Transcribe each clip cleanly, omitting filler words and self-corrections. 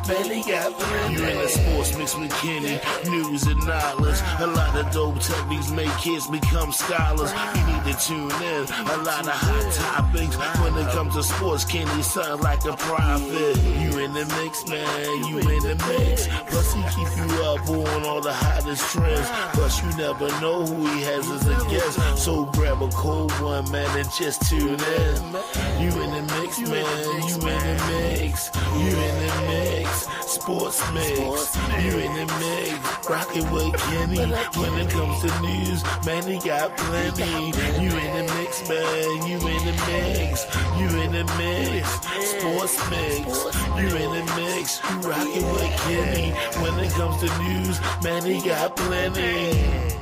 Man, they got plenty. You in the sports mix with Kenny, news and knowledge. A lot of dope techniques make kids become scholars. You need to tune in. A lot of hot topics. When it comes to sports, Kenny sound like a prophet. You in the mix, man. You in the mix. Plus, he keep you up on all the hottest trends. Plus, you never know who he has as a guest. So grab a cold one, man, and just tune in. You in the mix, man. You in the mix. You in the mix. Sports mix. You in the mix. Rockin' with Kenny. When it comes to news, man, he got plenty. You in the mix, man. You in the mix. You in the mix. Sports mix. You in the mix. You rockin' with Kenny. When it comes to news, man, he got plenty.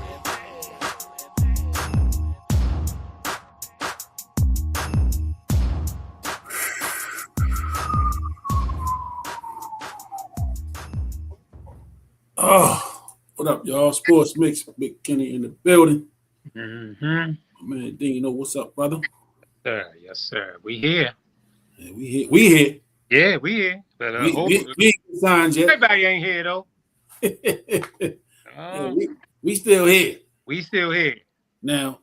Oh, what up, y'all? Sports Mix, Big Kenny in the building. Mm-hmm. Man, Dean, you know what's up, brother? Yes, sir. We here. Yeah, we here. We here. Yeah, we here. But We ain't signed yet. everybody ain't here though. Yeah, we still here. We still here. Now,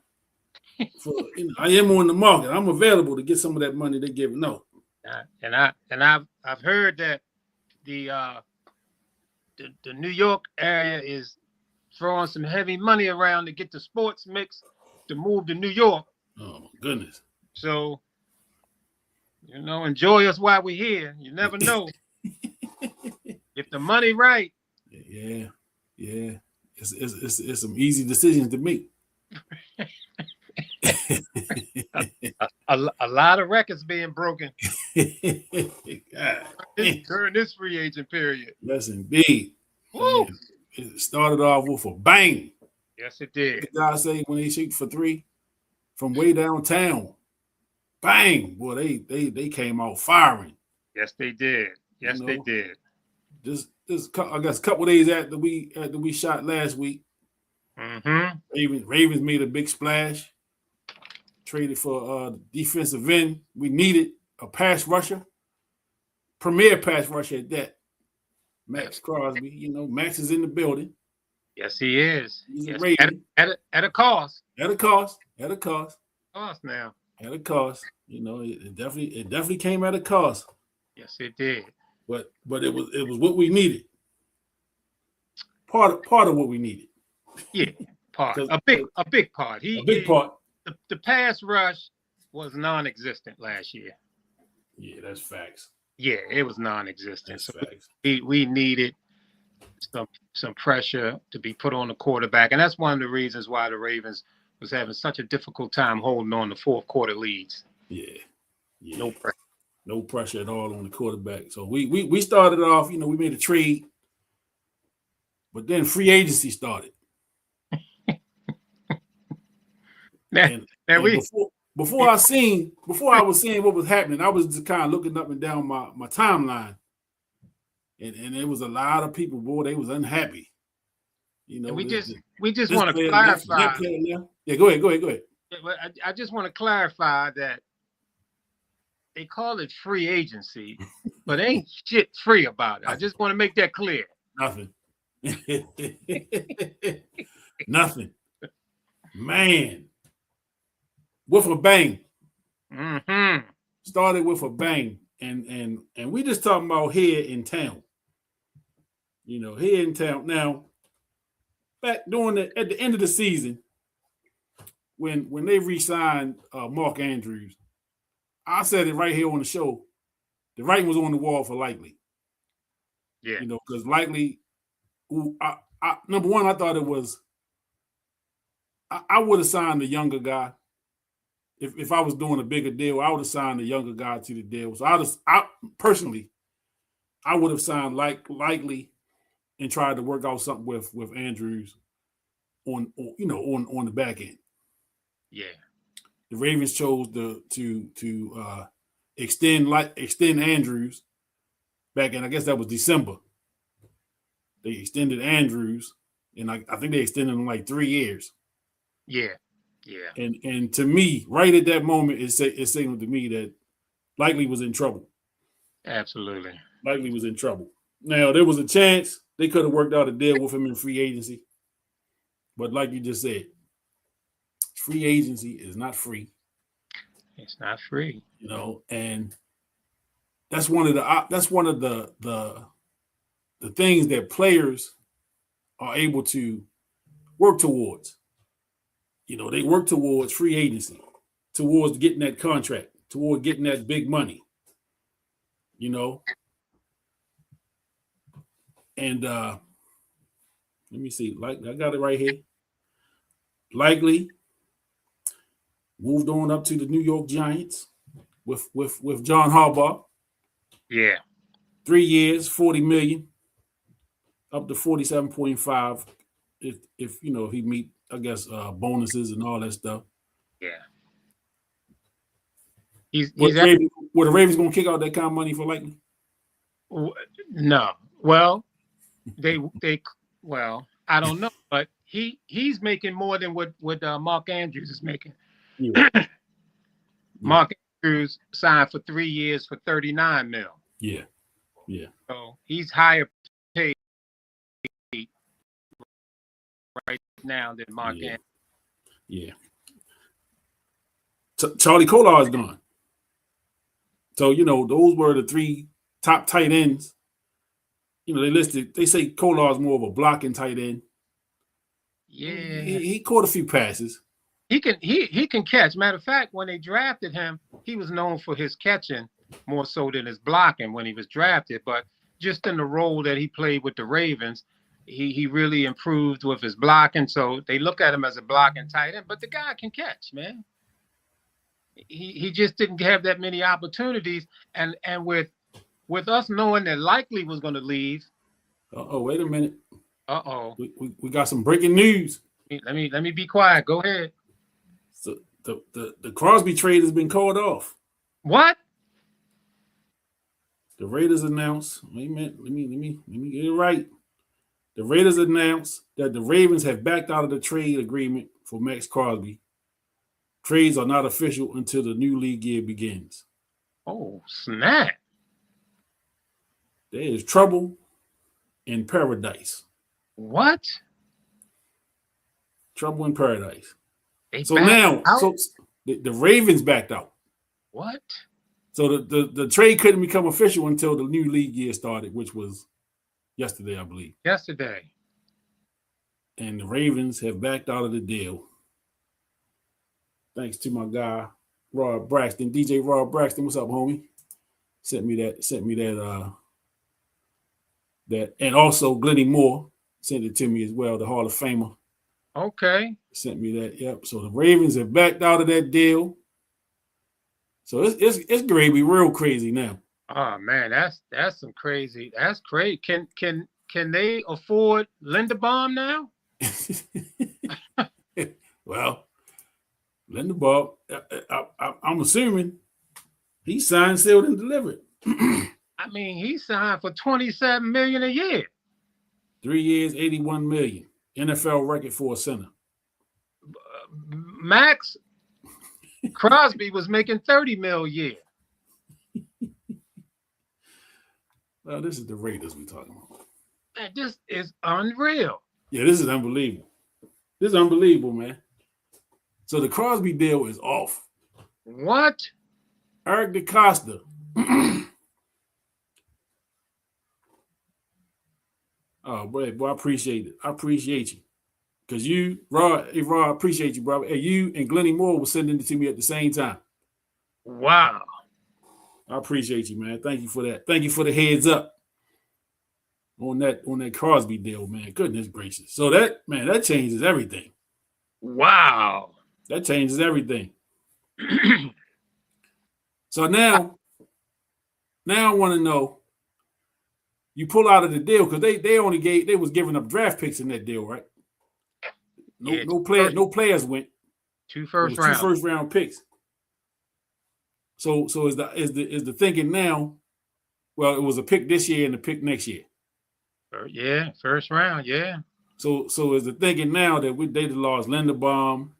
I am on the market. I'm available to get some of that money they give. No, And I've heard that the New York area is throwing some heavy money around to get the sports mix to move to New York. oh my goodness. So, enjoy us while we're here. You never know. If the money right. Yeah. It's some easy decisions to make. A lot of records being broken God. during this free agent period. Yes, indeed. Woo! Man, it started off with a bang. Yes, it did. The guy say when they shoot for three from way downtown, bang! Boy, they came out firing. Yes, they did. Yes, they did. Just I guess a couple of days after we shot last week, Ravens made a big splash. Traded for defensive end. We needed a pass rusher, premier pass rusher at that. Max Crosby, Max is in the building. Yes, he is. He's Yes. a Raven. At a cost. At a cost. Cost now. At a cost. It definitely came at a cost. Yes, it did. But it was what we needed. Part of what we needed. Yeah, a big part. A big part. The pass rush was non-existent last year. Yeah, that's facts. Yeah, it was non-existent. That's So facts. we needed some pressure to be put on the quarterback, and that's one of the reasons why the Ravens was having such a difficult time holding on to fourth quarter leads. Yeah. No pressure. No pressure at all on the quarterback. So we started off, we made a trade, but then free agency started. Before I was seeing what was happening, I was just kind of looking up and down my timeline, and there was a lot of people, boy, they was unhappy. And we just want to clarify. Yeah, go ahead. I just want to clarify that they call it free agency, but ain't shit free about it. I just want to make that clear. Nothing. Nothing. Man. With a bang. Started with a bang. And we just talking about here in town. Here in town. Now, back at the end of the season, when they re-signed Mark Andrews, I said it right here on the show. The writing was on the wall for Likely. Yeah. Because Likely, number one, I thought it was, I would have signed the younger guy. If I was doing a bigger deal, I would have signed the younger guy to the deal. So I would have signed Likely and tried to work out something with Andrews on the back end. Yeah. The Ravens chose to extend Andrews back in, I guess that was December. They extended Andrews, and I think they extended him like 3 years. Yeah. Yeah. And to me, right at that moment, it signaled to me that Likely was in trouble. Absolutely. Likely was in trouble. Now there was a chance they could have worked out a deal with him in free agency, but like you just said, free agency is not free. It's not free. You know, and that's one of the things that players are able to work towards. You know, they work towards free agency, towards getting that contract, toward getting that big money. You know, and let me see. Like I got it right here. Likely moved on up to the New York Giants with John Harbaugh. Yeah. 3 years, $40 million, up to 47.5. If you know, if he meet, I guess, bonuses and all that stuff. Yeah. Were the Ravens gonna kick out that kind of money for Likely? No. Well, they I don't know, but he's making more than what Mark Andrews is making. Yeah. Mark Andrews signed for 3 years for $39 million. Yeah. Yeah. So he's higher paid right now than Mark Andrews. Yeah. Charlie Kolar is gone. So, you know, those were the 3 top tight ends. You know, they say Kolar is more of a blocking tight end. Yeah. He caught a few passes. He can catch. Matter of fact, when they drafted him, he was known for his catching more so than his blocking when he was drafted. But just in the role that he played with the Ravens, he really improved with his blocking. So they look at him as a blocking tight end. But the guy can catch, man. He just didn't have that many opportunities. And with us knowing that Likely was going to leave. Wait a minute. We got some breaking news. Let me be quiet. Go ahead. So the Crosby trade has been called off. What? The Raiders announced. Wait a minute. Let me get it right. The Raiders announced that the Ravens have backed out of the trade agreement for Max Crosby. Trades are not official until the new league year begins. Oh, snap. There is trouble in paradise. What? Trouble in paradise. So now, the Ravens backed out. What? So the trade couldn't become official until the new league year started, which was yesterday, I believe. Yesterday. And the Ravens have backed out of the deal. Thanks to my guy, Rob Braxton. DJ Rob Braxton, what's up, homie? Sent me that and also Glennie Moore sent it to me as well, the Hall of Famer. Okay. Sent me that. Yep. So the Ravens have backed out of that deal. So it's gravy, real crazy now. Oh man, that's some crazy. That's crazy. Can they afford Linderbaum now? Well, Linderbaum, I'm assuming he signed, sealed, and delivered. I mean, he signed for $27 million a year. 3 years, $81 million. NFL record for a center. Max Crosby was making $30 million a year. Well, this is the Raiders we're talking about. Man, this is unreal. Yeah, this is unbelievable. This is unbelievable, man. So the Crosby deal is off. What? Eric DeCosta. Oh, boy, I appreciate it. I appreciate you. Because you, Rod, I appreciate you, brother. Hey, you and Glennie Moore were sending it to me at the same time. Wow. I appreciate you, man. Thank you for that. Thank you for the heads up on that Crosby deal, man. Goodness gracious. So that changes everything. Wow. That changes everything. So now I want to know, you pull out of the deal because they was giving up draft picks in that deal, right? No players went. 2 first rounds. 2 first round picks. So is the thinking now? Well, it was a pick this year and a pick next year. Yeah, first round. Yeah. So is the thinking now that they lost Linderbaum,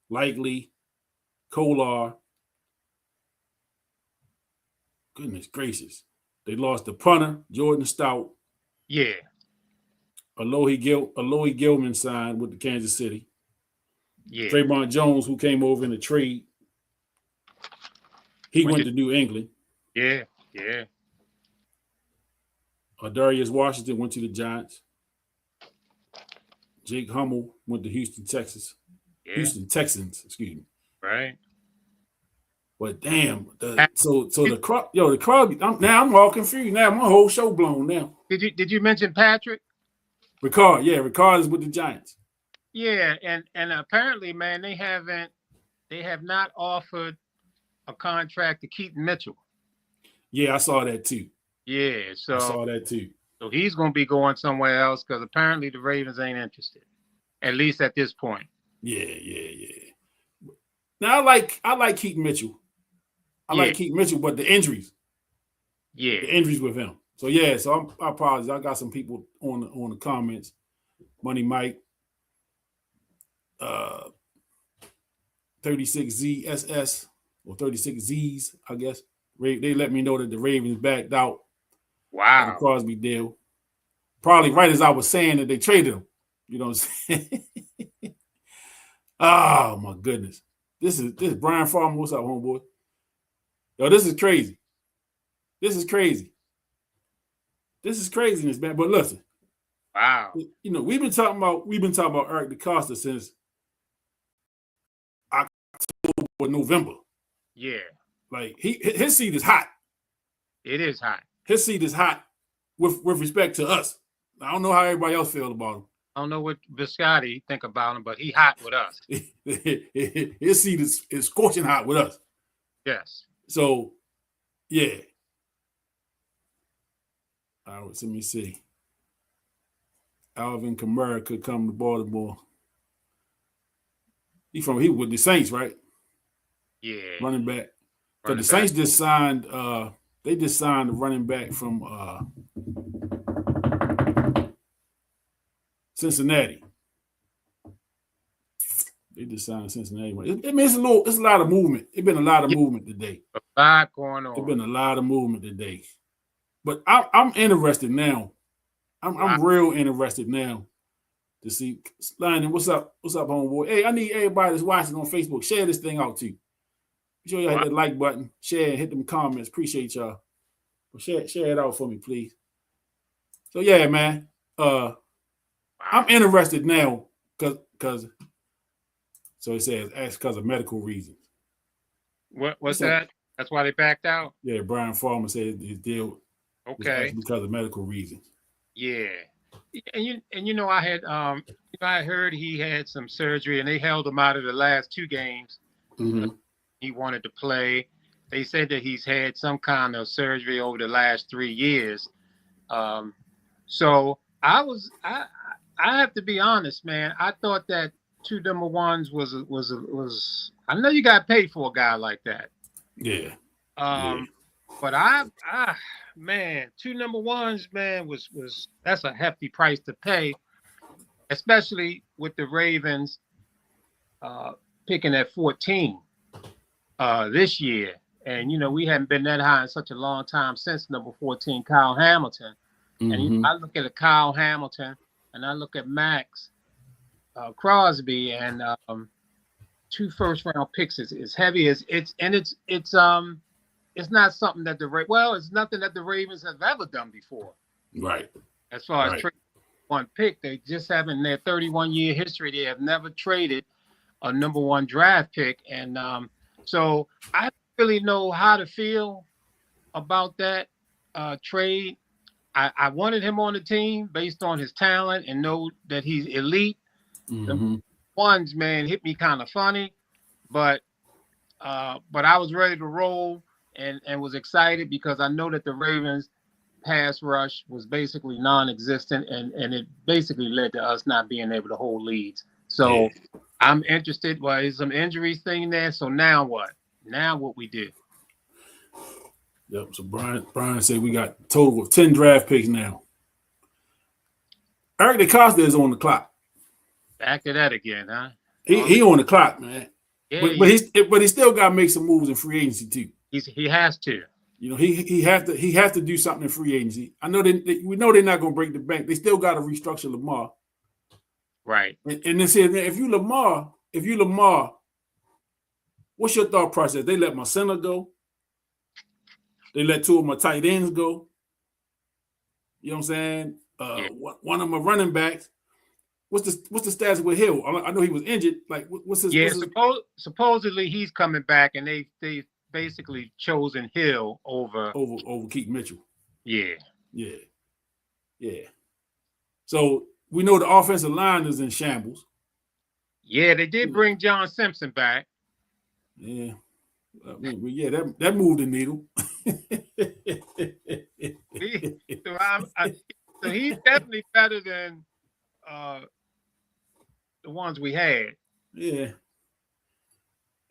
Likely, Kolar. Goodness gracious, They lost the punter, Jordan Stout. Yeah. Alohi Gilman signed with the Kansas City. Yeah. Draymond Jones, who came over in the trade, he went to New England. Yeah. Yeah. Darius Washington went to the Giants. Jake Hummel went to Houston, Texas. Yeah. Houston Texans, excuse me. Right. But damn, the crowd. I'm all confused now. My whole show blown now. Did you mention Patrick? Ricard is with the Giants. Yeah, and apparently, man, they have not offered a contract to Keaton Mitchell. Yeah, I saw that too. Yeah, so I saw that too. So he's going to be going somewhere else because apparently the Ravens ain't interested, at least at this point. Yeah. Now I like Keaton Mitchell. I like Keaton Mitchell, but the injuries. Yeah. The injuries with him. So yeah, I apologize. I got some people on the comments. Money Mike, 36ZSS or 36Zs, I guess. They let me know that the Ravens backed out. Wow. The Crosby deal. Probably right as I was saying that they traded him. You know what I'm saying? Oh my goodness. This is Brian Farmer. What's up, homeboy? Yo, this is crazy. This is craziness, man. But listen. Wow. You know, we've been talking about Eric DeCosta since October, November. Yeah. Like his seat is hot. It is hot. His seat is hot with respect to us. I don't know how everybody else feel about him. I don't know what Biscotti think about him, but he hot with us. His seat is scorching hot with us. Yes. So, yeah. All right, let me see. Alvin Kamara could come to Baltimore. He with the Saints, right? Yeah. Running back. Because the Saints just signed they just signed a running back from Cincinnati. They just signed Cincinnati. It's a lot of movement. It's been a lot of movement today. A lot going on. It's been a lot of movement today. But I'm interested now. I'm real interested now to see. Lionel, what's up? What's up, homeboy? Hey, I need everybody that's watching on Facebook. Share this thing out too. Be sure you hit that like button. Share and hit them comments. Appreciate y'all. But share it out for me, please. So yeah, man. I'm interested now because so it says that's because of medical reasons. What's that? That's why they backed out? Yeah, Brian Farmer said his deal was because of medical reasons. Yeah. And you know, I heard he had some surgery and they held him out of the last 2 games. Mm-hmm. He wanted to play. They said that he's had some kind of surgery over the last 3 years. So I have to be honest, man. I thought that 2 number ones was I know you got paid for a guy like that. Yeah. But man, 2 number ones, man, was that's a hefty price to pay, especially with the Ravens picking at 14 this year. And you know, we haven't been that high in such a long time since number 14, Kyle Hamilton. Mm-hmm. And I look at a Kyle Hamilton and I look at Max Crosby and 2 first-round picks is heavy. It's not something that it's nothing that the Ravens have ever done before. Right. As far as trading 1 pick, they just haven't in their 31-year history. They have never traded a number 1 draft pick, and so I don't really know how to feel about that trade. I wanted him on the team based on his talent and know that he's elite. Mm-hmm. The ones, man, hit me kind of funny, but I was ready to roll and was excited because I know that the Ravens pass rush was basically non-existent and it basically led to us not being able to hold leads. So I'm interested. Well, there's some injuries thing there. So now what? Now what we do? Yep. So Brian said we got a total of 10 draft picks now. Eric DeCosta is on the clock. Back to that again, huh? He on the clock, man. Yeah, but he still got to make some moves in free agency too. He has to. You know, he have to do something in free agency. I know we know they're not going to break the bank. They still got to restructure Lamar. Right. And they said, if you Lamar, what's your thought process? They let my center go. They let two of my tight ends go. You know what I'm saying? One of my running backs. What's the status with Hill? I know he was injured. Like, what's his? Yeah, supposedly he's coming back, and they basically chosen Hill over Keith Mitchell. Yeah. So we know the offensive line is in shambles. Yeah, they did bring John Simpson back. Yeah. That moved the needle. So he's definitely better than the ones we had. Yeah.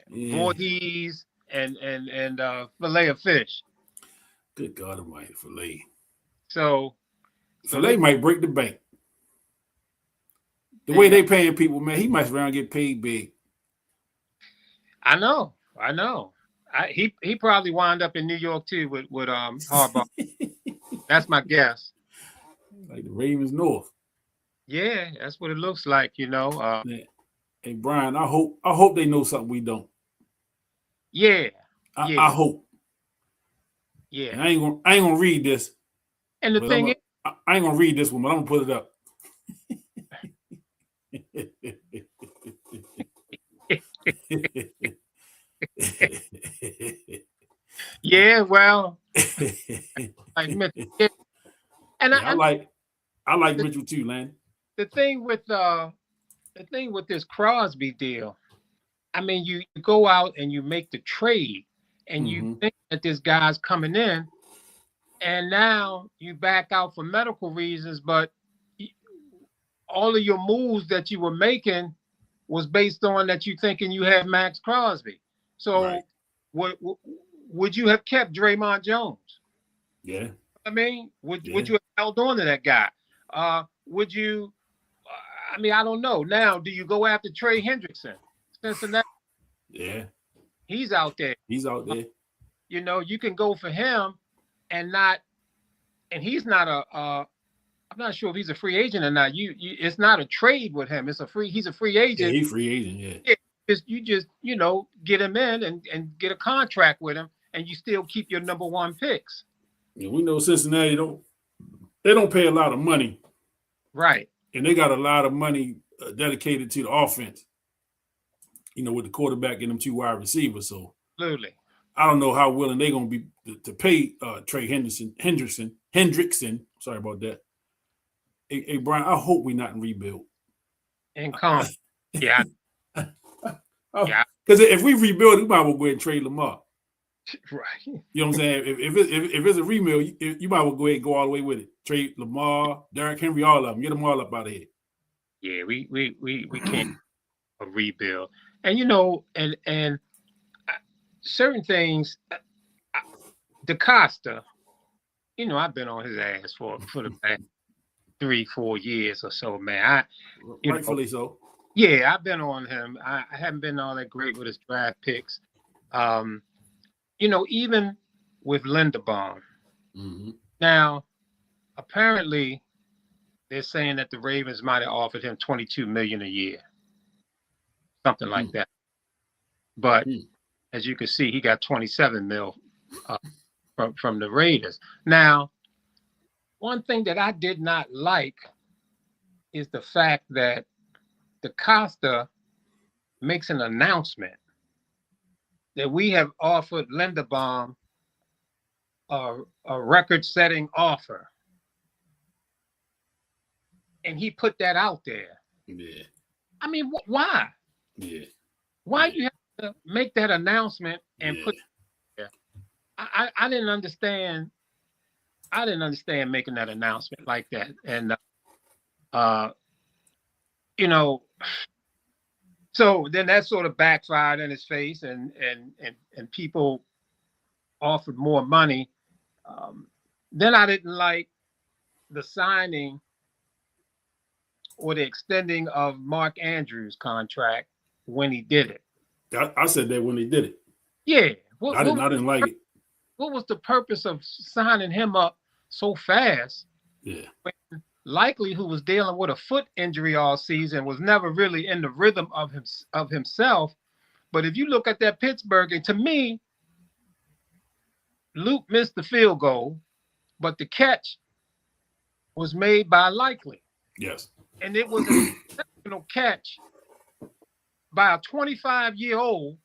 Voorhees and fillet of fish. Good God Almighty, fillet. So fillet might break the bank. The way they paying people, man, he might around get paid big. I know. He probably wound up in New York too with Harbaugh. That's my guess. Like the Ravens North. Yeah, that's what it looks like, you know. Hey Brian, I hope they know something we don't. Yeah. I hope. Yeah. And I ain't gonna read this. And the thing is, I ain't gonna read this one, but I'm gonna put it up. Yeah, well, like Mitchell. And I like Mitchell too, man. The thing with this Crosby deal, I mean, you go out and you make the trade, and you think that this guy's coming in, and now you back out for medical reasons, but all of your moves that you were making was based on that you thinking you had Max Crosby. So would you have kept Draymond Jones? Yeah. I mean, would you have held on to that guy? Would you? I mean, I don't know. Now, do you go after Trey Hendrickson, Cincinnati? Yeah. He's out there. You know, you can go for him and he's not I'm not sure if he's a free agent or not. It's not a trade with him. He's a free agent. Yeah, he's free agent, yeah. You just, you know, get him in and get a contract with him, and you still keep your number one picks. Yeah, we know Cincinnati they don't pay a lot of money. Right. And they got a lot of money dedicated to the offense. You know, with the quarterback and them two wide receivers. So absolutely. I don't know how willing they're going to be to pay Trey Hendrickson. Sorry about that. Hey, Brian, I hope we're not in rebuild. Income. Yeah. Yeah. Because if we rebuild, we might as well go ahead and trade Lamar. Right. You know what I'm saying? If it's a rebuild, you might as well go ahead and go all the way with it. Trade Lamar, Derrick Henry, all of them. Get them all up out of here. Yeah, we can't rebuild. And you know, and certain things, DeCosta, you know, I've been on his ass for the past 3-4 years or so, man. Rightfully so. Yeah, I've been on him. I haven't been all that great with his draft picks. You know, even with Linderbaum. Mm-hmm. Now, apparently, they're saying that the Ravens might have offered him $22 million a year, something like that. But as you can see, he got $27 million from the Raiders. Now, one thing that I did not like is the fact that DeCosta makes an announcement that we have offered Linderbaum a record-setting offer. And he put that out there. Yeah. I mean, why? Yeah. Why you have to make that announcement and put it there? I didn't understand. I didn't understand making that announcement like that. And you know, so then that sort of backfired in his face, and people offered more money. Then I didn't like the signing or the extending of Mark Andrews' contract when he did it. I said that when he did it. Yeah. I didn't like it. what was the purpose of signing him up so fast? Yeah. Likely, who was dealing with a foot injury all season, was never really in the rhythm of himself. But if you look at that Pittsburgh, and to me, Luke missed the field goal, but the catch was made by Likely. Yes. And it was an exceptional catch by a 25-year-old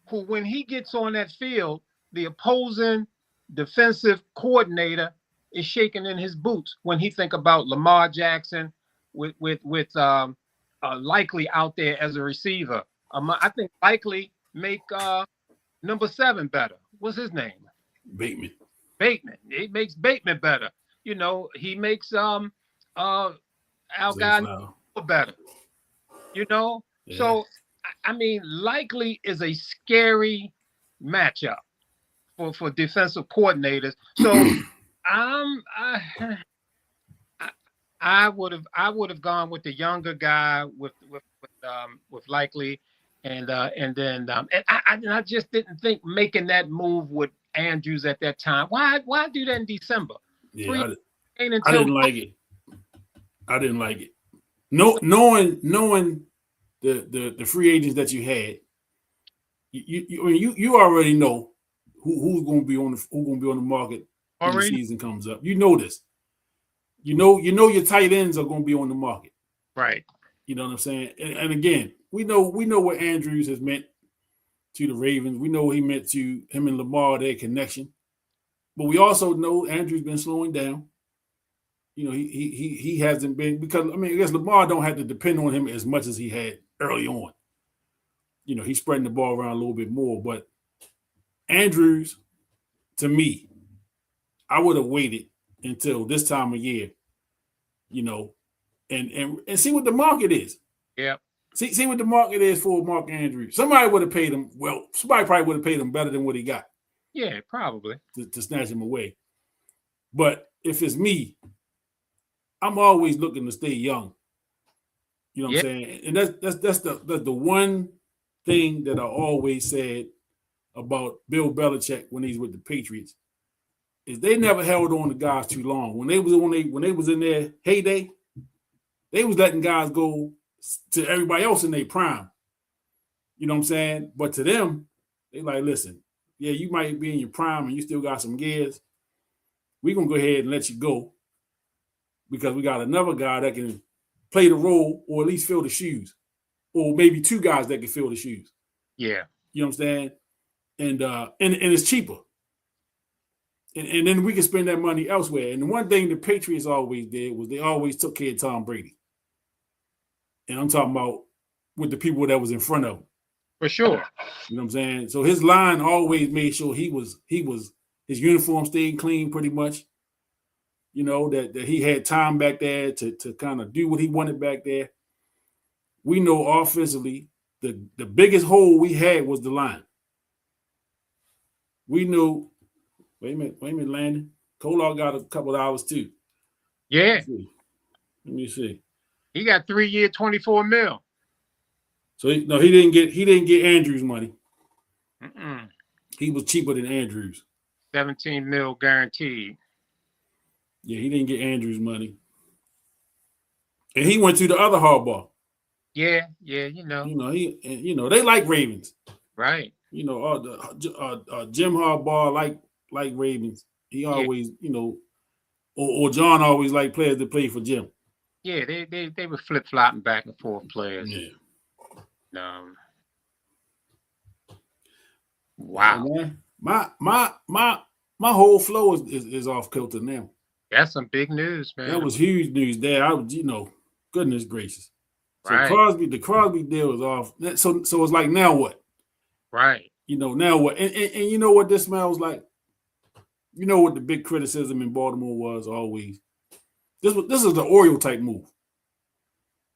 who, when he gets on that field, the opposing defensive coordinator is shaking in his boots when he think about Lamar Jackson with Likely out there as a receiver. I think Likely make number 7 better. What's his name? Bateman. It makes Bateman better. You know, he makes our guy better. You know, yeah. So I mean, Likely is a scary matchup for defensive coordinators. So I would have gone with the younger guy with Likely, and I just didn't think making that move with Andrews at that time. Why do that in December? Yeah, I didn't like it. I didn't like it. Knowing the free agents that you had, you already know who's going to be on the market when the season comes up. You know this. You know your tight ends are going to be on the market. Right. You know what I'm saying? And again, we know what Andrews has meant to the Ravens. We know what he meant to him and Lamar, their connection. But we also know Andrews been slowing down. You know, he hasn't been, because I mean, I guess Lamar don't have to depend on him as much as he had early on. You know, he's spreading the ball around a little bit more. But Andrews, to me, I would have waited until this time of year, you know, and see what the market is. Yeah. See what the market is for Mark Andrews. Somebody would have paid him. Well, somebody probably would have paid him better than what he got. Yeah, probably. To snatch him away. But if it's me, I'm always looking to stay young. You know what I'm saying? And that's the one thing that I always said about Bill Belichick when he's with the Patriots, is they never held on to guys too long. When they was in their heyday, they was letting guys go to everybody else in their prime. You know what I'm saying? But to them, they like, listen, yeah, you might be in your prime and you still got some years. We're going to go ahead and let you go because we got another guy that can play the role or at least fill the shoes, or maybe 2 guys that can fill the shoes. Yeah. You know what I'm saying? And it's cheaper. And then we can spend that money elsewhere. And the one thing the Patriots always did was they always took care of Tom Brady. And I'm talking about with the people that was in front of him. For sure. You know what I'm saying? So his line always made sure his uniform stayed clean pretty much. You know, that he had time back there to kind of do what he wanted back there. We know offensively the biggest hole we had was the line. We knew, wait a minute, Landon. Kolar got a couple of hours too. Yeah. Let me see. He got 3 year, $24 million. So he didn't get Andrews money. Mm-mm. He was cheaper than Andrews. $17 million guaranteed. Yeah, he didn't get Andrews money. And he went to the other Harbaugh. Yeah, you know. They like Ravens. Right. You know, Jim Harbaugh like Ravens. He always, or John always liked players that play for Jim. Yeah, they were flip-flopping back and forth players. Yeah. Wow. Yeah, man. My whole flow is off kilter now. That's some big news, man. That was huge news there. I was, goodness gracious. So right. the Crosby deal was off. So it's like, now what? Right. Now what? And you know what this smells like? You know what the big criticism in Baltimore was always? This is the Oriole type move.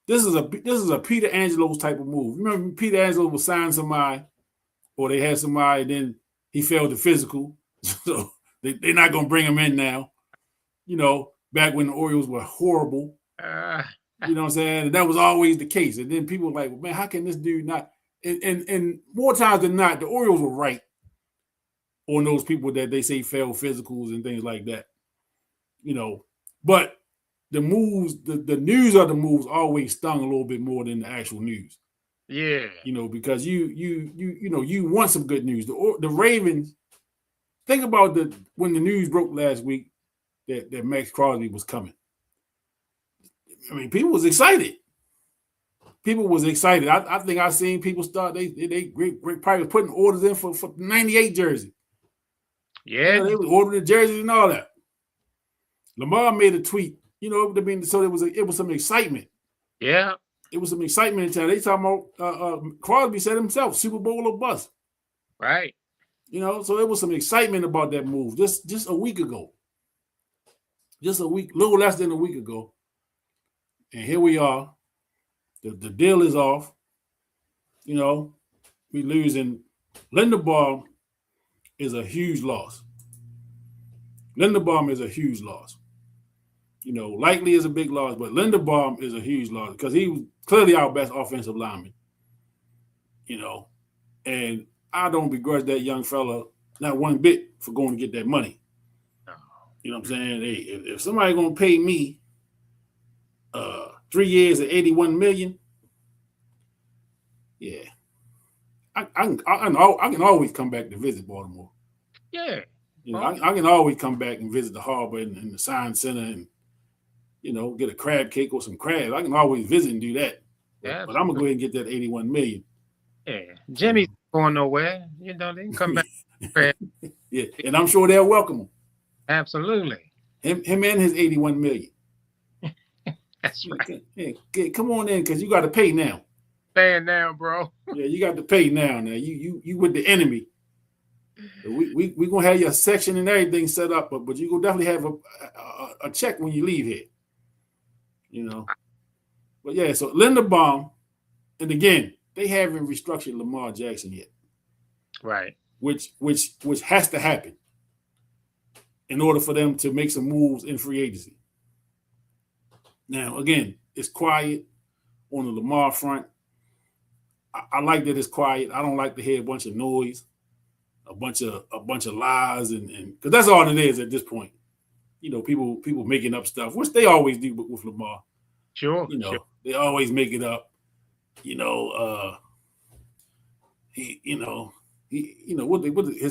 This is a Peter Angelos type of move. Remember Peter Angelos would sign somebody, or they had somebody, then he failed the physical. So they're not going to bring him in now. Back when the Orioles were horrible. You know what I'm saying? And that was always the case. And then people were like, well, man, how can this dude not? And more times than not, the Orioles were right. on those people that they say failed physicals and things like that. But the moves, the news of the moves always stung a little bit more than the actual news. Yeah. Because you want some good news. The Ravens, think about when the news broke last week that Max Crosby was coming. I mean, people was excited. I think I've seen people start. Rick Price was putting orders in for the '98 jersey. Yeah, they were ordering the jerseys and all that. Lamar made a tweet. So it was some excitement. Yeah, it was some excitement in town. They talking about Crosby said himself, Super Bowl or bust. Right. So it was some excitement about that move just a week ago. Just a week, little less than a week ago. And here we are. The deal is off. We losing. Linderbaum is a huge loss. Likely is a big loss, but Linderbaum is a huge loss because he was clearly our best offensive lineman. And I don't begrudge that young fella not one bit for going to get that money. You know what I'm saying? Hey, if somebody's gonna pay me 3 years at $81 million, yeah, I can always come back to visit Baltimore. Yeah, I can always come back and visit the harbor and the Science Center and get a crab cake or some crabs. I can always visit and do that. But I'm gonna go ahead and get that $81 million. Yeah, Jimmy's going nowhere. They can come back. Yeah, and I'm sure they'll welcome him. Absolutely. Him and his $81 million. That's right. Yeah, come on in because you got to pay now. Paying now, bro. Yeah, you got to pay now. Now you with the enemy. We gonna have your section and everything set up, but you gonna definitely have a check when you leave here. But yeah, so Linderbaum, and again, they haven't restructured Lamar Jackson yet. Right. Which has to happen in order for them to make some moves in free agency. Now, again, it's quiet on the Lamar front. I like that it's quiet. I don't like to hear a bunch of noise, a bunch of lies, and because that's all it is at this point. People making up stuff, which they always do with Lamar. Sure. They always make it up. His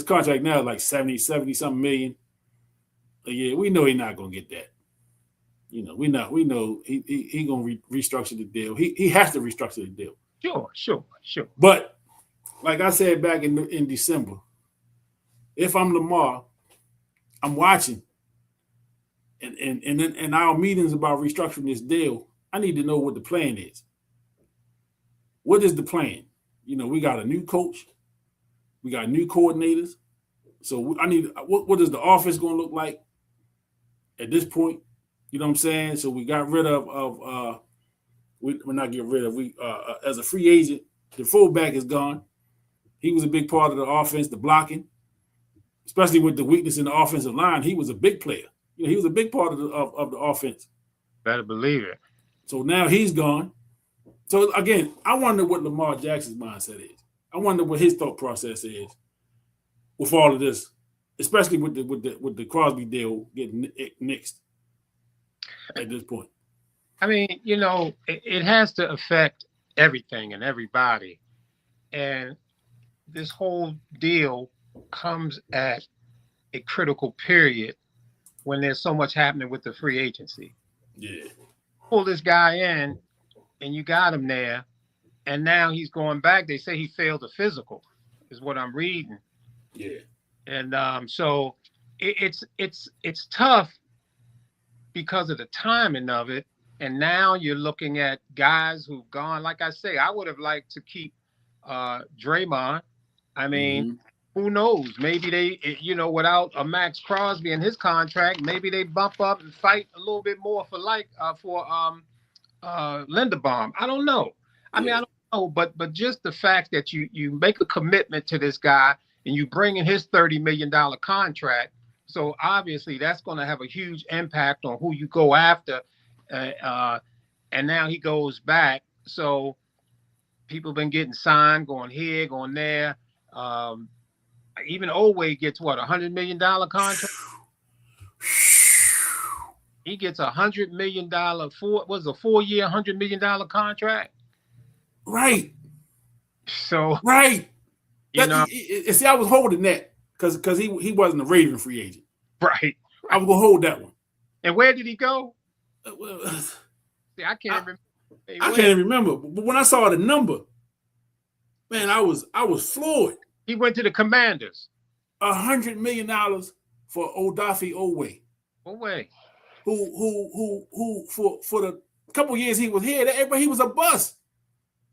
contract now is like 70 something million a year. We know he's not gonna get that. We know he gonna restructure the deal. He has to restructure the deal. Sure. But like I said back in December, if I'm Lamar, I'm watching, and in our meetings about restructuring this deal, I need to know what the plan is. What is the plan? We got a new coach, we got new coordinators. So I need what is the offense going to look like at this point? You know what I'm saying? So we got rid of we're not getting rid of as a free agent, the fullback is gone. He was a big part of the offense, the blocking, especially with the weakness in the offensive line. He was a big player. He was a big part of the offense. Better believe it. So now he's gone. So again, I wonder what Lamar Jackson's mindset is. I wonder what his thought process is with all of this, especially with the Crosby deal getting nixed at this point. I mean, it has to affect everything and everybody. And this whole deal comes at a critical period when there's so much happening with the free agency. Yeah. Pull this guy in and you got him there, and now he's going back. They say he failed a physical, is what I'm reading. Yeah. And so it's tough because of the timing of it. And now you're looking at guys who've gone. Like I say, I would have liked to keep Draymond. I mean, who knows? Maybe they, without a Max Crosby and his contract, maybe they bump up and fight a little bit more for Linderbaum. I don't know. I mean, I don't know, but just the fact that you make a commitment to this guy and you bring in his $30 million contract, so obviously that's going to have a huge impact on who you go after. And now he goes back. So people have been getting signed, going here, going there. Even Oway gets what, $100 million contract? He gets $100 million was a 4-year, $100 million contract. Right. So right. You know, see, I was holding that because he wasn't a Raven free agent. Right. I was gonna hold that one. And where did he go? See, I can't remember. I can't remember. But when I saw the number, man, I was floored. He went to the Commanders. $100 million for Odafe Oweh. Oweh. Who for the couple years he was here, he was a bust.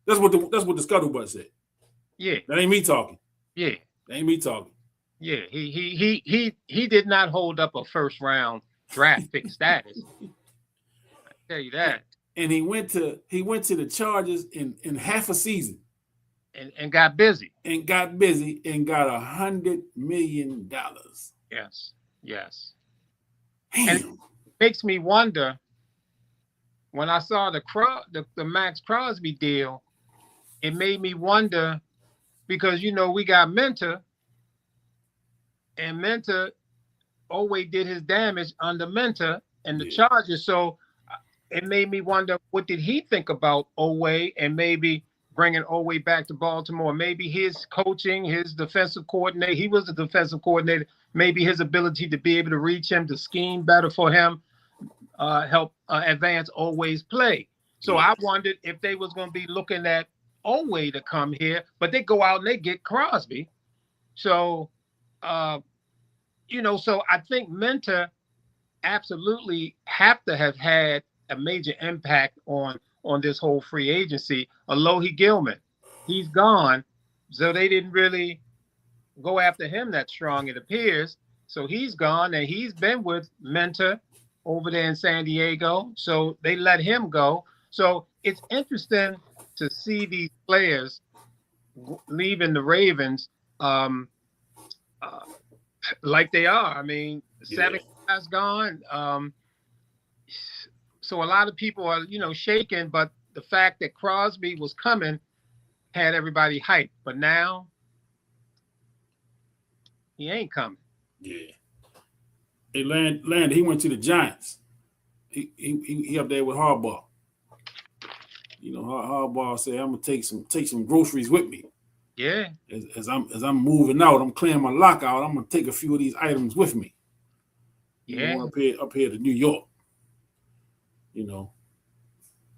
That's what the scuttlebutt said. Yeah. That ain't me talking. Yeah. That ain't me talking. Yeah. He did not hold up a first round draft pick status. I tell you that. And he went to the Chargers in half a season. And got busy. And got $100 million. Yes. Yes. Damn. And it makes me wonder, when I saw the Max Crosby deal, it made me wonder, because we got Minter, and Minter always did his damage under Minter and the Chargers. So it made me wonder, what did he think about Oweh, and maybe bringing Oweh back to Baltimore? Maybe his coaching, his defensive coordinator, he was the defensive coordinator, maybe his ability to be able to reach him, to scheme better for him, help advance Oweh's play. So I wondered if they was going to be looking at Oweh to come here, but they go out and they get Crosby. So, so I think Minter absolutely have to have had a major impact on this whole free agency. Alohi Gilman, he's gone, so they didn't really go after him that strong, it appears. So he's gone, and he's been with Minter over there in San Diego, so they let him go. So it's interesting to see these players leaving the Ravens like they are. I mean, 7 guys gone. So a lot of people are, shaking, but the fact that Crosby was coming had everybody hyped. But now he ain't coming. Yeah. Hey, Land, he went to the Giants. He up there with Harbaugh. Harbaugh said, "I'm gonna take some groceries with me." Yeah. As I'm moving out, I'm clearing my lockout. I'm gonna take a few of these items with me. Yeah. Up here to New York.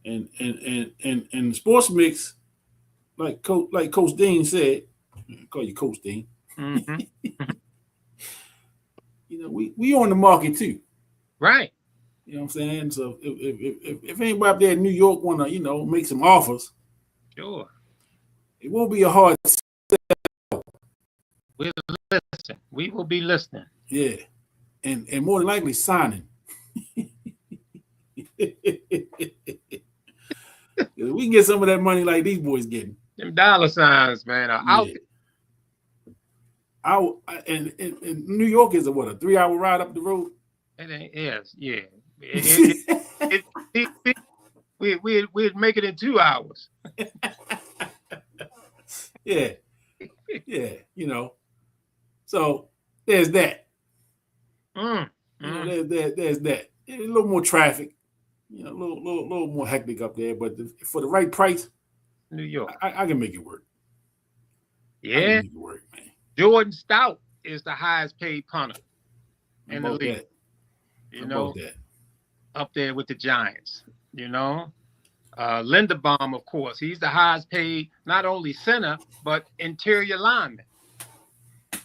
And the sports mix, like Coach Dean said, I call you Coach Dean. Mm-hmm. We on the market too. Right. You know what I'm saying? So if anybody up there in New York want to, make some offers, sure, it won't be a hard sell. We'll listen. We will be listening. Yeah. And more than likely signing. We can get some of that money like these boys getting. Them dollar signs, man, are out there. And New York is a 3-hour ride up the road? It ain't. Yes, yeah. We'd make it in 2 hours. Yeah. So there's that. There's that. A little more traffic. A little more hectic up there, but for the right price, New York, I can make it work. Yeah, I can make it work, man. Jordan Stout is the highest paid punter in the league. Up there with the Giants. Linderbaum, of course, he's the highest paid, not only center but interior lineman.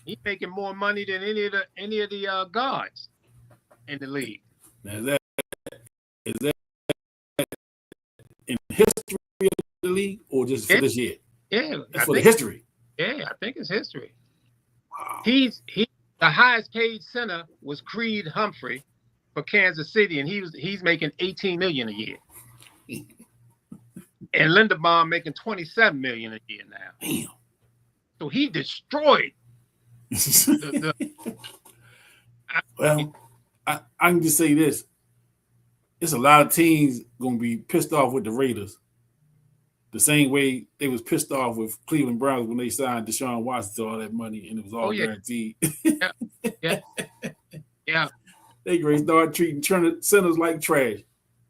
He's making more money than any of the guards in the league. Now is that in history of the league or just for this year? Yeah, that's for the history. Yeah, I think it's history. Wow. The highest paid center was Creed Humphrey for Kansas City, and he's making $18 million a year. And Linderbaum making $27 million a year now. Damn. So he destroyed Well, I can just say this. It's a lot of teams going to be pissed off with the Raiders the same way they was pissed off with Cleveland Browns when they signed Deshaun Watson to all that money and it was all guaranteed. Yeah. Yeah. Yeah. They great start treating centers like trash.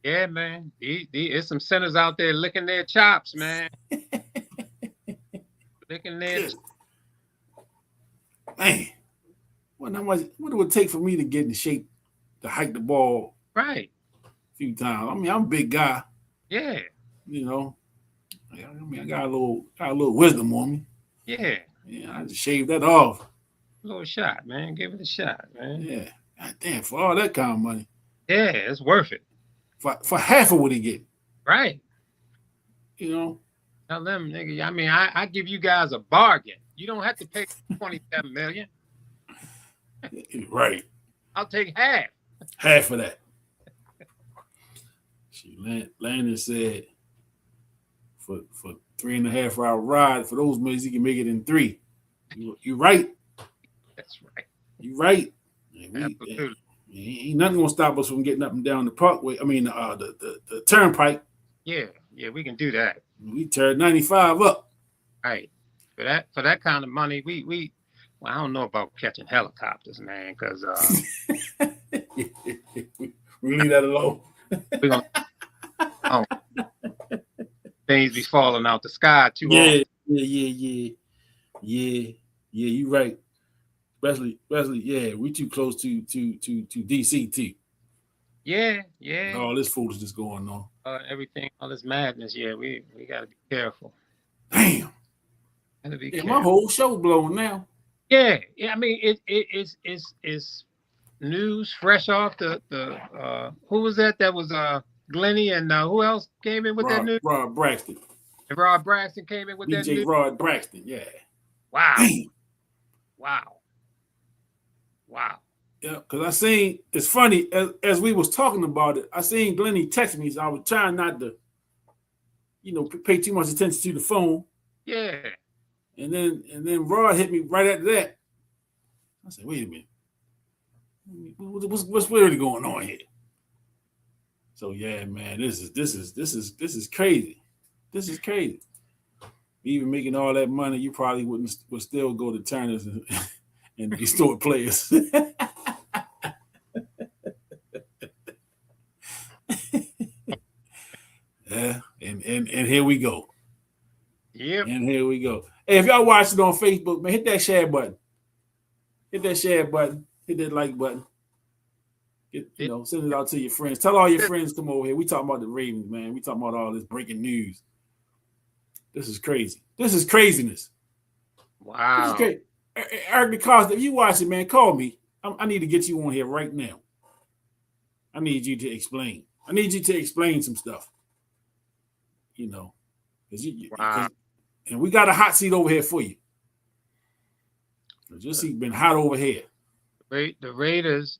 Yeah, man. There's some centers out there licking their chops, man. Licking their man. What it would take for me to get in shape to hike the ball right a few times? I mean, I'm a big guy. Yeah. You know, I mean, I got a little wisdom on me. Yeah. Yeah, I just shaved that off. A little shot, man. Give it a shot, man. Yeah. God damn, for all that kind of money. Yeah, it's worth it. For half of what he get. Right. You know. Tell them, nigga. I mean, I give you guys a bargain. You don't have to pay $27 million. Right. I'll take half. Half of that. Landon said for 3.5 hour ride, for those minutes he can make it in 3. You right. That's right. You right. Absolutely. Ain't nothing gonna stop us from getting up and down the parkway. I mean the turnpike. Yeah, we can do that. We turned 95 up. Right. For that kind of money, we well, I don't know about catching helicopters, man, because we leave that alone. We're gonna things be falling out the sky too often. Yeah. You right. Especially, yeah, we too close to DC too. Yeah. And all this foolishness going on. Everything, all this madness. Yeah, we gotta be careful. Damn. Gotta be careful. My whole show blown now. Yeah. I mean, it's news fresh off the who was that? That was Glenny and who else came in with that news? Rod Braxton. And Rod Braxton came in with that news. Rod Braxton, yeah. Wow. Damn. Wow. Yeah, because I seen, it's funny, as we was talking about it, I seen Glenny text me, so I was trying not to, pay too much attention to the phone. Yeah. And then Rod hit me right after that. I said, wait a minute. What's really going on here? So yeah, man, this is crazy. This is crazy. Even making all that money, you probably would still go to Turner's and restore players. Yeah, and here we go. Yep. And here we go. Hey, if y'all watching on Facebook, man, hit that share button. Hit that share button. Hit that like button. Send it out to your friends. Tell all your friends to come over here. We talking about the Ravens, man. We talking about all this breaking news. This is crazy. This is craziness. Wow. This is crazy. Eric DeCosta, if you watch it, man, call me. I need to get you on here right now. I need you to explain. I need you to explain some stuff. Wow. And we got a hot seat over here for you. Your seat been hot over here. The Raiders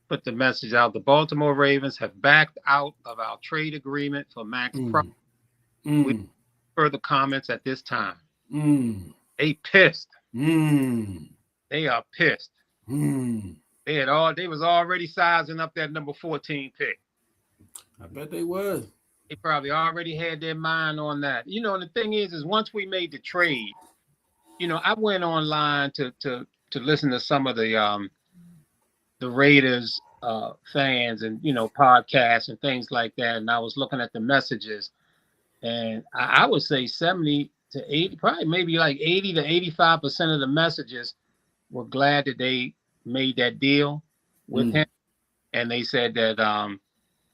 put the message out. The Baltimore Ravens have backed out of our trade agreement for Max Crosby. With further comments at this time. They pissed. They are pissed. They was already sizing up that number 14 pick. I bet they was. They probably already had their mind on that. The thing is once we made the trade, I went online to listen to some of the Raiders fans and podcasts and things like that, and I was looking at the messages, and I would say 70 to 80, probably maybe like 80 to 85% of the messages were glad that they made that deal with him, and they said that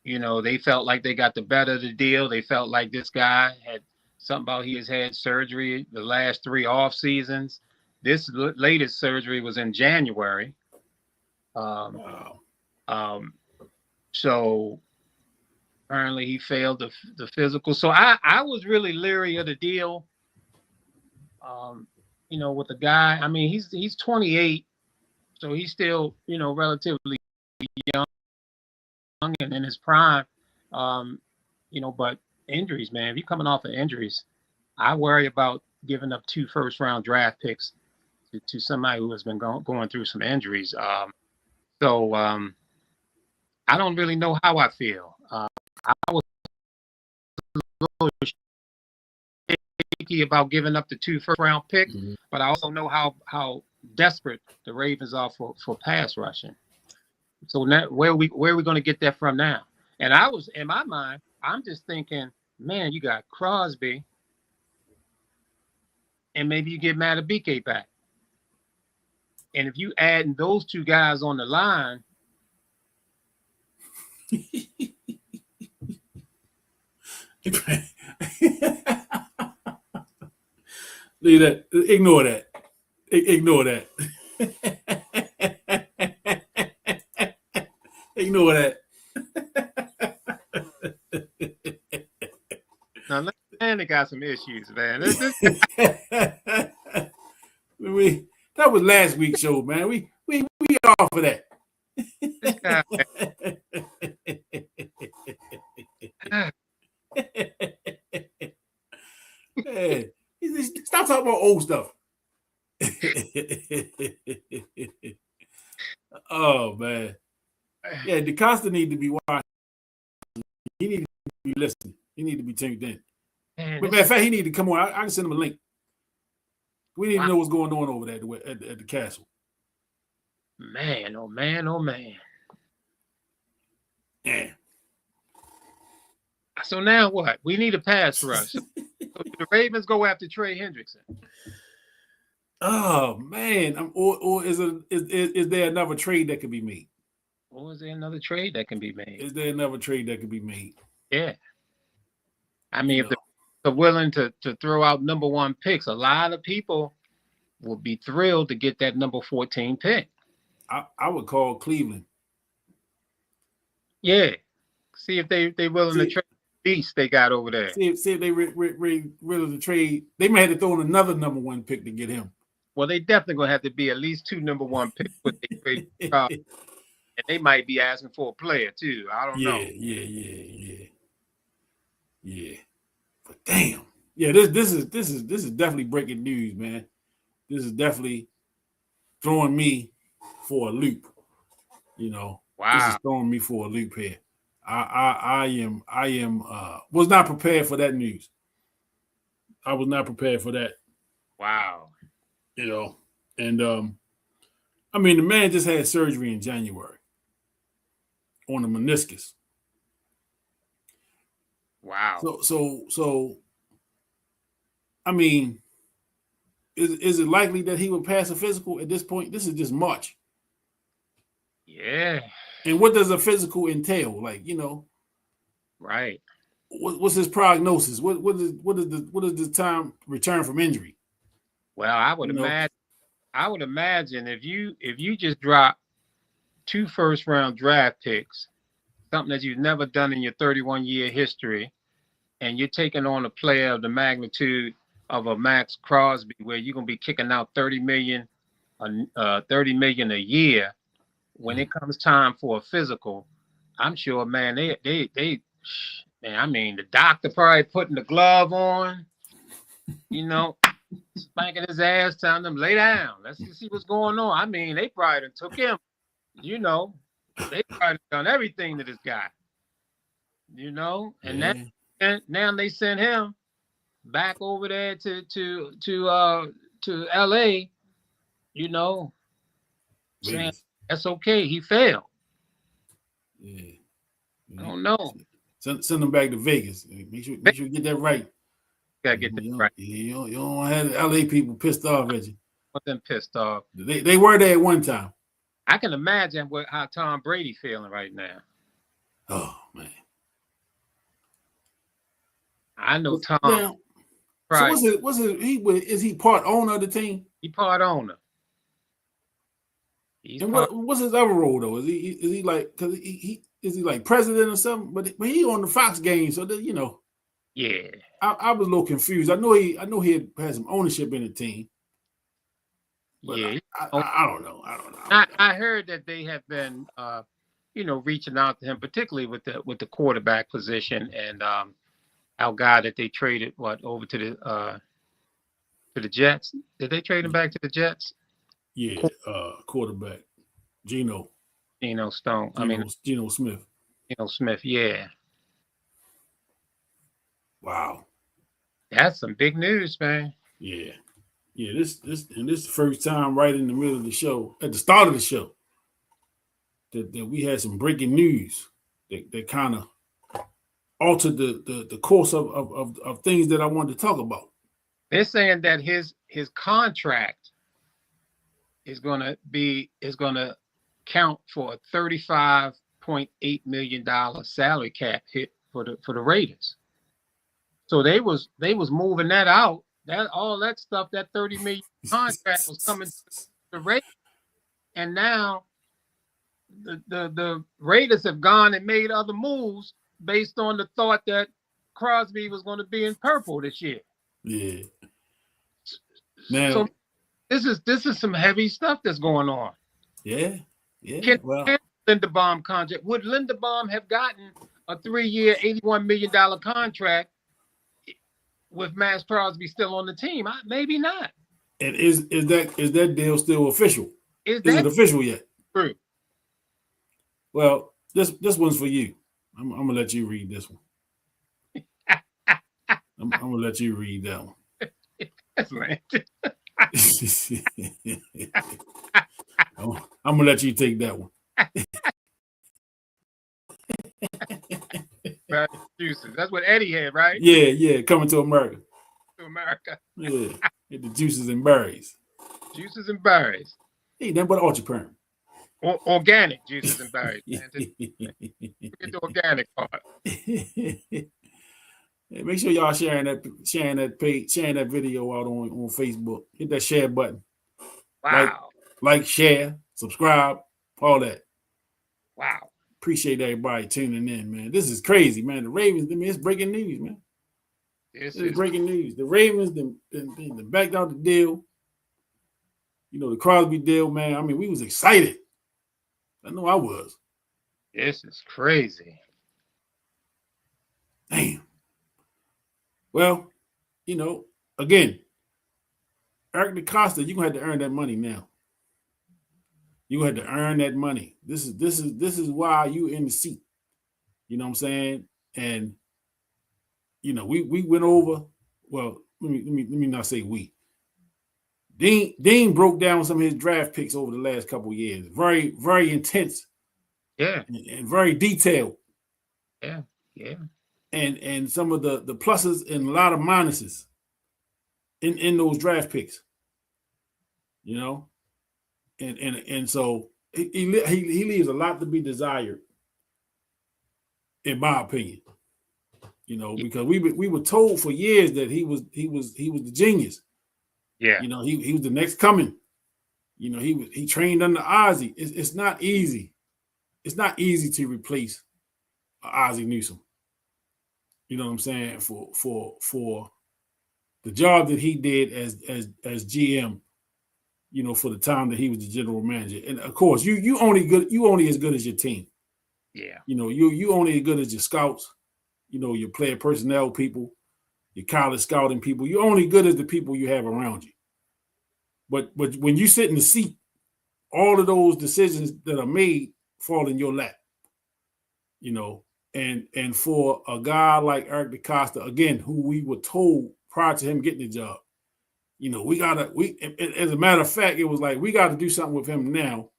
they felt like they got the better of the deal. They felt like this guy had something about he has had surgery the last 3 off seasons. This latest surgery was in January. Wow. So apparently he failed the physical. So I was really leery of the deal. With the guy, I mean, he's 28, so he's still, relatively young and in his prime. But injuries, man, if you're coming off of injuries, I worry about giving up 2 first-round draft picks to somebody who has been going through some injuries. So I don't really know how I feel. I was little shaky about giving up the 2 first-round picks, but I also know how desperate the Ravens are for pass rushing. So now, where are we going to get that from now? And I was, in my mind, I'm just thinking, man, you got Crosby, and maybe you get Madubuike back. And if you add those 2 guys on the line, leave that. Ignore that. Ignore that. Ignore that. now they got some issues, man. That was last week's show, man. We off of that. This guy, Hey, stop talking about old stuff. Oh man, yeah, DeCosta need to be watching. He need to be listening. He need to be tuned in. man, But matter of fact, he need to come on. I can send him a link. We need to know what's going on over there at the castle. man, oh man, oh man. Yeah. So now what? We need a pass rush. So the Ravens go after Trey Hendrickson. Oh man, or is there another trade that could be made? Or is there another trade that can be made? Is there another trade that could be made? Yeah. I mean, if they're willing to throw out number 1 picks, a lot of people will be thrilled to get that number 14 pick. I would call Cleveland. Yeah. See if they willing to trade the beast they got over there. See if they willing to trade. They might have to throw in another number 1 pick to get him. Well, they definitely gonna have to be at least 2 number 1 picks with they trade. And they might be asking for a player too. I don't know. Yeah. But damn, yeah, this is definitely breaking news, man. This is definitely throwing me for a loop. You know, Wow. This is throwing me for a loop here. I am was not prepared for that news. I was not prepared for that. Wow. You know, and I mean, the man just had surgery in January on the meniscus. Wow. So I mean, is it likely that he would pass a physical at this point? This is just March. Yeah. And what does a physical entail? Like, you know, Right. What's his prognosis? What is the time return from injury? Well, I would imagine if you just drop 2 first-round draft picks, something that you've never done in your 31-year history, and you're taking on a player of the magnitude of a Max Crosby, where you're gonna be kicking out $30 million a year. When it comes time for a physical, I'm sure, man, man, I mean, the doctor probably putting the glove on, you know, spanking his ass, telling him, lay down. Let's see what's going on. I mean, they probably done took him, you know. They probably done everything to this guy, you know. And now they send him back over there to LA, you know, saying that's okay. He failed. Yeah. I don't know. Send them back to Vegas. Make sure you get that right. Gotta get that right. You don't want to have the LA people pissed off at you. Want them pissed off. They were there at one time. I can imagine how Tom Brady feeling right now. Oh man. I know Tom. Now, right. So is he part owner of the team? He part owner. What's his other role though? Is he like, because he is he like president or something? But he on the Fox game, so that, you know. Yeah. I was a little confused. I know he had some ownership in the team. But yeah. I don't know. I heard that they have been reaching out to him, particularly with the quarterback position, and our guy that they traded over to the Jets. Did they trade him back to the Jets? Yeah, quarterback Geno Stone. Geno Smith. Smith. Yeah. Wow. That's some big news, man. Yeah. Yeah, this is the first time right in the middle of the show, at the start of the show, that we had some breaking news that kind of altered the course of things that I wanted to talk about. They're saying that his contract is gonna count for a $35.8 million salary cap hit for the Raiders. So they was moving that out. That all that stuff, that $30 million contract was coming to the Raiders, and now the Raiders have gone and made other moves based on the thought that Crosby was going to be in purple this year. Yeah. Now, so this is some heavy stuff that's going on. Yeah. Can Linderbaum contract? Would Linderbaum have gotten a 3-year, $81 million contract with Max Crosby still on the team? Maybe not. And is that deal still official? Is it official yet? True. Well, this one's for you. I'm gonna let you read this one. I'm gonna let you read that one. That's right. I'm gonna let you take that one. Juices. That's what Eddie had, right? Yeah. Coming to America. To America. Yeah. Get the juices and berries. Juices and berries. Hey, nothing but Ultraperm. Organic juices and berries. Man. Get the organic part. Hey, make sure y'all sharing that page, sharing that video out on Facebook. Hit that share button. Wow. Like, share, subscribe, all that. Wow. Appreciate everybody tuning in, man. This is crazy, man. The Ravens, I mean, it's breaking news, man. This is breaking news. The Ravens then backed out the deal. You know, the Crosby deal, man. I mean, we was excited. I know I was. This is crazy. Damn. Well, you know, again, Eric DeCosta, you're gonna have to earn that money now. You had to earn that money. This is why you in the seat. You know what I'm saying? And you know, we went over. Well, let me not say we. Dean broke down some of his draft picks over the last couple of years. Very, very intense. Yeah. And very detailed. Yeah. And some of the pluses and a lot of minuses in those draft picks. You know? And so he leaves a lot to be desired, in my opinion. You know, because we were told for years that he was the genius. Yeah. You know, he was the next coming. You know, he trained under Ozzie. It's not easy. It's not easy to replace Ozzie Newsome. You know what I'm saying? For the job that he did as GM. You know, for the time that he was the general manager, and of course, you only as good as your team. Yeah. You know, you only as good as your scouts. You know, your player personnel people, your college scouting people. You're only good as the people you have around you. But when you sit in the seat, all of those decisions that are made fall in your lap. You know, and for a guy like Eric DeCosta, again, who we were told prior to him getting the job. You know, as a matter of fact, it was like, we got to do something with him now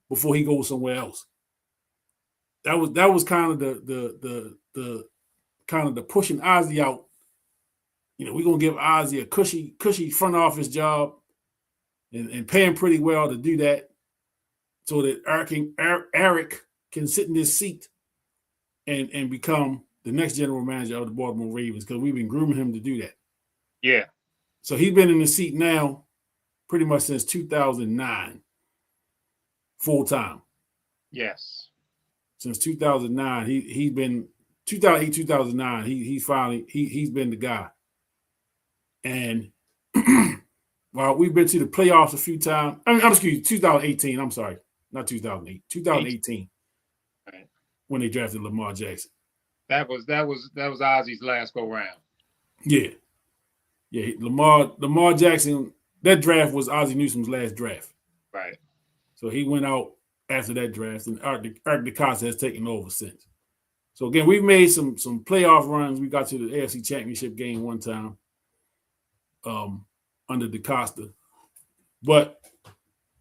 before he goes somewhere else. That was kind of the kind of the pushing Ozzie out. You know, we're going to give Ozzie a cushy front office job and pay him pretty well to do that so that Eric can sit in this seat and become the next general manager of the Baltimore Ravens, because we've been grooming him to do that. Yeah. So he's been in the seat now pretty much since 2009, full time. Yes. Since 2009, he's been 2008, 2009. He's been the guy. And while we've been to the playoffs a few times, 2018. I'm sorry, not 2008, 2018, right, when they drafted Lamar Jackson. That was Ozzie's last go round. Yeah. Yeah, Lamar Jackson, that draft was Ozzie Newsome's last draft. Right. So he went out after that draft, and Eric DeCosta has taken over since. So again, we've made some playoff runs. We got to the AFC Championship game one time under DeCosta. But,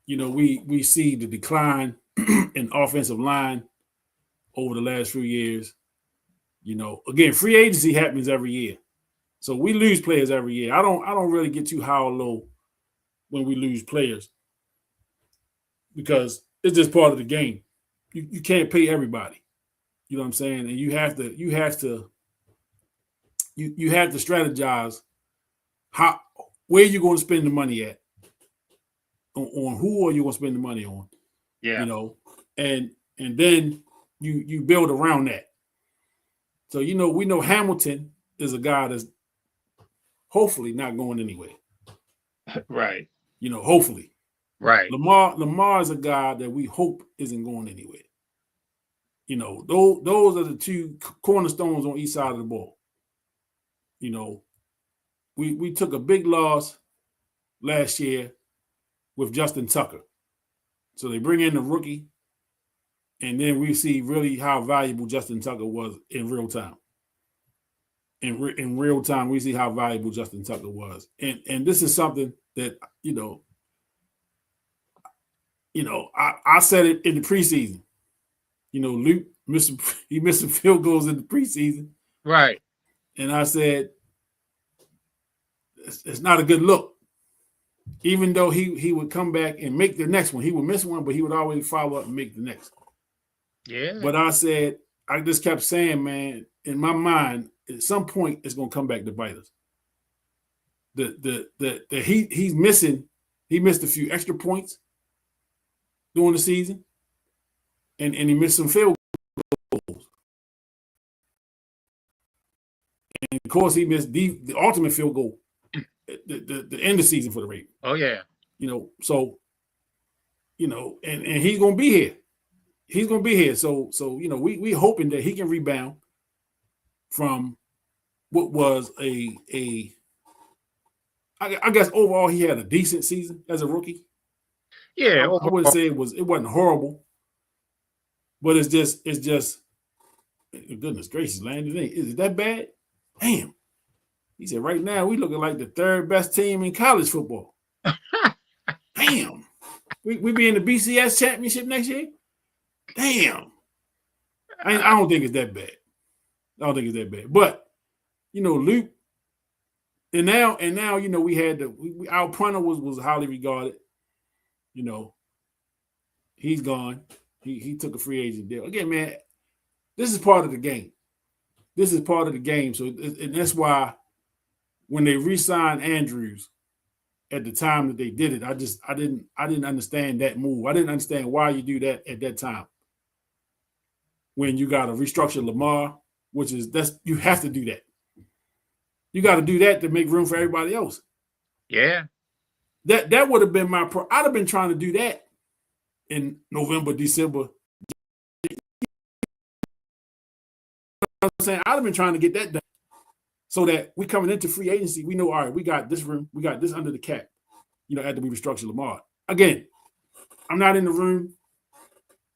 we see the decline in offensive line over the last few years. Again, free agency happens every year. So we lose players every year. I don't really get too high or low when we lose players because it's just part of the game. You can't pay everybody. You know what I'm saying? And you have to strategize where you're going to spend the money at. On who are you going to spend the money on? Yeah. And then you build around that. So we know Hamilton is a guy that's hopefully not going anywhere. Right. Hopefully. Right. Lamar is a guy that we hope isn't going anywhere. Those are the two cornerstones on each side of the ball. We took a big loss last year with Justin Tucker. So they bring in the rookie, and then we see really how valuable Justin Tucker was in real time. In real time, we see how valuable Justin Tucker was. And this is something that, I said it in the preseason. Luke missed some field goals in the preseason. Right. And I said, it's not a good look. Even though he would come back and make the next one. He would miss one, but he would always follow up and make the next one. Yeah. But I just kept saying, man, in my mind, at some point it's gonna come back to bite us. He's missing, he missed a few extra points during the season, and he missed some field goals. And of course he missed the ultimate field goal the end of the season for the Ravens. Oh yeah. So and he's gonna be here. He's gonna be here. So we hoping that he can rebound from what was I guess overall he had a decent season as a rookie. Yeah. I wouldn't say it wasn't horrible, but it's just goodness gracious, Landon. Is it that bad? Damn. He said, right now, we looking like the third best team in college football. Damn. We be in the BCS championship next year? Damn. I don't think it's that bad. But, Luke, and now, we had our punter was highly regarded. He's gone. He took a free agent deal. Again, man, this is part of the game. So, and that's why when they re-signed Andrews at the time that they did it, I didn't understand that move. I didn't understand why you do that at that time. When you got to restructure Lamar, you have to do that. You got to do that to make room for everybody else. Yeah. That would have been I'd have been trying to do that in November, December. I'm saying I'd have been trying to get that done so that we coming into free agency, we know, all right, we got this room, we got this under the cap, after we restructure Lamar. Again, I'm not in the room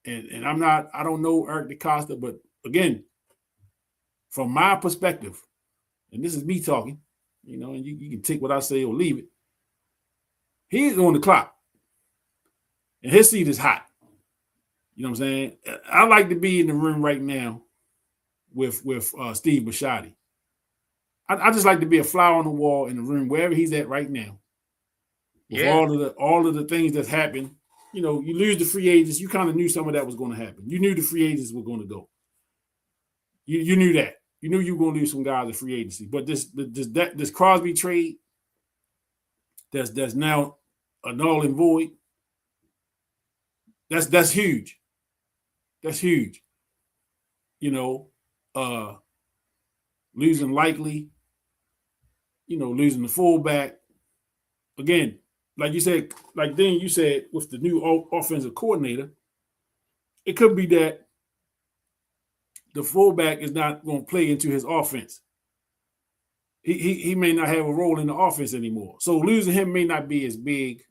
and I don't know Eric DeCosta, but again, from my perspective, and this is me talking, and you can take what I say or leave it. He's on the clock and his seat is hot. You know what I'm saying? I like to be in the room right now with Steve Bisciotti. I just like to be a flower on the wall in the room wherever he's at right now. With all of the things that's happened, you lose the free agents. You kind of knew some of that was going to happen. You knew the free agents were going to go. You knew that. You knew you were going to lose some guys in free agency. But this Crosby trade that's now a null and void. That's huge. That's huge. Losing Likely, losing the fullback. Again, like you said, you said with the new offensive coordinator, it could be that the fullback is not going to play into his offense. He may not have a role in the offense anymore. So losing him may not be as big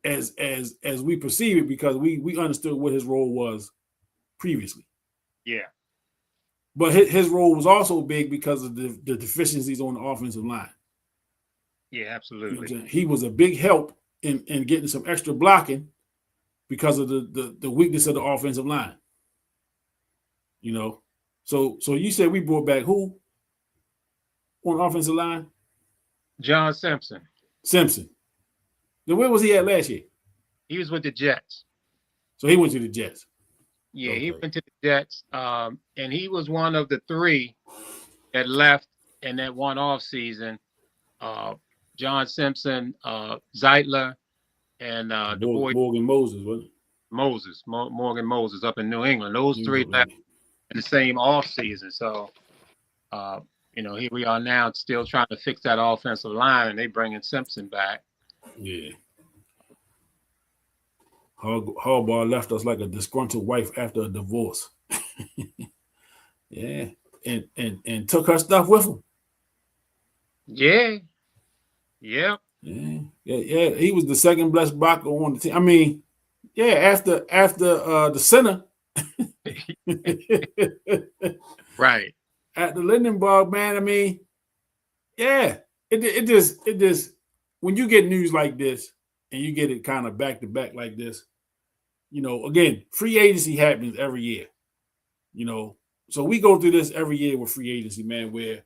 as we perceive it because we understood what his role was previously. Yeah. But his role was also big because of the deficiencies on the offensive line. Yeah, absolutely. He was a big help in getting some extra blocking because of the weakness of the offensive line. So you said we brought back who on offensive line? John Simpson. Then where was he at last year? He was with the Jets. So he went to the Jets. Yeah, okay. He went to the Jets, and he was one of the 3 that left in that one off season. John Simpson, Zeitler, and the boy Morgan Moses, wasn't it? Morgan Moses up in New England. Those 3 left in the same off season. So, here we are now still trying to fix that offensive line, and they bringing Simpson back. Yeah. Harbaugh left us like a disgruntled wife after a divorce. Yeah, and took her stuff with him. Yeah. Yeah. He was the second best blocker on the team. I mean, yeah, after the center. Right. At the Lindenberg, man. I mean, yeah. It just when you get news like this and you get it kind of back to back like this, again, free agency happens every year. So we go through this every year with free agency, man, where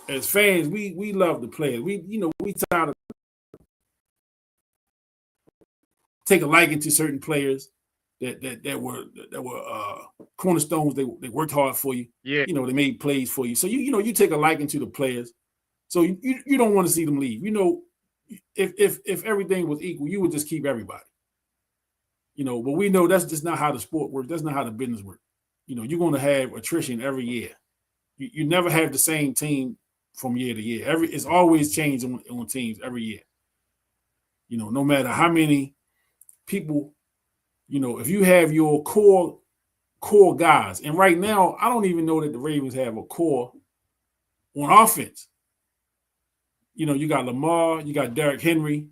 as fans, we love the players. We try to take a liking to certain players that were cornerstones. They worked hard for you. Yeah. They made plays for you. So you take a liking to the players. So you don't want to see them leave. If everything was equal, you would just keep everybody. But we know that's just not how the sport works. That's not how the business works. You're going to have attrition every year. You never have the same team from year to year. It's always changed on teams every year. No matter how many people, if you have your core guys, and right now I don't even know that the Ravens have a core on offense. You got Lamar, you got Derrick Henry,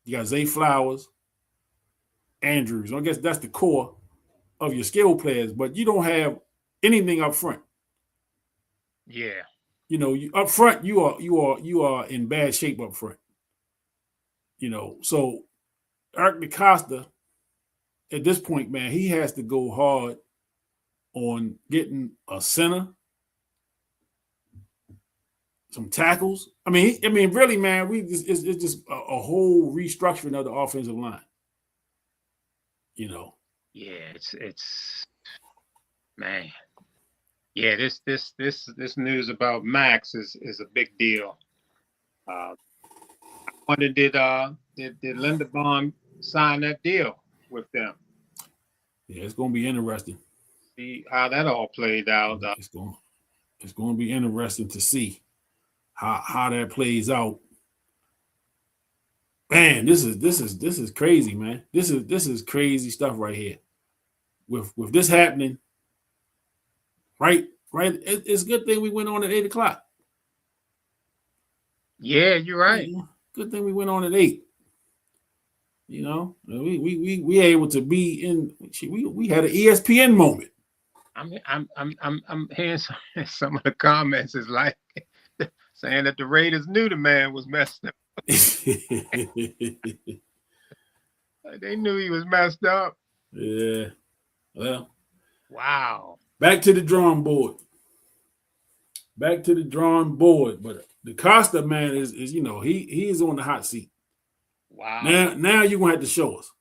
you got Zay Flowers, Andrews. I guess that's the core of your skill players, but you don't have anything up front. Yeah. Up front, you are in bad shape up front. So Eric DeCosta, at this point, man, he has to go hard on getting a center, some tackles. I mean, really, man, it's just a whole restructuring of the offensive line. Yeah, it's man. Yeah, this news about Max is a big deal. I wonder did Linderbaum sign that deal with them? Yeah, it's going to be interesting. See how that all played out. It's going to be interesting to see how that plays out. Man, this is crazy, man. This is crazy stuff right here. With this happening, right. It's a good thing we went on at 8:00. Yeah, you're right. Good thing we went on at 8. We able to be in. We had an ESPN moment. I'm hearing some of the comments is like saying that the Raiders knew the man was messed up. They knew he was messed up. Yeah. Well. Wow. Back to the drawing board. But the Costa man is he is on the hot seat. Wow. Now you're gonna have to show us.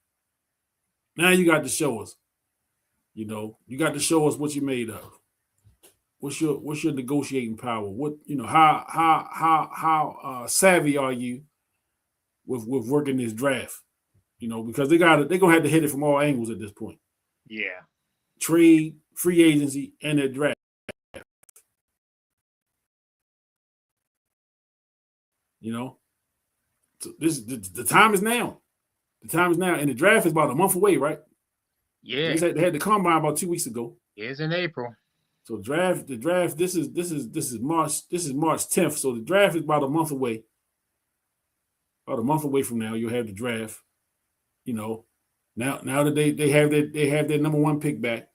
Now you got to show us. You got to show us what you're made of. What's your negotiating power? What how savvy are you with working this draft? Because they're gonna have to hit it from all angles at this point. Yeah. Trade, free agency, and their draft. So the time is now. The time is now, and the draft is about a month away, right? Yeah. They had the combine about 2 weeks ago. It's in April. So the draft. This is March. This is March 10th. So the draft is about a month away. About a month away from now, you'll have the draft. Now that they have their number 1 pick back.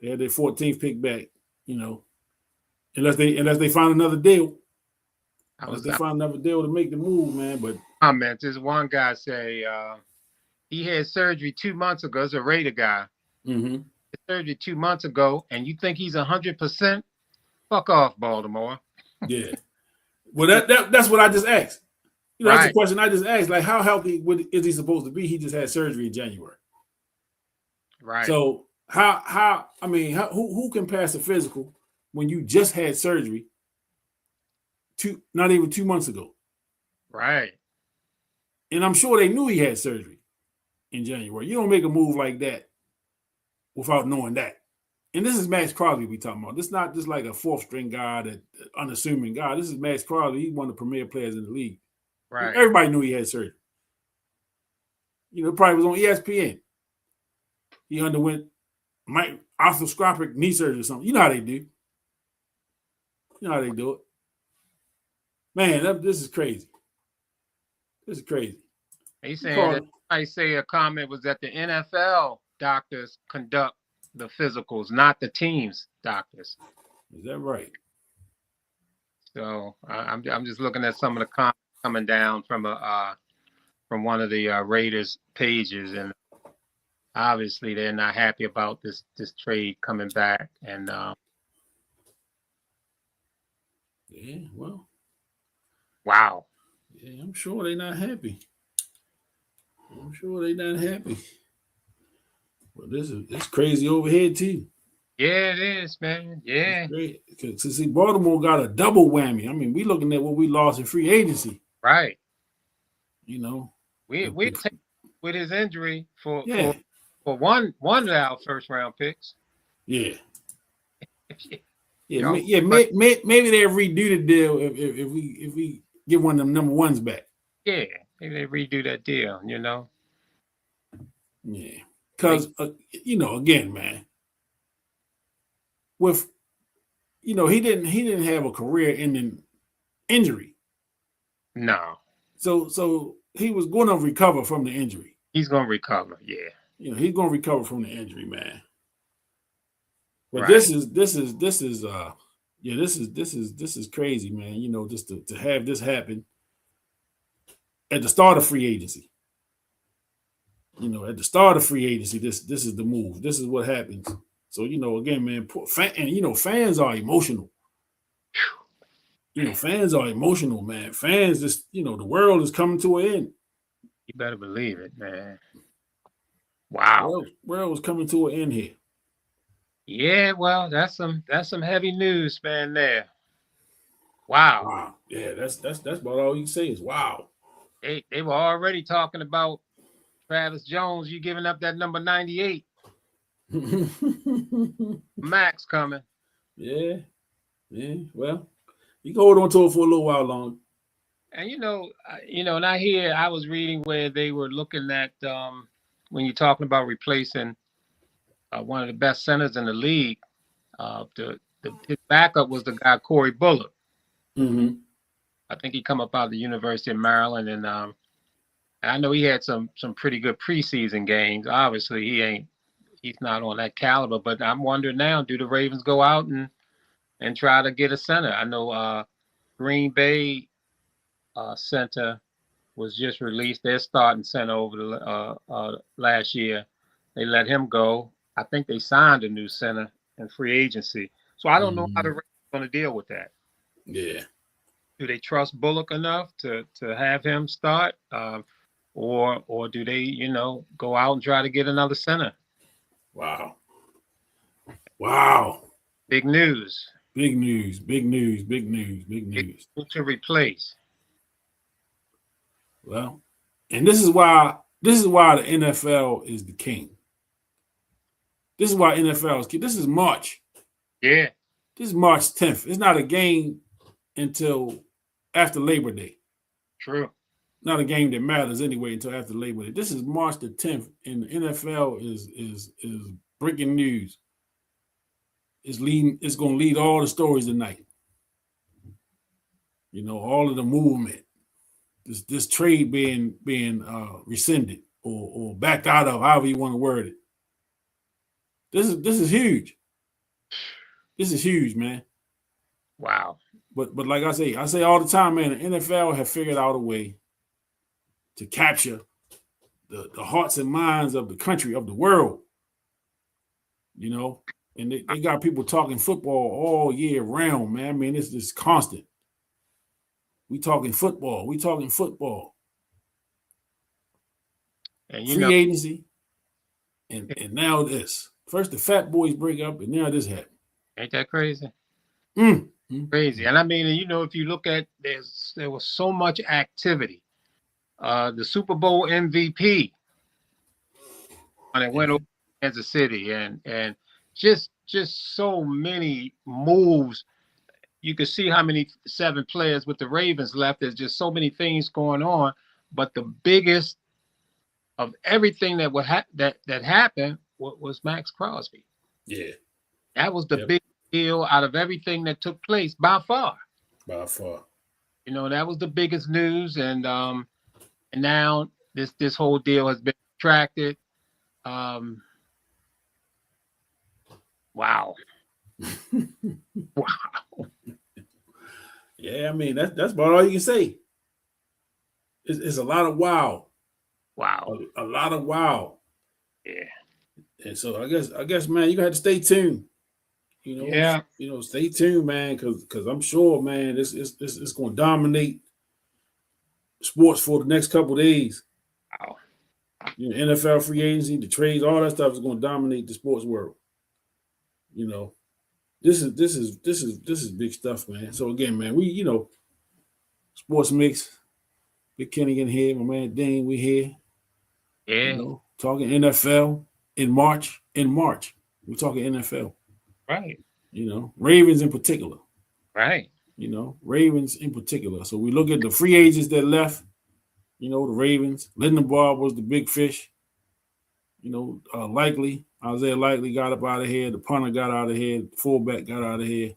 They had their 14th pick back, you know, unless they find another deal. Unless they find another deal to make the move, man. But comment. This one guy say he had surgery 2 months ago. It's a Raider guy. mm-hmm. Surgery 2 months ago, and you think he's 100%? Fuck off, Baltimore. Yeah. Well, that's what I just asked. You know, that's the question I just asked. Like, how healthy is he supposed to be? He just had surgery in January. Right. So who can pass a physical when you just had surgery not even 2 months ago? Right. And I'm sure they knew he had surgery in January. You don't make a move like that without knowing that. And this is Max Crosby we talking about. This is not just like a fourth string guy, that unassuming guy. This is Max Crosby. He's one of the premier players in the league. Right. Everybody knew he had surgery. You know, it probably was on ESPN. He underwent arthroscopic knee surgery or something. You know how they do. You know how they do it. Man, this is crazy. This is crazy. He's saying that I say a comment was that the NFL doctors conduct the physicals, not the team's doctors. Is that right? So I'm just looking at some of the comments coming down from one of the Raiders pages, and obviously they're not happy about this trade coming back. And yeah, well, wow. Yeah, I'm sure they're not happy. I'm sure they're not happy. But it's crazy over here too. Yeah, it is, man. Yeah. Because see, Baltimore got a double whammy. I mean, we looking at what we lost in free agency. Right. You know, we take with his injury for one of our first round picks. Yeah. Yeah. Maybe they'll redo the deal if we get one of them number ones back. Yeah, maybe they redo that deal. You know. Yeah. Because, you know, again, man, with, you know, he didn't have a career-ending injury. No. So he was going to recover from the injury. He's going to recover, yeah. You know, he's going to recover from the injury, man. But right. this is crazy, man. You know, just to have this happen at the start of free agency. You know, at the start of free agency, this is the move. This is what happens. So, you know, again, man, fans are emotional. You know, fans are emotional, man. Fans just, you know, the world is coming to an end. You better believe it, man. Wow. World was coming to an end here. Yeah, well, that's some heavy news, man, there. Wow. Wow. Yeah, that's about all you can say is wow. They were already talking about Travis Jones, you giving up that number 98. Max coming. Yeah. Well, you can hold on to it for a little while longer. And and I was reading where they were looking at when you're talking about replacing one of the best centers in the league. His backup was the guy Corey Bullock. Mm-hmm. I think he come up out of the University of Maryland, and I know he had some pretty good preseason games. Obviously, he's not on that caliber. But I'm wondering now, do the Ravens go out and try to get a center? I know Green Bay center was just released. Their starting center over the last year. They let him go. I think they signed a new center in free agency. So I don't know how the Ravens are going to deal with that. Yeah. Do they trust Bullock enough to have him start? Or do they, go out and try to get another center? Wow. Big news. Big news. Who to replace? Well, and this is why the NFL is the king. This is why NFL is king. This is March. Yeah. This is March 10th. It's not a game until after Labor Day. True. Not a game that matters anyway until after Labor Day. This is March the 10th, and the NFL is breaking news. It's going to lead all the stories tonight. You know, all of the movement, this trade being rescinded or backed out of, however you want to word it. This is huge. This is huge, man. Wow. But like I say all the time, man, the NFL have figured out a way to capture the hearts and minds of the country, of the world. You know, and they got people talking football all year round, man. I mean, it's just constant. We talking football. We talking football. And Free agency. And now this. First the Fat Boys break up, and now this happened. Ain't that crazy? Mm-hmm. Crazy. And I mean, you know, if you look at there was so much activity. The Super Bowl MVP when it went over to Kansas City, and just so many moves. You could see how many 7 players with the Ravens left. There's just so many things going on. But the biggest of everything that that happened was Max Crosby. Yeah, that was the big deal out of everything that took place by far. By far, you know, that was the biggest news, and now this whole deal has been retracted. Wow. Wow. Yeah, I mean that's about all you can say. It's a lot of wow. Wow. A lot of wow. Yeah. And so I guess, man, you got to stay tuned. You know, yeah. You know, stay tuned, man, because I'm sure, man, this is going to dominate sports for the next couple of days. Wow. You know, NFL free agency, the trades, all that stuff is going to dominate the sports world. You know, this is big stuff, man. So again, man, we Sports Mix, Big Kenny in here, my man Dane, we here. Yeah. You know, talking NFL in March. We're talking NFL. Right. You know, Ravens in particular. Right. You know, Ravens in particular. So we look at the free agents that left. You know, the Ravens. Lindenbaugh was the big fish. You know, Isaiah Likely got up out of here. The punter got out of here. The fullback got out of here. A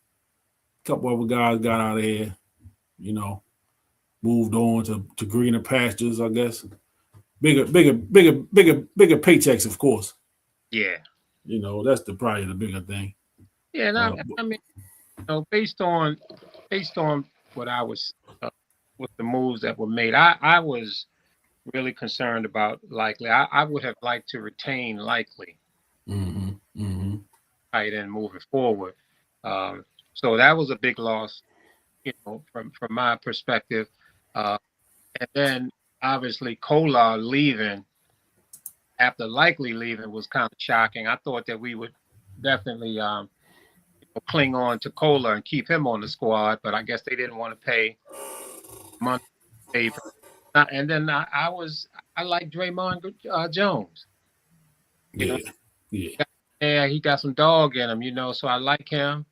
couple other guys got out of here. You know, moved on to greener pastures, I guess. Bigger paychecks, of course. Yeah. You know, that's probably the bigger thing. Yeah, and I mean, you know, based on what I was with the moves that were made, I was really concerned about Likely. I would have liked to retain Likely. Tight end moving forward. So that was a big loss, you know, from my perspective. And then obviously Kolar leaving after Likely leaving was kind of shocking. I thought that we would definitely cling on to Kolar and keep him on the squad, but I guess they didn't want to pay money. And then I like Draymond Jones. Yeah. Yeah, he got some dog in him, you know, so I like him.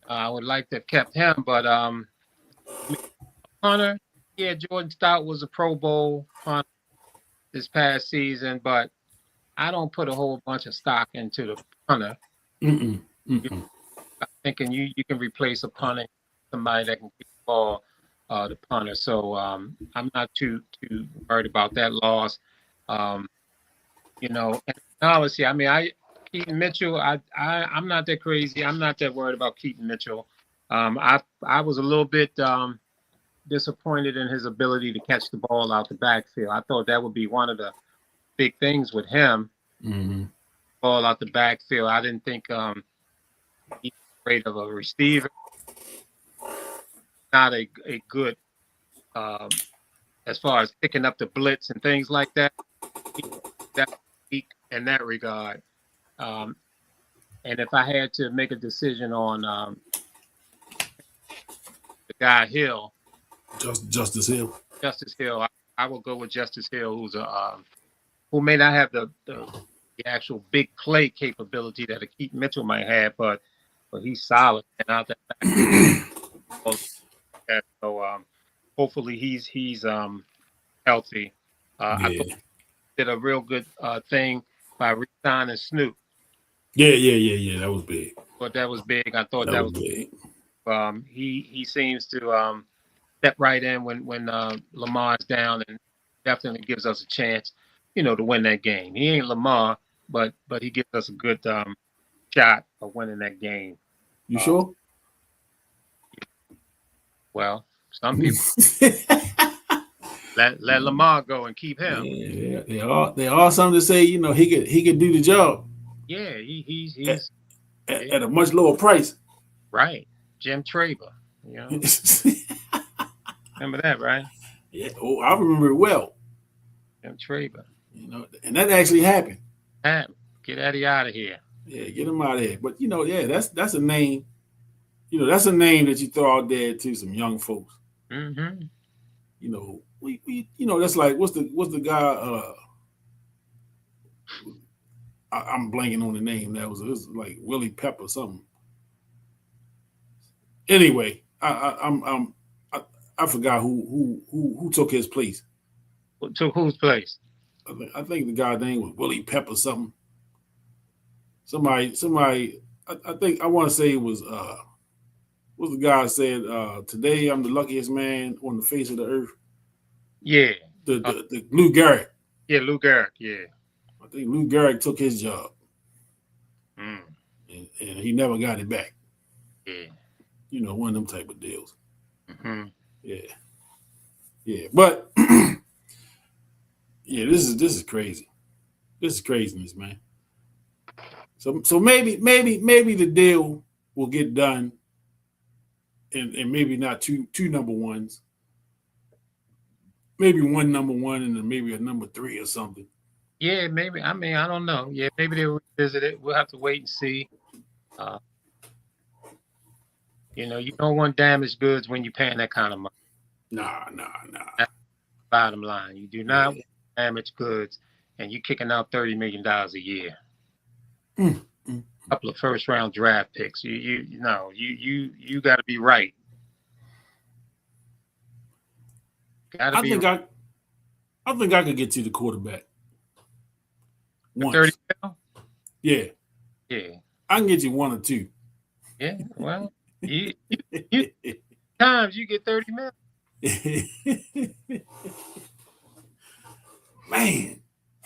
I would like to have kept him, but Hunter, yeah, Jordan Stout was a Pro Bowl punter this past season, but I don't put a whole bunch of stock into the punter. I'm thinking you can replace a punter, somebody that can kick the ball, the punter. So I'm not too worried about that loss. You know, and honestly, I mean, Keaton Mitchell, I'm not that crazy. I'm not that worried about Keaton Mitchell. I was a little bit disappointed in his ability to catch the ball out the backfield. I thought that would be one of the big things with him. Ball out the backfield. I didn't think he's great of a receiver. Not a good as far as picking up the blitz and things like that. That's weak in that regard. And if I had to make a decision on the guy Hill, Justice Hill, I will go with Justice Hill, who's who may not have the actual big play capability that a Keaton Mitchell might have, but he's solid and out there. So hopefully he's healthy. I thought he did a real good thing by re-signing Snoop. Yeah. That was big. But that was big. I thought that was big. He seems to step right in when Lamar's down, and definitely gives us a chance, you know, to win that game. He ain't Lamar, but he gives us a good shot of winning that game. You sure? Well, some people let Lamar go and keep him. Yeah, there are some that say, he could do the job. Yeah, he's at a much lower price. Right. Jim Traber. Remember that, right? Yeah. Oh, I remember it well. Jim Traber. And that actually happened. Get Eddie out of here. Yeah, get him out of here. But that's a name. That's a name that you throw out there to some young folks. Mm-hmm. We that's like what's the guy? I'm blanking on the name. It was like Willie Pepper something. Anyway, I forgot who took his place. Took whose place? I think the guy's name was Willie Pepper something. Somebody. I think I want to say it was what's the guy said? Today I'm the luckiest man on the face of the earth. Yeah. The Lou Gehrig. Yeah, Lou Gehrig. Yeah. I think Lou Gehrig took his job. Mm. And he never got it back. Yeah. One of them type of deals. Mm-hmm. Yeah. But yeah, this is crazy. This is craziness, man. So maybe the deal will get done, and maybe not two number ones. Maybe one number one and then maybe a number 3 or something. Yeah, maybe. I mean, I don't know. Yeah, maybe they'll revisit it. We'll have to wait and see. You don't want damaged goods when you're paying that kind of money. Nah. That's the bottom line. You do not want damaged goods, and you're kicking out $30 million a year. A couple of first-round draft picks. You got to be right. I think I could get to the quarterback. Once. 30 mil? Yeah. Yeah. I can get you 1 or 2. Yeah. Well, you times you get 30 mil. Man.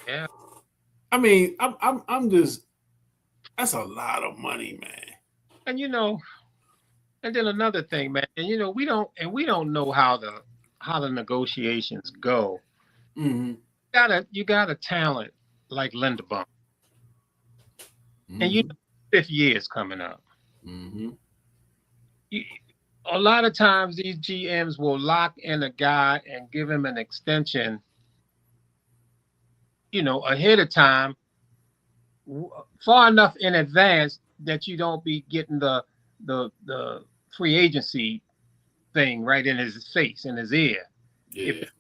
Yeah. I mean, I'm just. That's a lot of money, man. And and then another thing, man. And we don't know how the negotiations go. Mm-hmm. You got a talent like Linderbaum, Mm-hmm. and 5th year is coming up. Mm-hmm. A lot of times these GMs will lock in a guy and give him an extension, ahead of time, far enough in advance that you don't be getting the free agency thing right in his face, in his ear. Yeah. If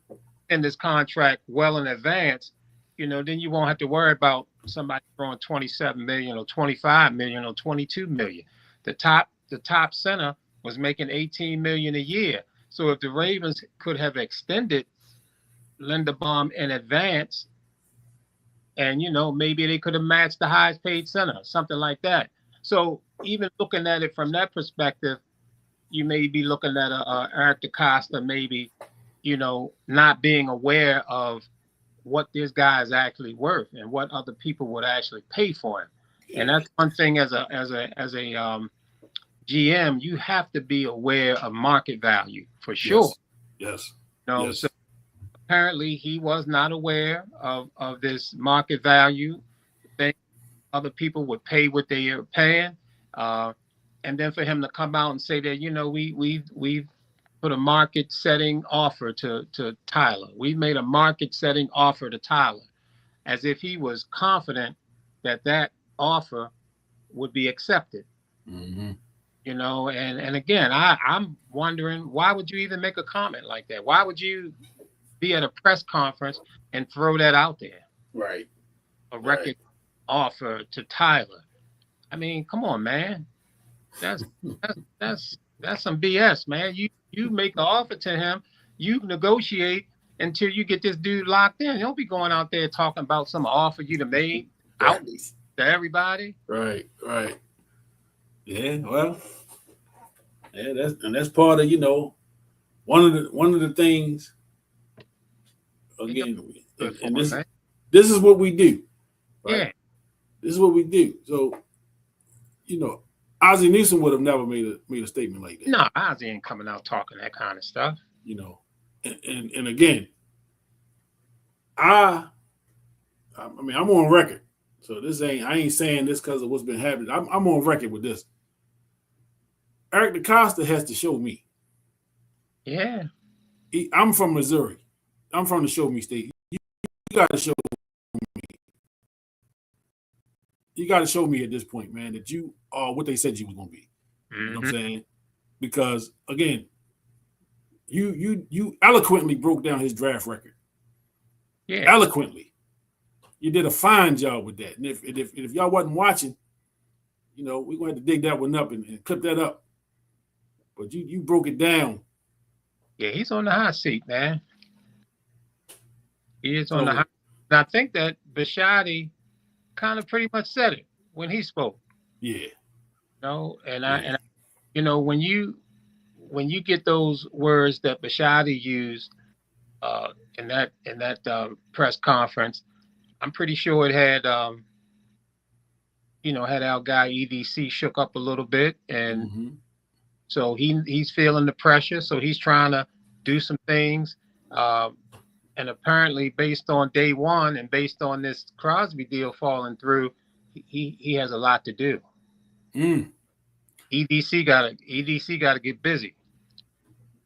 in this contract well in advance, then you won't have to worry about somebody throwing 27 million or 25 million or 22 million. The top center was making 18 million a year. So if the Ravens could have extended Linderbaum in advance, and maybe they could have matched the highest paid center, something like that. So even looking at it from that perspective, you may be looking at Eric DeCosta maybe, not being aware of what this guy is actually worth and what other people would actually pay for him. And that's one thing as a GM, you have to be aware of market value for sure. Yes. Yes. So apparently he was not aware of this market value thing. Other people would pay what they are paying. And then for him to come out and say that, we've put a market setting offer to Tyler. We made a market setting offer to Tyler, as if he was confident that offer would be accepted. Mm-hmm. And again, I'm wondering, why would you even make a comment like that? Why would you be at a press conference and throw that out there? Right. A record offer to Tyler. I mean, come on, man. That's some BS, man. You make the offer to him, you negotiate until you get this dude locked in. You don't be going out there talking about some offer you'd have made out to everybody. Right. Yeah, well, that's part of one of the things. Again, and this is what we do. Right? Yeah, this is what we do. So, Ozzie Newsome would have never made a statement like that. No, Ozzy ain't coming out talking that kind of stuff. You know, and again, I mean, I'm on record. So I ain't saying this because of what's been happening. I'm on record with this. Eric DeCosta has to show me. Yeah. I'm from Missouri. I'm from the show me state. You got to show me. You got to show me at this point, man, that you are what they said you was going to be. You know what I'm saying? Because again, you eloquently broke down his draft record. Yeah. Eloquently. You did a fine job with that. And if y'all wasn't watching, you know, we're going to have to dig that one up and clip that up. But you broke it down. Yeah, he's on the hot seat, man. He is on the hot seat. And I think that Bisciotti kind of pretty much said it when he spoke. Yeah. You know, I you know, when you get those words that Bisciotti used in that press conference, I'm pretty sure it had you know, had our guy EDC shook up a little bit, and so he's feeling the pressure, so he's trying to do some things, and apparently based on day one and based on this Crosby deal falling through, he has a lot to do. EDC got to get busy.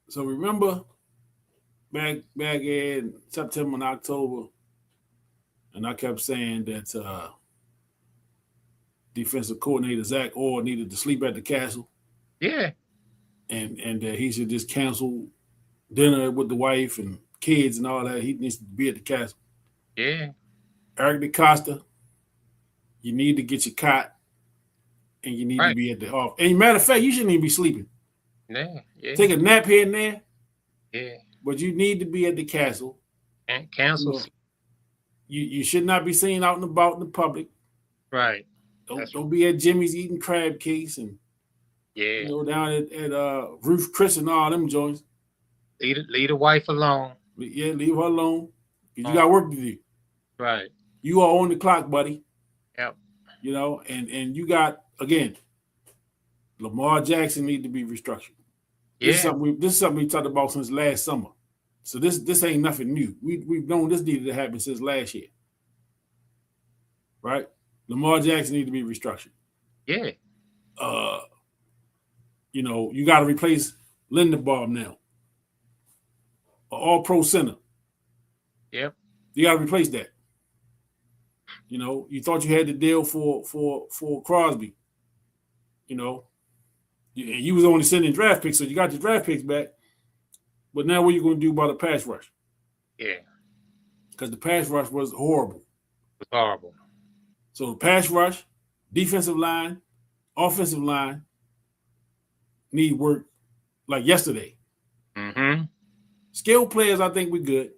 So remember back in September and October, and I kept saying that defensive coordinator Zach Orr needed to sleep at the castle. Yeah. And that he should just cancel dinner with the wife and kids and all that. He needs to be at the castle. Yeah. Eric DeCosta, you need to get your cot and you need to be at the office. And matter of fact, you shouldn't even be sleeping. Yeah. Take a nap here and there. Yeah. But you need to be at the castle. And cancel. You should not be seen out and about in the public. Right. Don't be at Jimmy's eating crab cakes and you know, down at Ruth Chris and all them joints. Leave the wife alone. Yeah, leave her alone. You got work to do. Right. You are on the clock, buddy. Yep. You know, and you got, again, Lamar Jackson need to be restructured. Yeah. This is something we talked about since last summer. So this ain't nothing new. We've known this needed to happen since last year. Right? Lamar Jackson need to be restructured. Yeah. You know, you got to replace Lindenbaum now. All-pro center. Yep. You got to replace that. You know, you thought you had the deal for Crosby. You know, you was only sending draft picks, so you got your draft picks back. But now what are you going to do about the pass rush? Yeah. Because the pass rush was horrible. It was horrible. So the pass rush, defensive line, offensive line need work like yesterday. Skill players, I think we're good.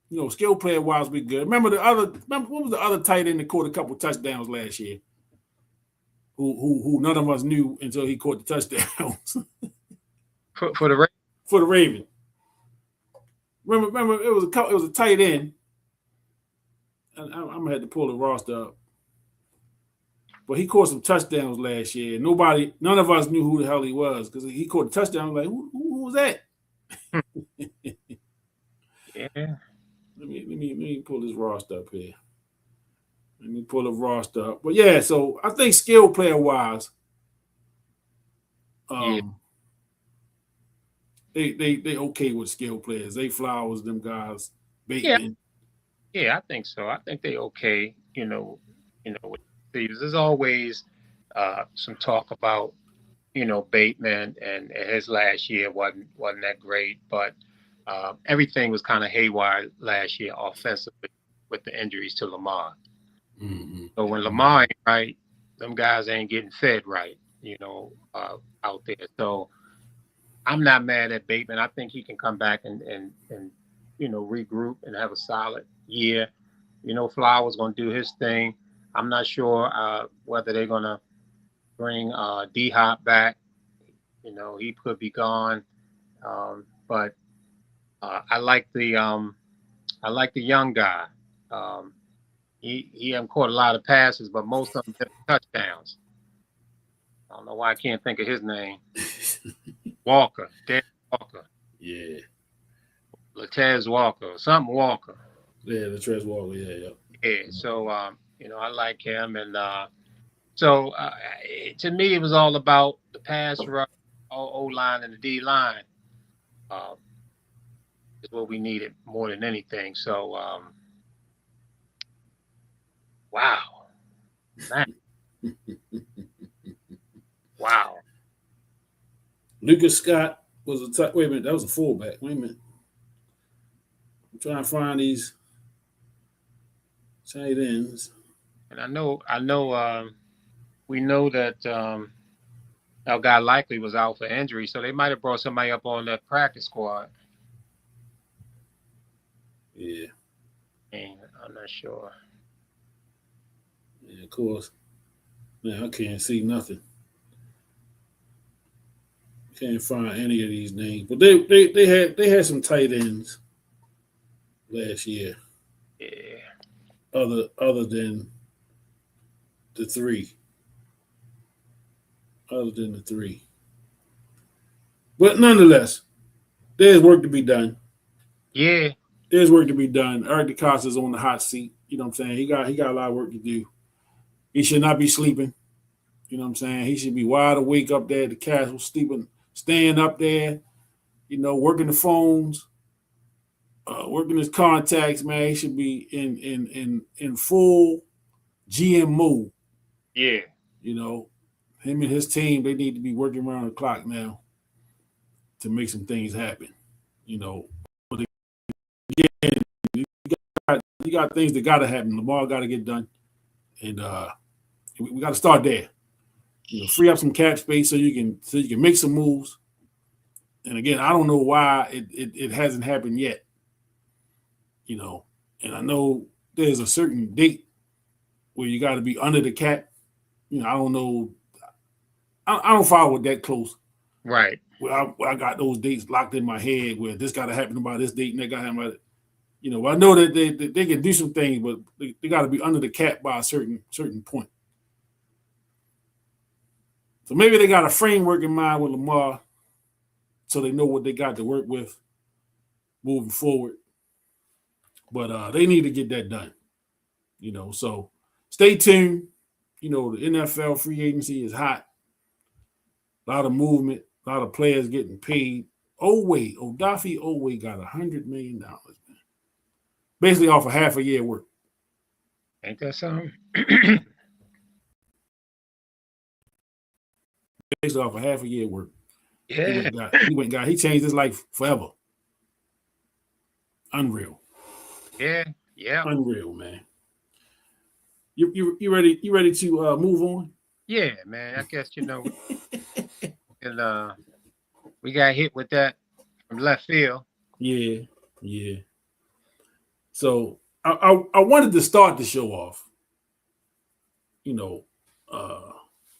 You know, skill player wise, we're good. Remember what was the other tight end that caught a couple touchdowns last year? Who none of us knew until he caught the touchdowns. For the Ravens. Remember it was a tight end. And I'm gonna have to pull the roster up. But he caught some touchdowns last year. None of us knew who the hell he was because he caught a touchdown. Like, who was that? Yeah. Let me pull this roster up here. Let me pull the roster up. But yeah, so I think skill player wise, they okay with skill players. They Flowers, them guys, Bateman. Yeah, I think so. I think they okay. You know, with thieves. There's always some talk about, you know, Bateman and his last year wasn't that great, but everything was kind of haywire last year offensively with the injuries to Lamar. So when Lamar ain't right, them guys ain't getting fed right, you know, out there. So I'm not mad at Bateman. I think he can come back and you know, regroup and have a solid year. You know, Flowers going to do his thing. I'm not sure whether they're going to bring D-Hop back. You know, he could be gone. But I like the young guy. He hasn't caught a lot of passes, but most of them touchdowns. don't know why I can't think of his name. Walker, Derek Walker, Yeah. Latez Walker, something Walker. Yeah, the Trez Walker. Yeah. Yeah. So I like him, and so to me, it was all about the pass rush, O line, and the D line. Is what we needed more than anything. So, wow, man, wow. Lucas Scott was a wait a minute, that was a fullback. Wait a minute. I'm trying to find these tight ends. And I know, we know that our guy Likely was out for injury, so they might have brought somebody up on that practice squad. Yeah. And I'm not sure. Yeah, of course. Man, I can't see nothing. Can't find any of these names. But they had some tight ends last year. Yeah. Other than the three. But nonetheless, there's work to be done. Yeah. There's work to be done. Eric DeCosta's on the hot seat. You know what I'm saying? He got a lot of work to do. He should not be sleeping. You know what I'm saying? He should be wide awake up there at the castle, sleeping, staying up there, working the phones, working his contacts, man. He should be in full GM mode. Yeah. Him and his team, they need to be working around the clock now to make some things happen. But again, you got things that got to happen. Lamar got to get done. And we got to start there. Free up some cap space so you can make some moves. And again, I don't know why it hasn't happened yet. And I know there's a certain date where you got to be under the cap. I don't know. I don't follow it that close. Right. Where I got those dates locked in my head where this got to happen by this date and that got to happen by that. I know that they can do some things, but they got to be under the cap by a certain point. So maybe they got a framework in mind with Lamar so they know what they got to work with moving forward. But they need to get that done. So stay tuned. The NFL free agency is hot. A lot of movement, a lot of players getting paid. Odafe Oweh got $100 million, man. Basically off of half a year work. Ain't that something? Basically off of half a year work. Yeah. He changed his life forever. Unreal. Yeah. Unreal, man. You ready? You ready to move on? Yeah, man. I guess and we got hit with that from left field. Yeah. So I wanted to start the show off. I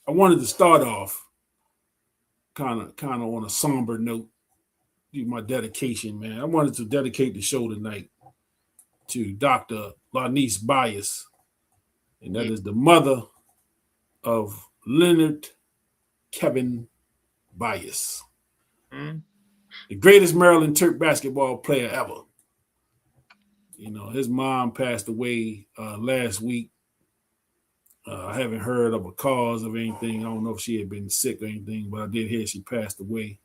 wanted to start off kind of on a somber note. Do my dedication, man. I wanted to dedicate the show tonight to Dr. Lanice Bias. And that is the mother of Leonard Kevin Bias, the greatest Maryland Terp basketball player ever. His mom passed away last week. I haven't heard of a cause of anything. I don't know if she had been sick or anything, but I did hear she passed away.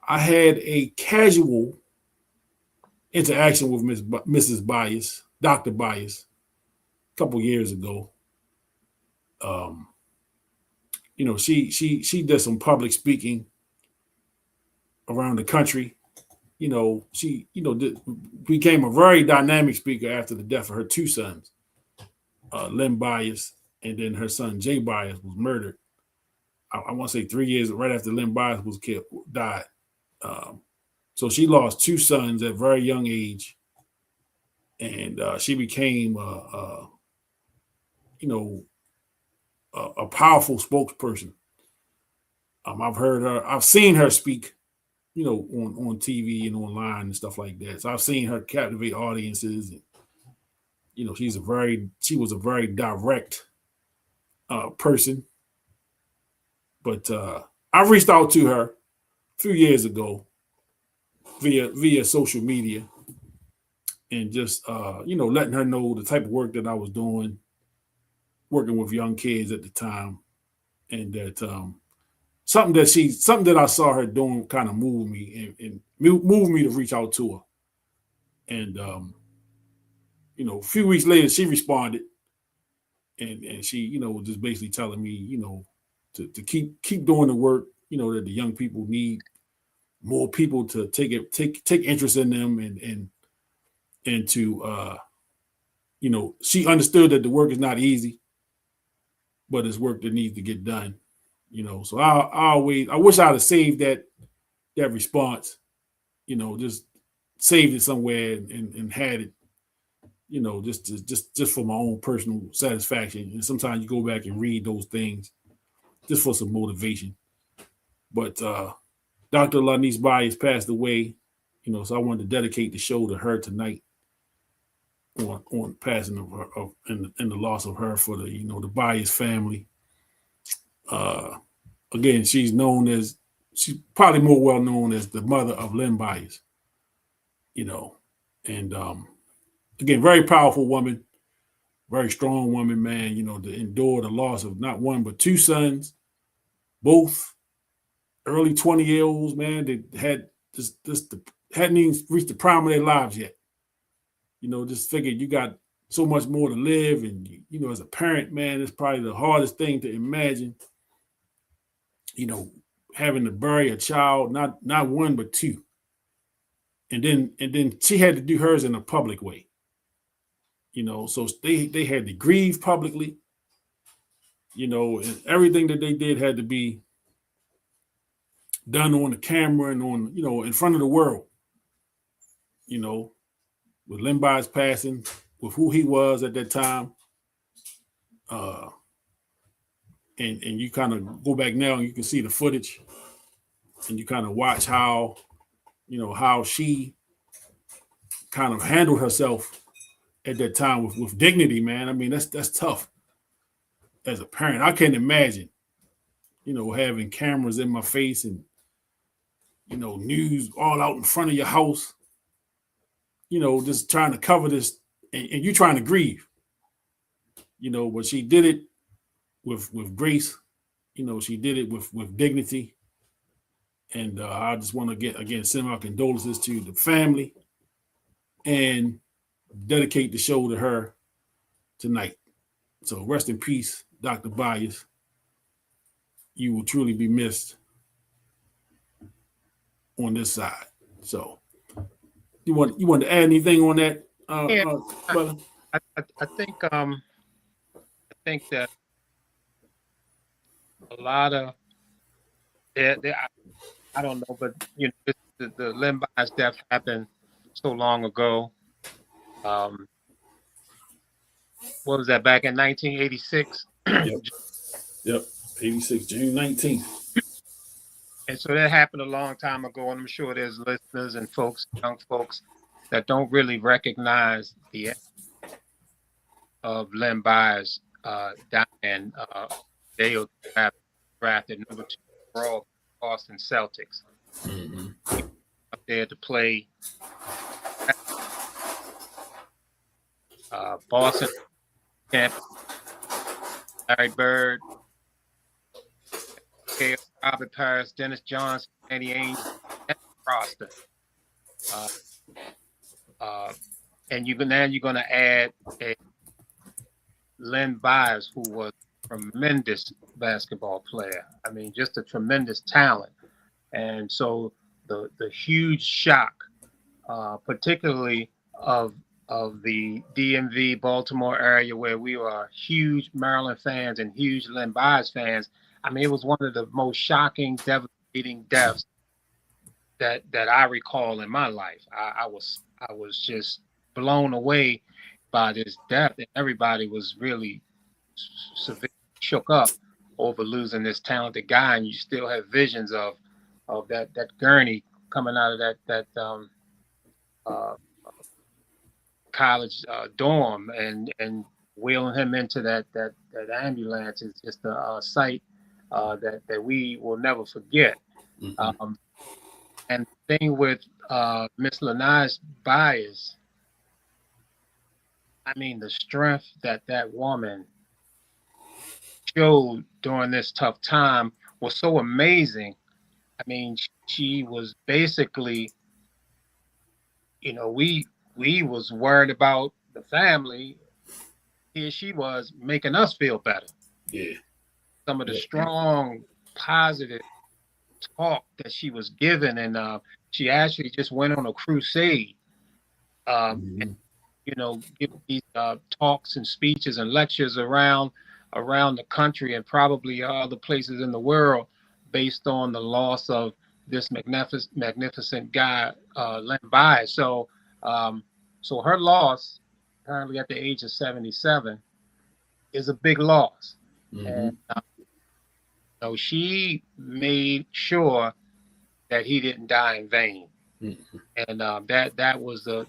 I had a casual interaction with Mrs. Bias, Dr. Bias, couple years ago. She did some public speaking around the country. She became a very dynamic speaker after the death of her two sons, Len Bias, and then her son Jay Bias was murdered. I want to say 3 years right after Len Bias was died. So she lost two sons at a very young age, and she became a powerful spokesperson. I've seen her speak, on TV and online and stuff like that. So I've seen her captivate audiences. And, she was a very direct person. But I reached out to her a few years ago via social media, and just letting her know the type of work that I was doing, working with young kids at the time, and that something that I saw her doing kind of moved me and moved me to reach out to her. And a few weeks later, she responded, and she was just basically telling me to keep doing the work that the young people need more people to take interest in them, and to she understood that the work is not easy, but it's work that needs to get done. So I wish I'd have saved that response, just saved it somewhere and had it, just for my own personal satisfaction. And sometimes you go back and read those things just for some motivation. But Dr. Lanice Byers passed away, so I wanted to dedicate the show to her tonight on passing of her and the loss of her for the Byers family. Again, she's probably more well known as the mother of Len Byers, and again, very powerful woman, very strong woman, man, to endure the loss of not one, but two sons, both early 20-year-olds, man. They hadn't even reached the prime of their lives yet. Just figured you got so much more to live. And, as a parent, man, it's probably the hardest thing to imagine, having to bury a child, not one, but two. And then she had to do hers in a public way. So they had to grieve publicly, and everything that they did had to be done on the camera and on, in front of the world, with Len Byers passing, with who he was at that time. And you kind of go back now and you can see the footage and you kind of watch how she kind of handled herself at that time with dignity, man. I mean, that's tough as a parent. I can't imagine, having cameras in my face and, news all out in front of your house, just trying to cover this and you trying to grieve, but she did it with grace, she did it with dignity. And I just want to send my condolences to the family and dedicate the show to her tonight. So rest in peace, Dr. Byers. You will truly be missed on this side. So you want to add anything on that, brother? I think that a lot of I don't know, but the Len Byers death happened so long ago. What was that, back in 1986? Yep. 86, June 19th. And so that happened a long time ago, and I'm sure there's listeners and young folks that don't really recognize the of Len Byers dying. Dale drafted number 2 overall Boston Celtics. Mm-hmm. Up there to play Boston champ Larry Bird, Robert Parrish, Dennis Johnson, Danny Ainge, and roster. And you're going to add a Len Byers, who was a tremendous basketball player. I mean, just a tremendous talent. And so the huge shock, particularly of the DMV, Baltimore area, where we are huge Maryland fans and huge Len Byers fans. I mean, it was one of the most shocking, devastating deaths that I recall in my life. I was just blown away by this death, and everybody was really severely shook up over losing this talented guy. And you still have visions of that gurney coming out of that college dorm and wheeling him into that ambulance is just a sight that we will never forget. Mm-hmm. And the thing with Miss Lanai Byers, I mean, the strength that that woman showed during this tough time was so amazing. I mean, she was basically, we was worried about the family. Here she was making us feel better. Yeah. Some of the Yeah. strong, positive talk that she was given, and she actually just went on a crusade. Mm-hmm. And, give these talks and speeches and lectures around the country and probably other places in the world based on the loss of this magnificent guy, Len Bias. So her loss, apparently at the age of 77, is a big loss. Mm-hmm. And she made sure that he didn't die in vain. Mm-hmm. And that was the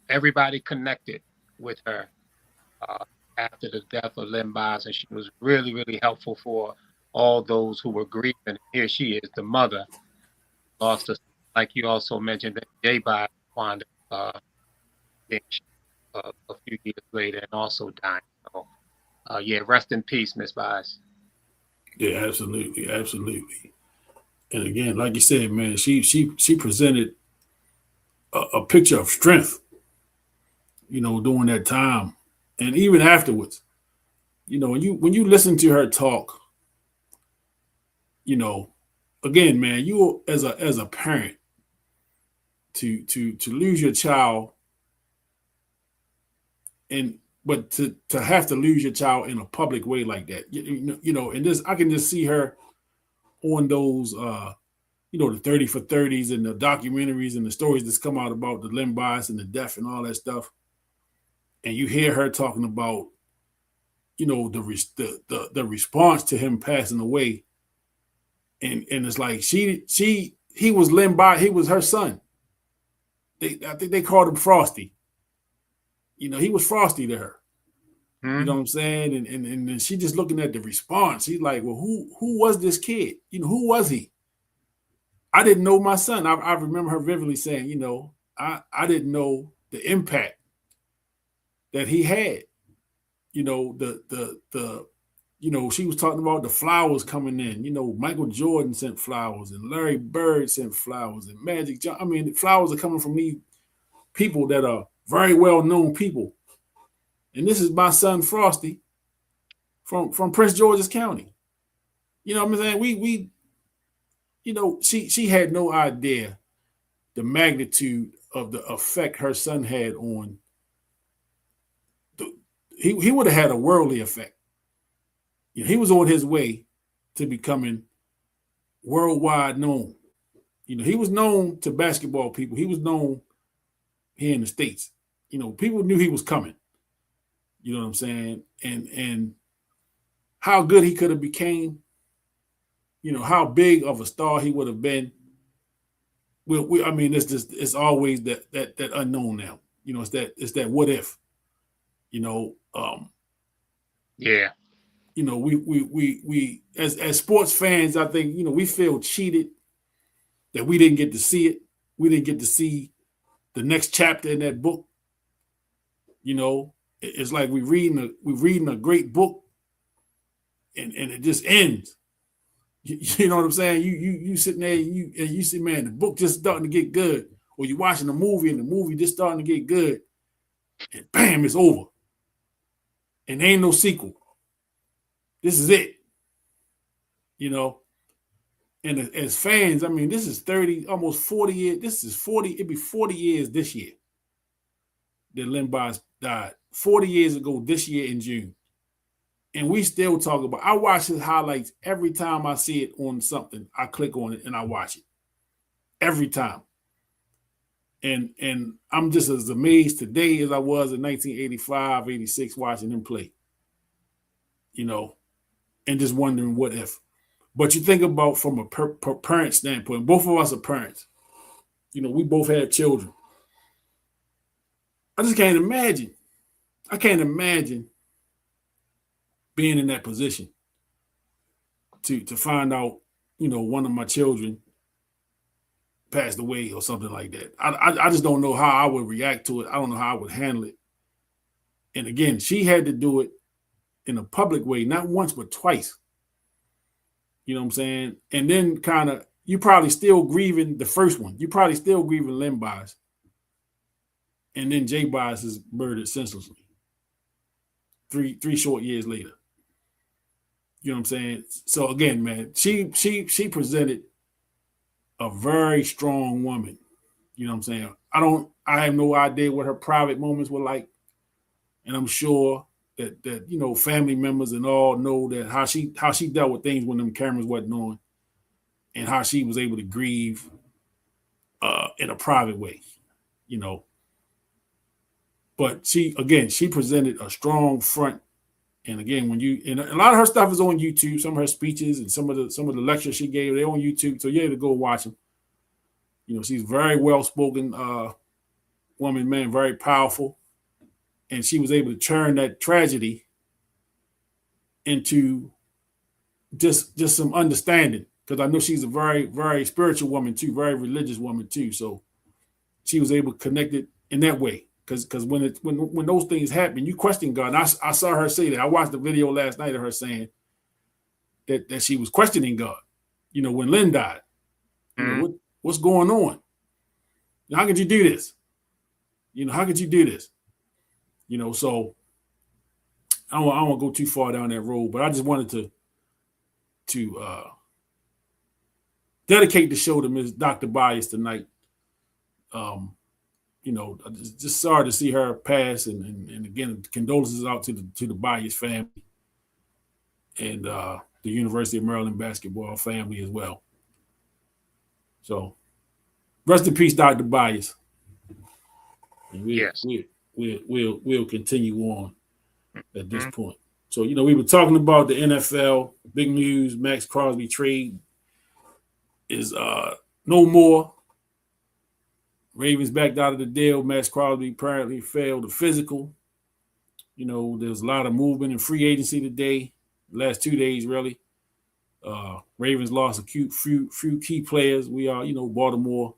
everybody connected with her after the death of Len Bias, and she was really, really helpful for all those who were grieving. Here she is, the mother, lost us, like you also mentioned, that Jay Bias wound up a few years later and also dying. So, rest in peace, Miss Bias. Yeah, absolutely, absolutely. And again, like you said, man, she presented a picture of strength, during that time, and even afterwards. When you listen to her talk, again, man, you as a parent to lose your child, but to have to lose your child in a public way like that, and this I can just see her on those the 30 for 30s and the documentaries and the stories that's come out about the Len Bias and the death and all that stuff. And you hear her talking about, the response to him passing away. And it's like he was Len Bias, he was her son. I think they called him Frosty. He was Frosty to her. Mm-hmm. You know what I'm saying? And she just looking at the response. She's like, well, who was this kid? Who was he? I didn't know my son. I remember her vividly saying, I didn't know the impact that he had. She was talking about the flowers coming in. Michael Jordan sent flowers and Larry Bird sent flowers and Magic Johnson. I mean, the flowers are coming from these people that are very well-known people. And this is my son Frosty from Prince George's County. You know what I'm saying? We she had no idea the magnitude of the effect her son had on he would have had a worldly effect. He was on his way to becoming worldwide known. He was known to basketball people. He was known here in the States. People knew he was coming. You know what I'm saying? And how good he could have became, how big of a star he would have been. It's always that unknown now. It's that what if. Yeah. We as sports fans, I think, we feel cheated that we didn't get to see it. We didn't get to see the next chapter in that book. It's like we're reading a great book and it just ends. You know what I'm saying? You sitting there and you see, man, the book just starting to get good. Or you're watching a movie and the movie just starting to get good. And bam, it's over. And there ain't no sequel. This is it. And as fans, I mean, this is 30, almost 40 years. This is 40, it'd be 40 years this year that Len Bias died. 40 years ago this year in June. And we still talk about, I watch his highlights every time I see it on something. I click on it and I watch it. Every time. And I'm just as amazed today as I was in 1985, 86, watching him play. And just wondering what if. But you think about from a parent standpoint, both of us are parents. We both have children. I just can't imagine. I can't imagine being in that position to find out, one of my children passed away or something like that. I just don't know how I would react to it. I don't know how I would handle it. And again, she had to do it in a public way, not once, but twice. You know what I'm saying? And then kind of, you probably still grieving the first one. You probably still grieving Len Bias. And then Jay Bias is murdered senselessly. Three short years later. You know what I'm saying? So again, man, she presented a very strong woman. You know what I'm saying? I have no idea what her private moments were like. And I'm sure that family members and all know that how she dealt with things when them cameras wasn't on, and how she was able to grieve in a private way, But she presented a strong front. And again, and a lot of her stuff is on YouTube, some of her speeches and some of the lectures she gave, they're on YouTube. So you have to go watch them. She's very well-spoken woman, man, very powerful. And she was able to turn that tragedy into just some understanding. Because I know she's a very, very spiritual woman too, very religious woman too. So she was able to connect it in that way. Because when those things happen, you question God. And I saw her say that. I watched the video last night of her saying that she was questioning God. When Len died, what's going on? How could you do this? How could you do this? So I don't want to go too far down that road, but I just wanted to dedicate the show to Ms. Dr. Bias tonight. Just sorry to see her pass, and again, condolences out to the Bias family and the University of Maryland basketball family as well. So, rest in peace, Dr. Bias. And we'll continue on at this point. So, we were talking about the NFL, big news. Max Crosby trade is no more. Ravens backed out of the deal. Max Crosby apparently failed the physical. There's a lot of movement in free agency today, last 2 days, really. Ravens lost a few key players. We are, Baltimore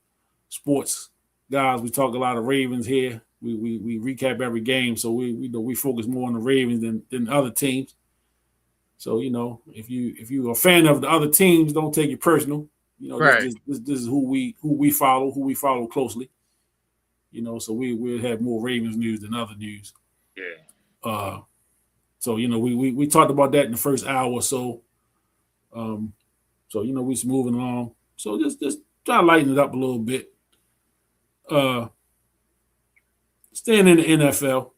sports guys. We talk a lot of Ravens here. We recap every game, so we focus more on the Ravens than other teams. So if you're a fan of the other teams, don't take it personal. Right. This is who we follow closely. So we'll have more Ravens news than other news. Yeah. So we talked about that in the first hour or so. So we're just moving along. So just try to lighten it up a little bit. Staying in the NFL.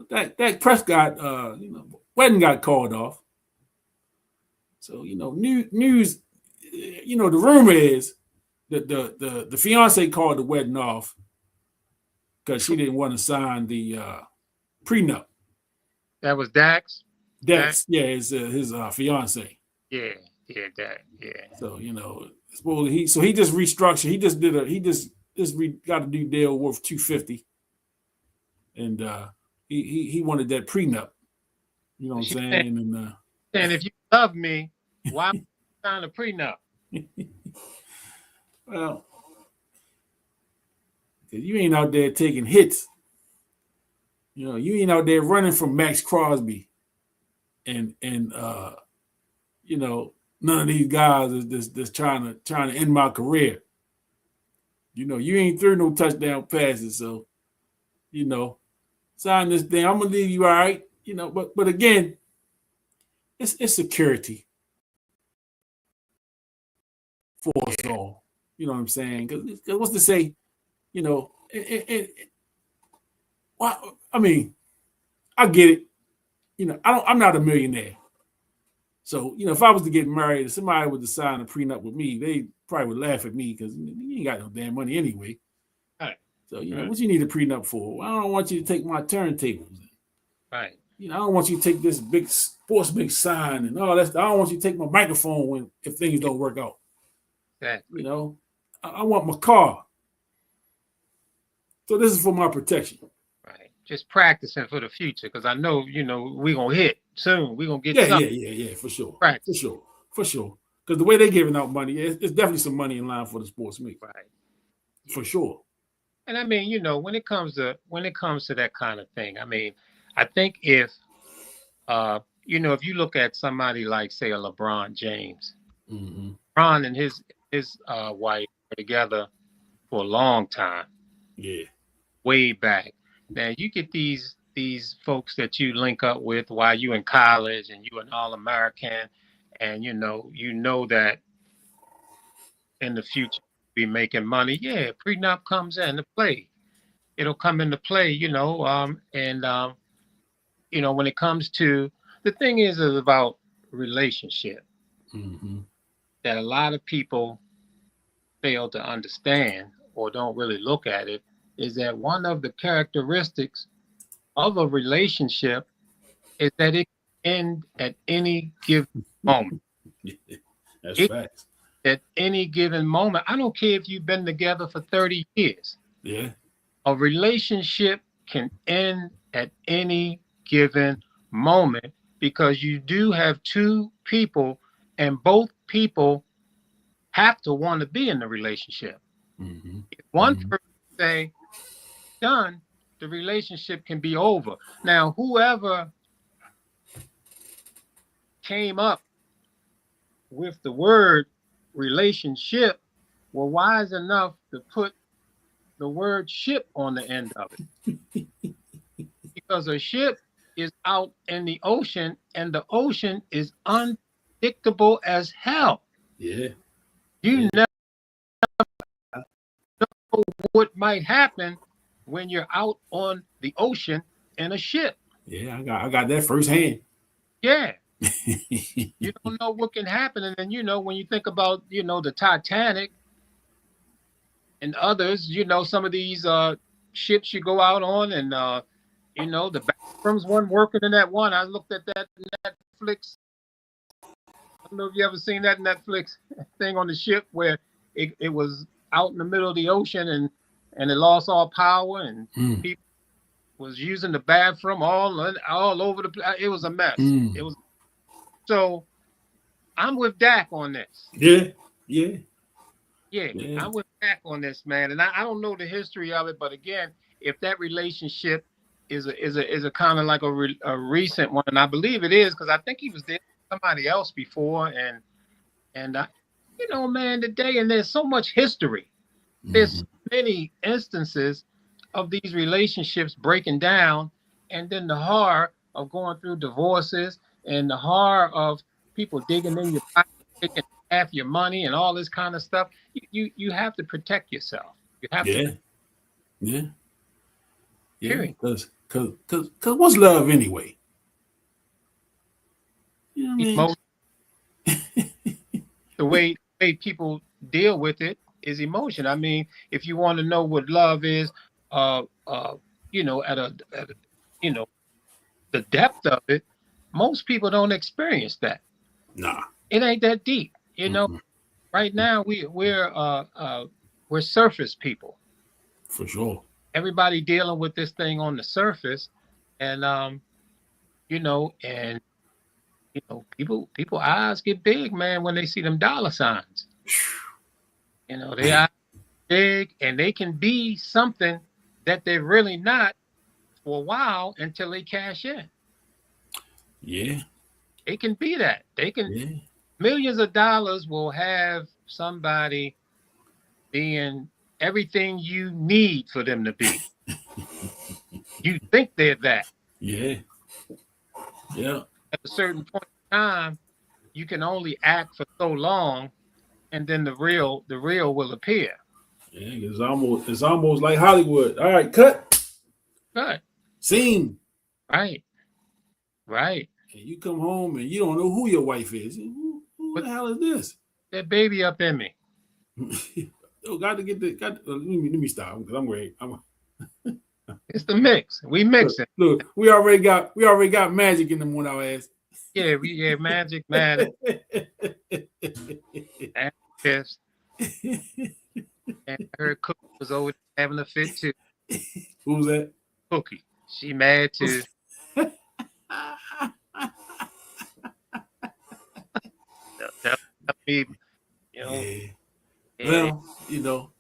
Dak Prescott, wedding got called off. So, news, the rumor is that the fiance called the wedding off because she didn't want to sign the prenup. That was Dax? Dax, yeah, his fiance. Yeah, Dax, yeah. So, he just restructured. He just got a new deal worth $250. And he wanted that prenup. You know what I'm saying? And if you love me, why sign a prenup? Well, you ain't out there taking hits. You ain't out there running from Max Crosby, and none of these guys is just trying to end my career. You ain't threw no touchdown passes, so sign this thing. I'm gonna leave you all right. But again, it's security for us all. You know what I'm saying? Because what's to say, well, I mean, I get it. I'm not a millionaire. So, if I was to get married, if somebody was to sign a prenup with me, they probably would laugh at me because you ain't got no damn money anyway. Right. So, what you need a prenup for? Well, I don't want you to take my turntables. Right. I don't want you to take this big sports big sign and all that stuff. I don't want you to take my microphone if things don't work out. Exactly. I want my car. So this is for my protection. Right. just practicing for the future, because I know, we're gonna hit soon. We're gonna get Yeah, something. yeah, for sure. Practice. For sure. Because the way they're giving out money, it's definitely some money in line for the sports mix. Right. For sure. And I mean, when it comes to that kind of thing, I mean, I think if if you look at somebody like, say, a LeBron James, Mm-hmm. LeBron and his wife were together for a long time. Yeah. Way back. Now you get these folks that you link up with while you in college and you an All-American, and you know that in the future be making money. Yeah, prenup comes into play. It'll come into play, when it comes to the thing is about relationship, Mm-hmm. that a lot of people fail to understand or don't really look at it, is that one of the characteristics of a relationship is that it can end at any given moment. That's facts. At any given moment. I don't care if you've been together for 30 years. Yeah. A relationship can end at any given moment, because you do have two people, and both people have to want to be in the relationship. Mm-hmm. If one person say done, the relationship can be over. Now, whoever came up with the word relationship were wise enough to put the word ship on the end of it. Because a ship is out in the ocean, and the ocean is unpredictable as hell. Yeah. You never know what might happen when you're out on the ocean in a ship. Yeah, I got that firsthand. Yeah. You don't know what can happen. And then, when you think about, the Titanic and others, some of these ships you go out on, and the bathrooms weren't working in that one. I looked at that Netflix. I don't know if you ever seen that Netflix thing on the ship where it was out in the middle of the ocean, and it lost all power, and people was using the bathroom all over the place. It was a mess. It was. So I'm with Dak on this. Yeah. I'm with Dak on this, man. And I don't know the history of it, but again, if that relationship is a kind of like a recent one, and I believe it is, because I think he was there with somebody else before, and man, today, and there's so much history. There's so many instances of these relationships breaking down, and then the horror of going through divorces, and the horror of people digging in your pocket, taking half your money, and all this kind of stuff. You have to protect yourself. You have to. Yeah. Because what's love anyway? You know what I mean? The way people deal with it is emotion. I mean, if you want to know what love is, at the depth of it, most people don't experience that. Nah, it ain't that deep. Right now we're surface people. For sure. Everybody dealing with this thing on the surface, and people eyes get big, man, when they see them dollar signs. They are big, and they can be something that they're really not for a while until they cash in. Yeah. It can be that. They can millions of dollars will have somebody being everything you need for them to be. You think they're that. Yeah. At a certain point in time, you can only act for so long, and then the real will appear. Yeah, it's almost like Hollywood. All right, cut. Scene. Right. And you come home and you don't know who your wife is. Who the hell is this? That baby up in me. Let me stop, because I'm great. It's the mix. We mix it. Look, we already got magic in them on our ass. Yeah, magic, man. And pissed. And I heard Cookie was over having a fit too. Who's that? Cookie. She mad too. Tell me, you know. Yeah. Yeah. Well,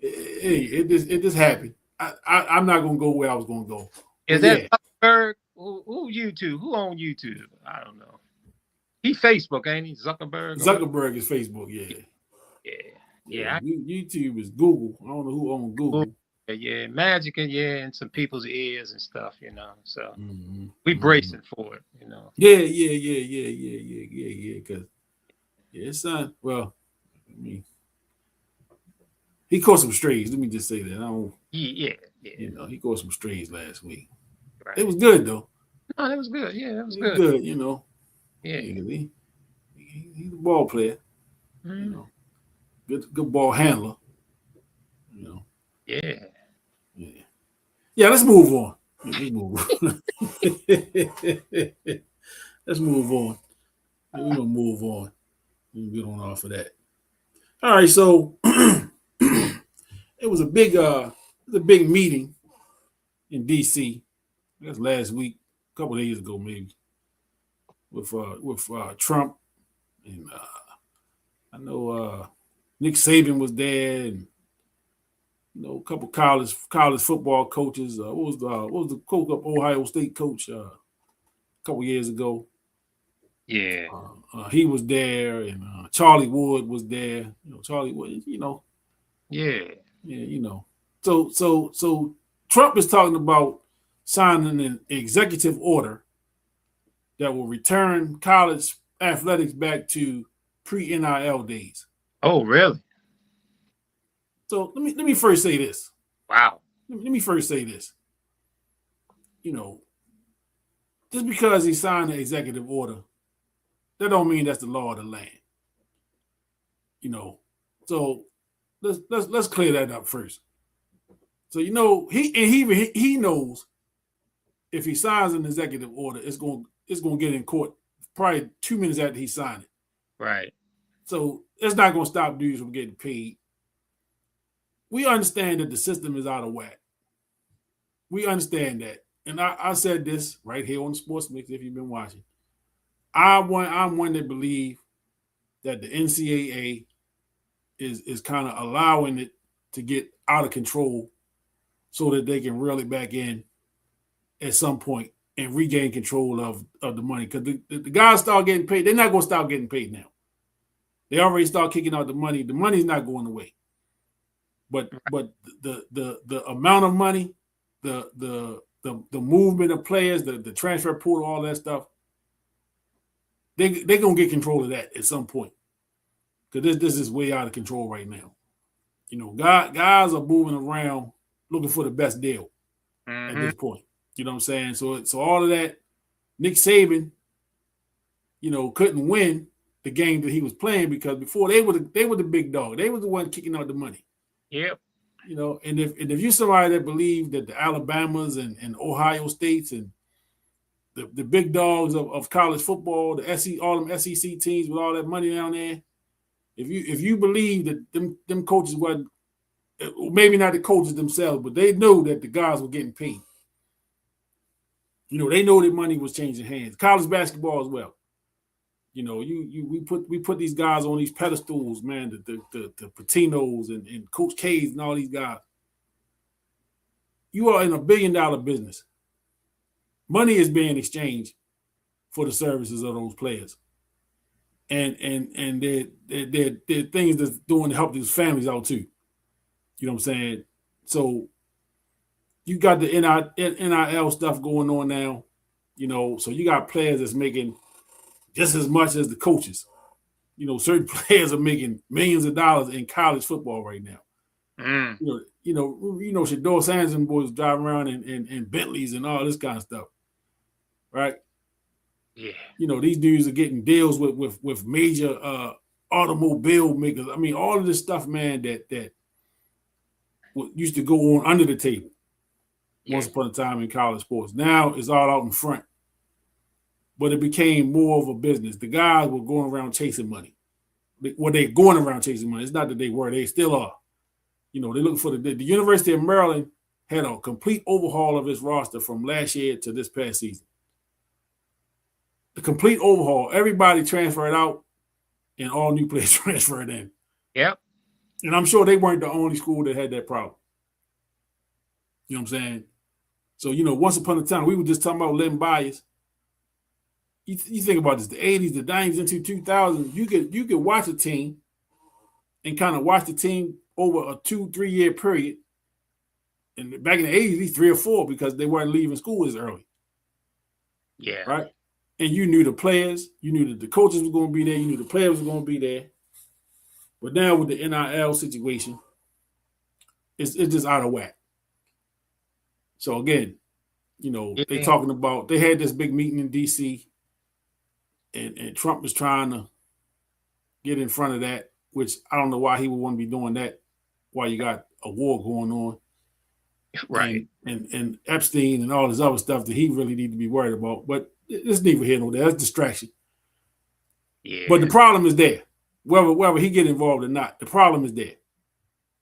it just happened. I'm not gonna go where I was gonna go. Is But that yeah, Zuckerberg? Who YouTube? Who on YouTube? I don't know. He Facebook, ain't he? Zuckerberg or what? Zuckerberg is Facebook. Yeah, Yeah. yeah. Yeah. YouTube is Google. I don't know who owns Google. Yeah. Magic and in some people's ears and stuff, So Mm-hmm. we bracing for it, Yeah. Because it's not. Well, I mean, he caught some strays. Let me just say that. I don't. Yeah. He caught some strays last week. Right. It was good though. No, that was good. Yeah, that was It was good. good. Yeah. He's a ball player. Mm-hmm. Good ball handler. Yeah. Yeah. Let's move on. Let's move on. Let's move on. We're gonna move on. We'll get on off of that. All right. So it was a big meeting in DC. I guess last week, a couple of days ago, maybe, with Trump, and I know Nick Saban was there, and a couple college football coaches. What was the coach of Ohio State coach a couple years ago? Yeah. He was there, and Charlie Wood was there. Charlie Wood. Yeah. Yeah. So Trump is talking about signing an executive order that will return college athletics back to pre-NIL days. Oh, really? So let me first say this. Wow. Let me first say this. Just because he signed an executive order, that don't mean that's the law of the land. So let's clear that up first. So he knows if he signs an executive order, it's going to get in court probably 2 minutes after he signed it. Right. So it's not going to stop dudes from getting paid. We understand that the system is out of whack. We understand that. And I said this right here on the Sports Mix if you've been watching. I'm one that believe that the NCAA is kind of allowing it to get out of control so that they can reel it back in at some point and regain control of the money. Because the guys start getting paid. They're not going to stop getting paid now. They already start kicking out the money. The money's not going away. But the amount of money, the movement of players, the transfer portal, all that stuff, they're going to get control of that at some point. Because this is way out of control right now. Guys are moving around looking for the best deal at this point. You know what I'm saying? So all of that, Nick Saban, couldn't win the game that he was playing because before they were the big dog. They were the one kicking out the money. Yep. And if you're somebody that believes that the Alabamas and Ohio States and the big dogs of college football, all them SEC teams with all that money down there, if you believe that them coaches wasn't, maybe not the coaches themselves, but they know that the guys were getting paid. They know that money was changing hands. College basketball as well. We put these guys on these pedestals, man, the Patinos and Coach K's and all these guys. You are in $1 billion business. Money is being exchanged for the services of those players. And they're things that's doing to help these families out too. You know what I'm saying? So you got the NIL stuff going on now, so you got players that's making just as much as the coaches. Certain players are making millions of dollars in college football right now. Shador Sanders boys driving around in Bentleys and all this kind of stuff. Right? Yeah. These dudes are getting deals with major automobile makers. I mean, all of this stuff, man, that used to go on under the table once upon a time in college sports. Now it's all out in front. But it became more of a business. The guys were going around chasing money. They're going around chasing money. It's not that they were. They still are. They're looking for the University of Maryland had a complete overhaul of his roster from last year to this past season. The complete overhaul. Everybody transferred out, and all new players transferred in. Yep. And I'm sure they weren't the only school that had that problem. You know what I'm saying? So, once upon a time, we were just talking about letting bias. You think about this, the 80s, the 90s, into 2000s, you could watch a team and kind of watch the team over a 2-3 year period. And back in the 80s, at least 3 or 4, because they weren't leaving school as early. Yeah. Right? And you knew the players, you knew that the coaches were going to be there, you knew the players were going to be there. But now with the NIL situation, it's just out of whack. So again, they talking about, they had this big meeting in D.C. and Trump was trying to get in front of that, which I don't know why he would want to be doing that while you got a war going on. Right. And Epstein and all this other stuff that he really need to be worried about. But it's neither here nor there. That's distraction. Yeah. But the problem is there. Whether he get involved or not, the problem is there.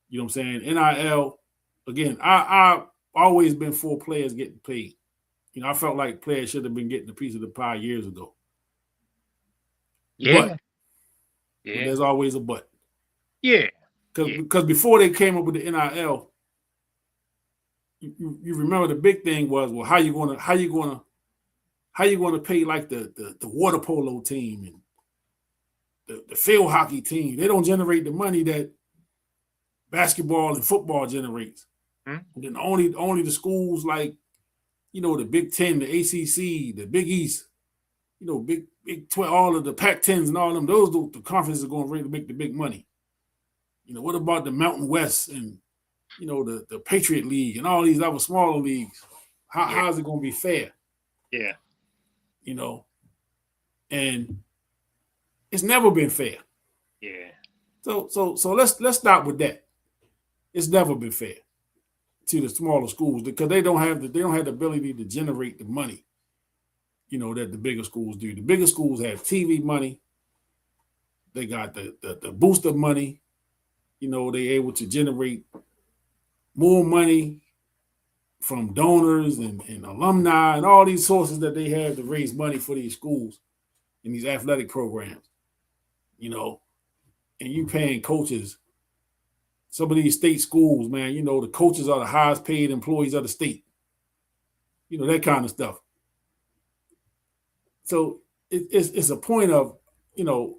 You know what I'm saying? NIL, again, I always been for players getting paid. I felt like players should have been getting a piece of the pie years ago. Yeah. But there's always a but. Yeah. Because before they came up with the NIL, you remember the big thing was, well, how you gonna pay like the water polo team and the field hockey team? They don't generate the money that basketball and football generates. And then only the schools like, the Big Ten, the ACC, the Big East, Big 12, all of the Pac-10s and all of them, those the conferences are going to really make the big money. What about the Mountain West and, the Patriot League and all these other smaller leagues? How is it going to be fair? Yeah. And it's never been fair. Yeah. So let's start with that. It's never been fair to the smaller schools because they don't have the ability to generate the money, that the bigger schools do. The bigger schools have TV money. They got the booster money. They able to generate more money from donors and alumni and all these sources that they have to raise money for these schools and these athletic programs. And you paying coaches. Some of these state schools, man, the coaches are the highest paid employees of the state. That kind of stuff. So it's a point of, we want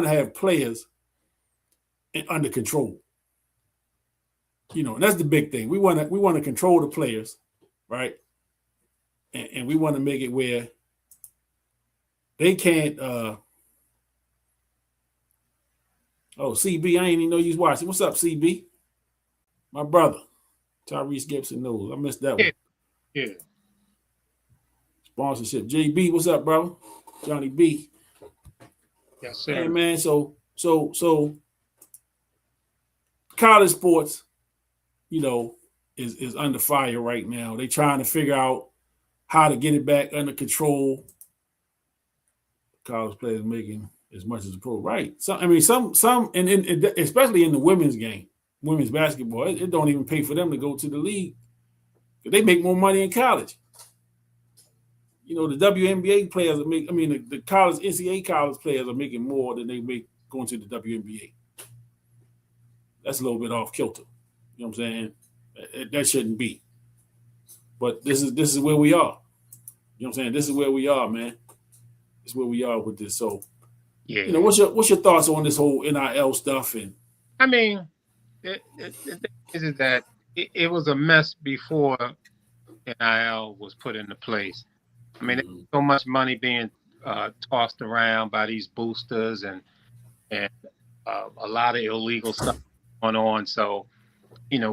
to have players under control. And that's the big thing. We want to control the players, right? And we want to make it where they can't. CB, I ain't even know you was watching. What's up, CB? My brother, Tyrese Gibson knows. I missed that one. Yeah. Sponsorship. JB, what's up, bro? Johnny B. Yes, sir. Hey, man, so college sports, is under fire right now. They trying to figure out how to get it back under control. College players making as much as the pro, right? So some, and especially in the women's game, women's basketball, it don't even pay for them to go to the league. They make more money in college. The WNBA players the college NCAA college players are making more than they make going to the WNBA. That's a little bit off kilter. You know what I'm saying? That shouldn't be. But this is where we are. You know what I'm saying? This is where we are, man. This is where we are with this. So, yeah. What's your thoughts on this whole NIL stuff? And the thing is that it was a mess before NIL was put into place. There's so much money being tossed around by these boosters and a lot of illegal stuff going on. So,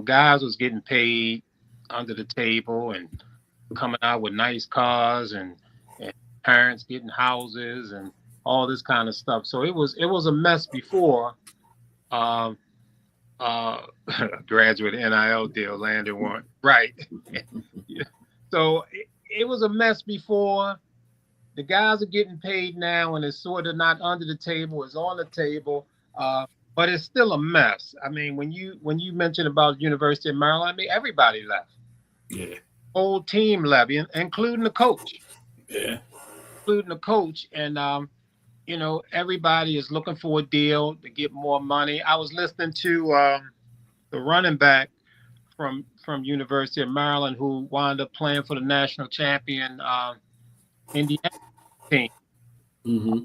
guys was getting paid under the table and coming out with nice cars and parents getting houses and all this kind of stuff. So it was a mess before graduate NIL deal landed one. Right. So it was a mess before. The guys are getting paid now, and it's sort of not under the table, it's on the table. but it's still a mess. I mean, when you mentioned about University of Maryland, I mean, everybody left. Yeah. Whole team left, including the coach. Yeah. Including the coach. And everybody is looking for a deal to get more money. I was listening to the running back from University of Maryland who wound up playing for the national champion Indiana team. Mm-hmm.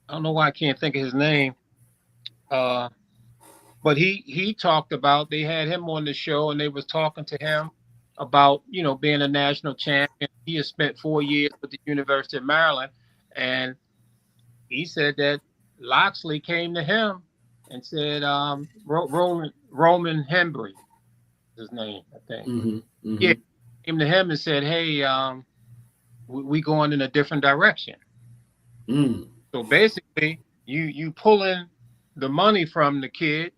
I don't know why I can't think of his name. But he talked about, they had him on the show and they was talking to him about, being a national champion. He has spent 4 years with the University of Maryland, and he said that Loxley came to him and said, Roman Hembry, his name, I think. Mm-hmm. Mm-hmm. Yeah, came to him and said, hey, we going in a different direction. Mm. So basically, you pulling the money from the kid,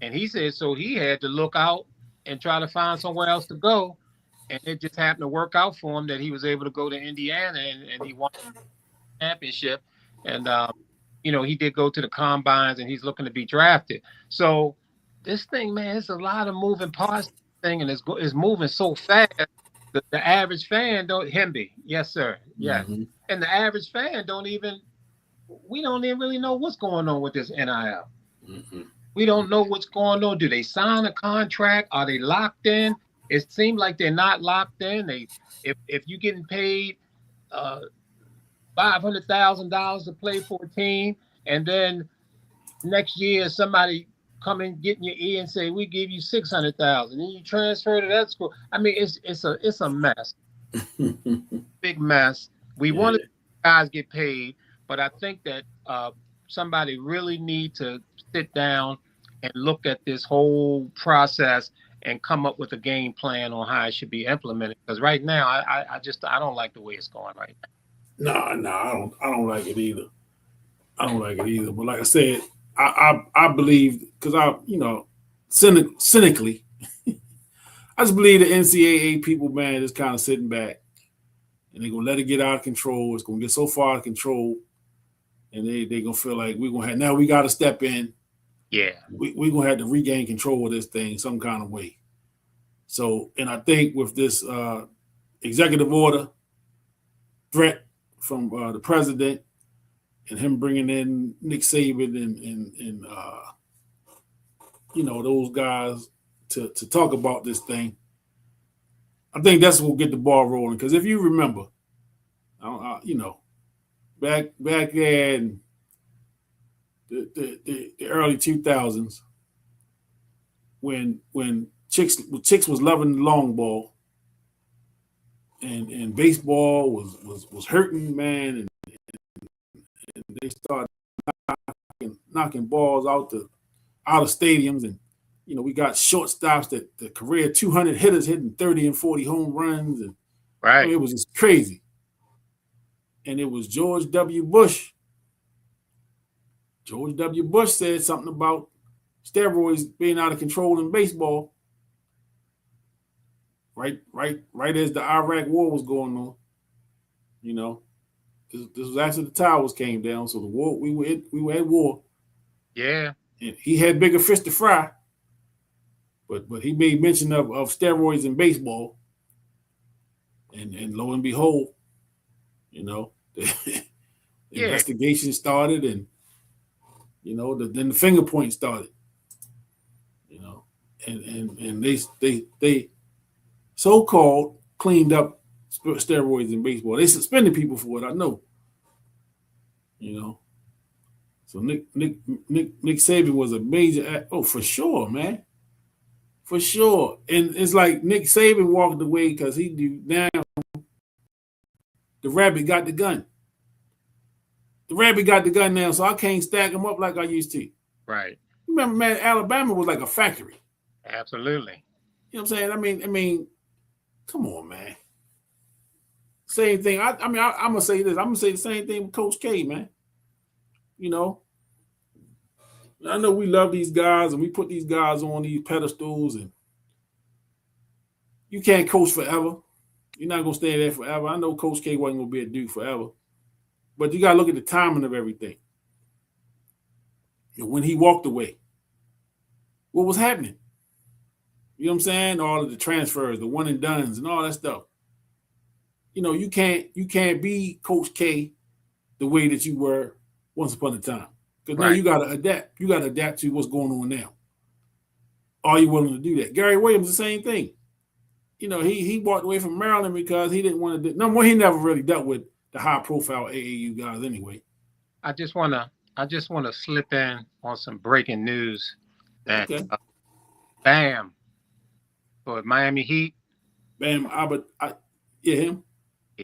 and he said so he had to look out and try to find somewhere else to go, and it just happened to work out for him that he was able to go to Indiana and he won the championship, and he did go to the combines and he's looking to be drafted. So this thing, man, it's a lot of moving parts thing, and it's moving so fast. The average fan don't Hemby, yes sir, yes, Mm-hmm. and the average fan we don't even really know what's going on with this NIL. Mm-hmm. We don't know what's going on. Do they sign a contract? Are they locked in? It seems like they're not locked in. If you're getting paid $500,000 to play for a team, and then next year somebody come and get in your ear and say we give you $600,000, then you transfer to that school. I mean, it's a mess, big mess. We want guys get paid, but I think that somebody really need to sit down and look at this whole process and come up with a game plan on how it should be implemented. Because right now, I don't like the way it's going right now. No, I don't like it either. I don't like it either. But like I said, I believe, because cynically, I just believe the NCAA people, man, just kind of sitting back, and they're gonna let it get out of control. It's gonna get so far out of control, and they're gonna feel like we got to step in. Yeah, we're gonna have to regain control of this thing some kind of way. So, and I think with this executive order threat from the president and him bringing in Nick Saban and those guys to talk about this thing, I think that's what will get the ball rolling. Because if you remember, back in the early 2000s, when chicks was loving the long ball, and baseball was hurting, man, and they started knocking balls out of stadiums, and we got shortstops that the career 200 hitters hitting 30 and 40 home runs, and right. It was just crazy. And it was George W. Bush. George W. Bush said something about steroids being out of control in baseball. Right as the Iraq War was going on. This was after the towers came down, so the war we were at war. Yeah. And he had bigger fish to fry. But he made mention of steroids in baseball. And lo and behold, the investigation started, and then the finger point started. And they so-called cleaned up steroids in baseball. They suspended people for it, I know. So Nick Saban was a major for sure, man. For sure. And it's like Nick Saban walked away because he knew now the rabbit got the gun. The rabbit got the gun now, so I can't stack him up like I used to. Right. Remember, man, Alabama was like a factory. Absolutely. You know what I'm saying? I mean, come on, man. Same thing. I'm gonna say this. I'm gonna say the same thing with Coach K, man. I know we love these guys and we put these guys on these pedestals, and you can't coach forever. You're not gonna stay there forever. I know Coach K wasn't gonna be a dude forever, but you gotta look at the timing of everything. when he walked away. What was happening? You know what I'm saying? All of the transfers, the one and dones, and all that stuff. You know, you can't be Coach K the way that you were once upon a time. Because now you gotta adapt. You gotta adapt to what's going on now. Are you willing to do that? Gary Williams, the same thing. You know, he walked away from Maryland because he didn't want to do. Number one, he never really dealt with the high profile AAU guys anyway. I just wanna slip in on some breaking news that Bam for Miami Heat. Bam, him.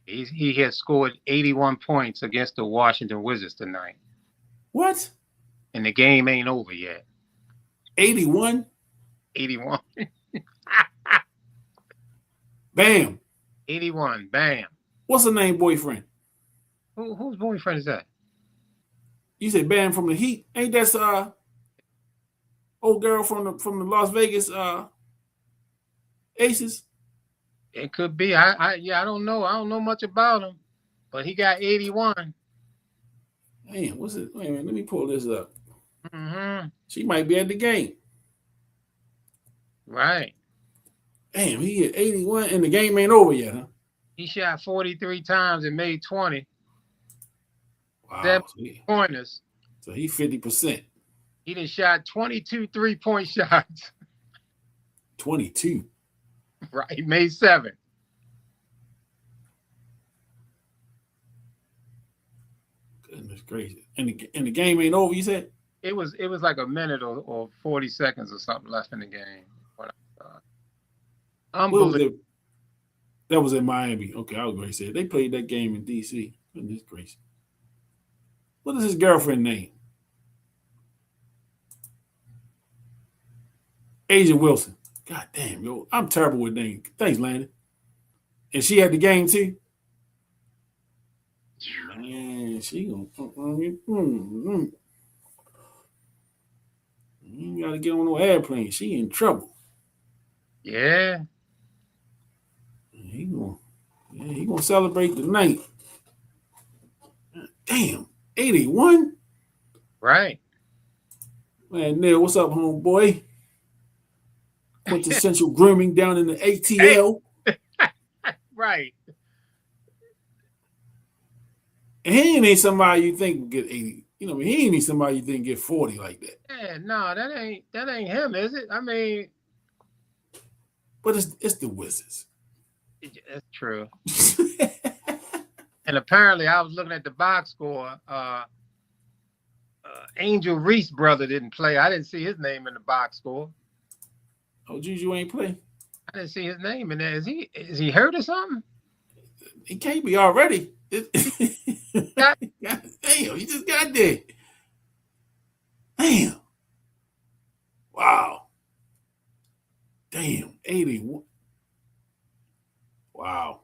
He has scored 81 points against the Washington Wizards tonight. What? And the game ain't over yet. 81? 81. Bam. 81. Bam. What's the name, boyfriend? Whose boyfriend is that? You said Bam from the Heat. Ain't that old girl from the Las Vegas Aces? It could be. I don't know. I don't know much about him, but he got 81. Man, what's it? Wait a minute, let me pull this up. Mm-hmm. She might be at the game. Right. Damn, he hit 81 and the game ain't over yet, huh? He shot 43 times and made 20. Wow. 7 pointers. So he 50%. He done shot 22 3-point shots. 22. Right. He made 7. Goodness gracious. And the game ain't over, you said? It was like a minute or 40 seconds or something left in the game. Unbelievable. That was in Miami. Okay, I was going to say they played that game in DC. Goodness gracious. What is his girlfriend's name? Asia Wilson. God damn, yo. I'm terrible with names. Thanks, Landon. And she had the game too? Man, she gonna you gotta get on no airplane. She in trouble. Yeah. He gonna celebrate tonight. Damn, 81? Right. Man, Neil, what's up, homeboy? Quintessential grooming down in the ATL. Right. And he ain't somebody you think would get 80. You know, he ain't somebody you think get 40 like that. Yeah, no, that ain't him, is it? I mean, but it's the Wizards. That's true. And apparently, I was looking at the box score. Angel Reese brother didn't play. I didn't see his name in the box score. Oh, Juju ain't play? I didn't see his name in there. Is he hurt or something? He can't be already. Damn, he just got there. Damn. Wow. Damn, 81. Wow.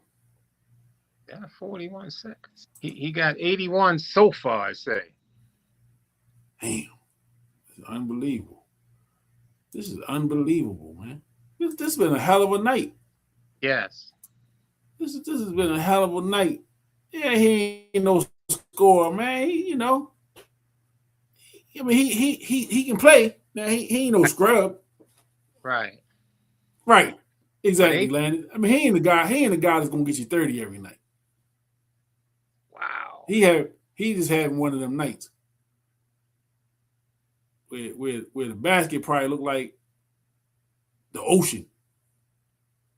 Yeah, 41 seconds. He got 81 so far, I say. Damn. This is unbelievable. This is unbelievable, man. This has been a hell of a night. Yes. This has been a hell of a night. Yeah, he ain't no scorer, man. I mean, he can play. Now he ain't no scrub. Right. Right. Exactly, Landon. I mean, he ain't the guy that's gonna get you 30 every night. Wow. He just had one of them nights where the basket probably looked like the ocean.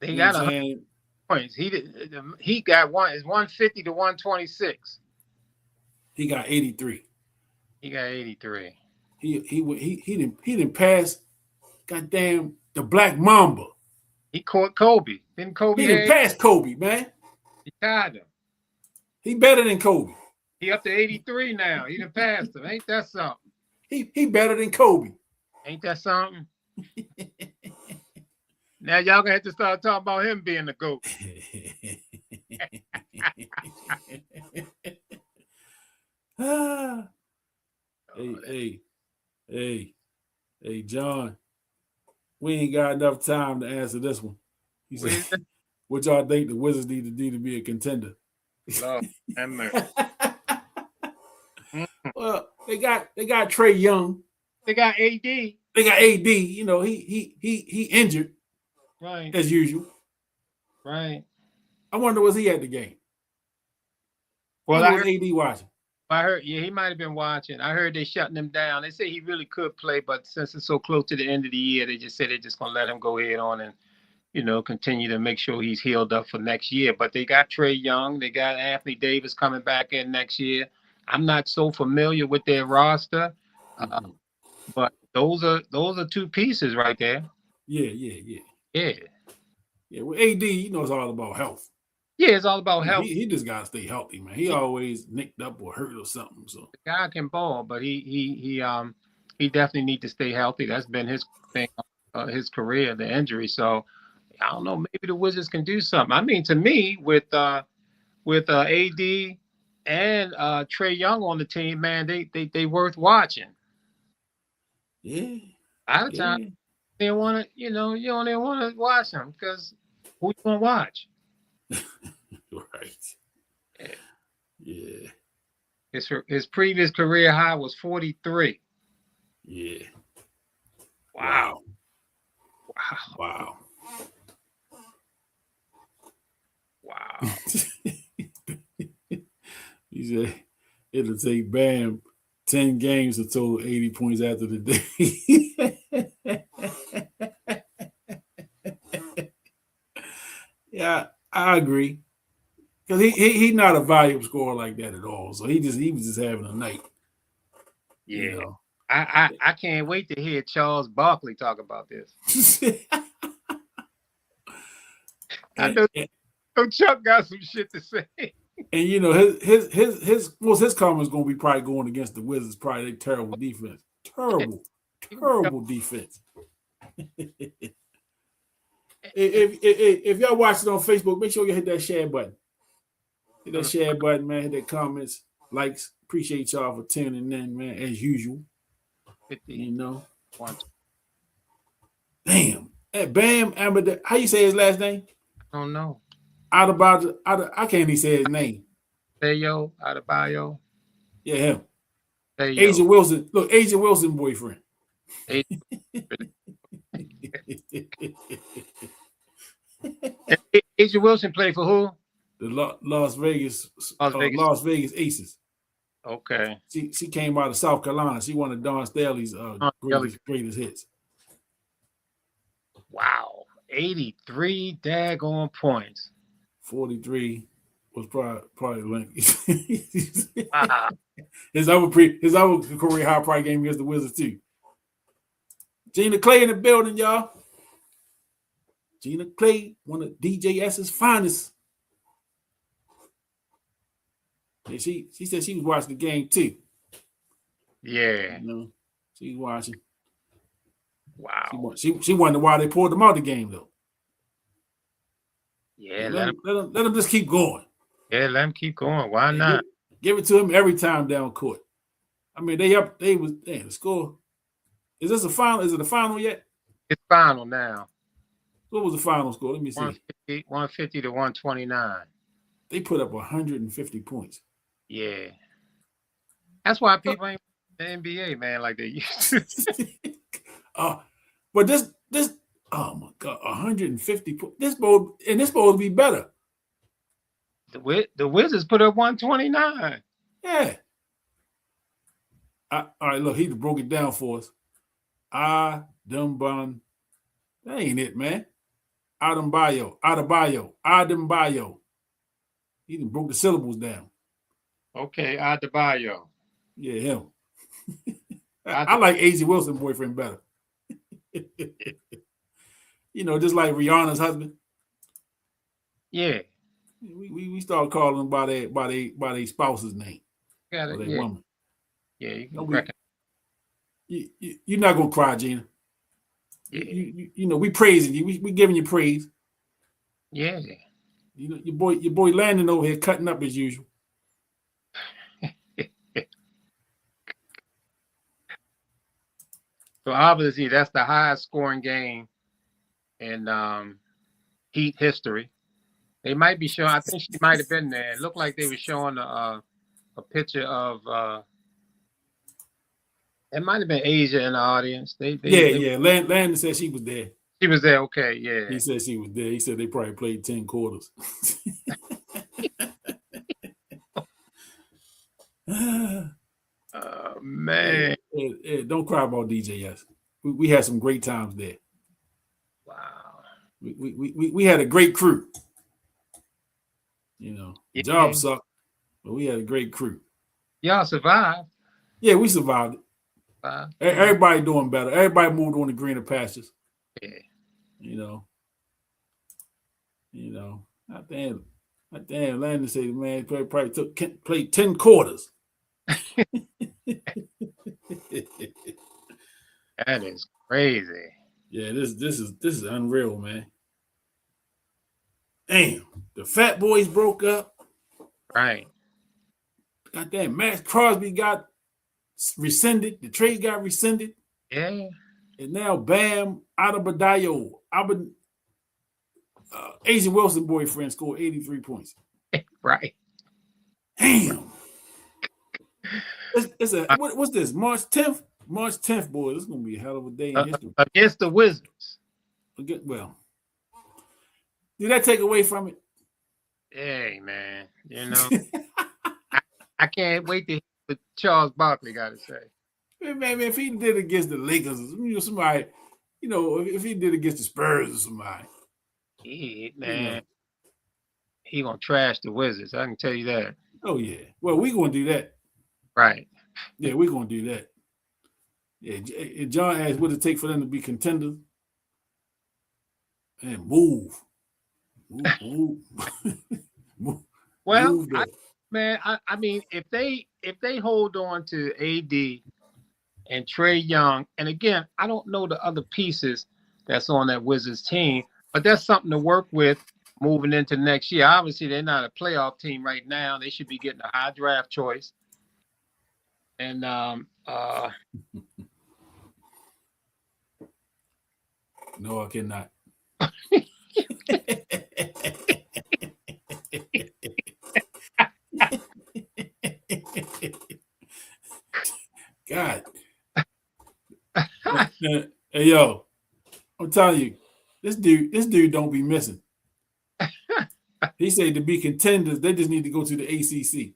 He got 100 points. He got one. It's 150 to 126. He got 83. He got 83. He didn't pass. Goddamn the Black Mamba. He caught Kobe. Didn't Kobe? He didn't pass Kobe, man. He tied him. He better than Kobe. He up to 83 now. He done passed him. Ain't that something? He better than Kobe. Ain't that something? Now y'all gonna have to start talking about him being the GOAT. Hey, John. We ain't got enough time to answer this one. He said, what y'all think the Wizards need to do to be a contender? Lord, Well, they got Trae Young. They got AD. They got AD. You know, he injured Right. as usual. Right. I wonder was he at the game? Well, I was AD watching. I heard, yeah, he might have been watching. I heard they shutting him down. They say he really could play, but since it's so close to the end of the year, they just said they're just gonna let him go ahead on and, you know, continue to make sure he's healed up for next year. But they got Trae Young, they got Anthony Davis coming back in next year. I'm not so familiar with their roster, but those are two pieces right there. Yeah. With AD, you know, it's all about health. Yeah, it's all about health. He just gotta stay healthy, man. He always nicked up or hurt or something. So the guy can ball, but he definitely need to stay healthy. That's been his thing, his career, the injury. So I don't know. Maybe the Wizards can do something. I mean, to me, with AD and Trae Young on the team, man, they worth watching. Yeah. A lot of times they want to, you know, you don't even want to watch them because who you want to watch? Right. Yeah. His previous career high was 43. Yeah. Wow. He said it'll take Bam 10 games to total 80 points after the day. Yeah, I agree. Because he's not a volume scorer like that at all. So he was just having a night. Yeah. You know? I can't wait to hear Charles Barkley talk about this. I know Chuck got some shit to say. And you know, his comments gonna be probably going against the Wizards, probably their terrible defense. Terrible defense. If y'all watching on Facebook, make sure you hit that share button. Hit that share button, man. Hit that comments, likes. Appreciate y'all for tuning in, man, as usual. You know. Damn. Hey, Bam Adebayo. How you say his last name? I don't know. I can't even say his name. Adebayo. Yeah, him. Asia Wilson. Look, Asia Wilson boyfriend. Asia Wilson played for who? The Las Vegas Aces. Okay. She came out of South Carolina. She one of Don Staley's greatest hits. Wow. 83 daggone points. 43 was probably linked. Wow. His other career high probably game against the Wizards too. Gina Clay in the building, y'all. Gina Clay, one of DJS's finest. And she said she was watching the game too. Yeah. You know, she was watching. Wow. She wondered why they pulled them out of the game though. Yeah, let them just keep going. Yeah, let them keep going. Why not? Give it to him every time down court. I mean, the score. Is this a final? Is it a final yet? It's final now. What was the final score? Let me see. 150 to 129. They put up 150 points. Yeah. That's why people ain't the NBA, man, like they used to. But this, oh my God, 150 points. This bowl will be better. The Wizards put up 129. Yeah. All right, look, he broke it down for us. That ain't it, man. Adebayo. He done broke the syllables down. Okay, Adebayo. Yeah, him. I like Asia Wilson boyfriend better. You know, just like Rihanna's husband. Yeah. We started calling them by their spouse's name. Got it. Yeah. Woman. Yeah, you can reckon. You're not gonna cry, Gina. Yeah. You know, we praising you. We giving you praise. Yeah. You know, your boy Landon over here cutting up as usual. So obviously that's the highest scoring game in Heat history. They might be showing. I think she might have been there. It looked like they were showing a picture of It might have been Asia in the audience. Yeah. Landon said she was there. She was there. Okay, yeah. He said she was there. He said they probably played 10 quarters. Oh man! Don't cry about DJS. We had some great times there. Wow. We had a great crew. You know, the job sucked, but we had a great crew. Y'all survived. Yeah, we survived it. Everybody doing better. Everybody moved on to greener pastures. Yeah. You know. Not damn. Landon said, man, probably played 10 quarters. That is crazy. Yeah, this is unreal, man. Damn, the Fat Boys broke up. Right. Goddamn, Max Crosby got rescinded. The trade got rescinded. Yeah. And now Bam Adebayo, Asian Wilson boyfriend, scored 83 points. Right. Damn. What's this? March 10th? March 10th, boy. This is gonna be a hell of a day in history. Against the Wizards. Well, did that take away from it? Hey, man. You know, I can't wait to hear what Charles Barkley got to say. Man, if he did against the Lakers, somebody, if he did against the Spurs or somebody. He gonna trash the Wizards. I can tell you that. Oh yeah. Well, we gonna do that. Right. Yeah, we gonna do that. Yeah. John asked, what it take for them to be contenders? And move. Well, I mean, if they hold on to AD and Trae Young, and again, I don't know the other pieces that's on that Wizards team, but that's something to work with moving into next year. Obviously, they're not a playoff team right now. They should be getting a high draft choice. And no, I cannot. God. Hey, yo, I'm telling you, this dude don't be missing. He said to be contenders, they just need to go to the ACC.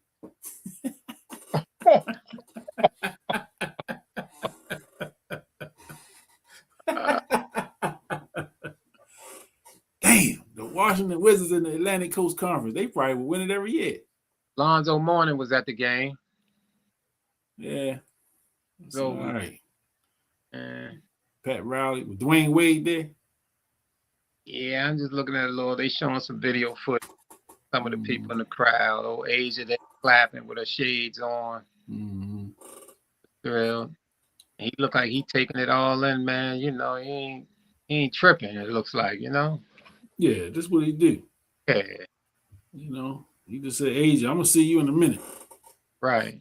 Damn, the Washington Wizards in the Atlantic Coast Conference, they probably will win it every year. Lonzo Mourning was at the game. Yeah. So, all right. Pat Riley with Dwayne Wade there. Yeah, I'm just looking at it, Lord. They showing some video footage. Some of the people in the crowd, old Asia, they clapping with her shades on. Mm-hmm. Girl, he looked like he taking it all in, man. You know, he ain't tripping. It looks like, you know. Yeah, that's what he do. Yeah. You know, he just said, Asia, I'm gonna see you in a minute. Right.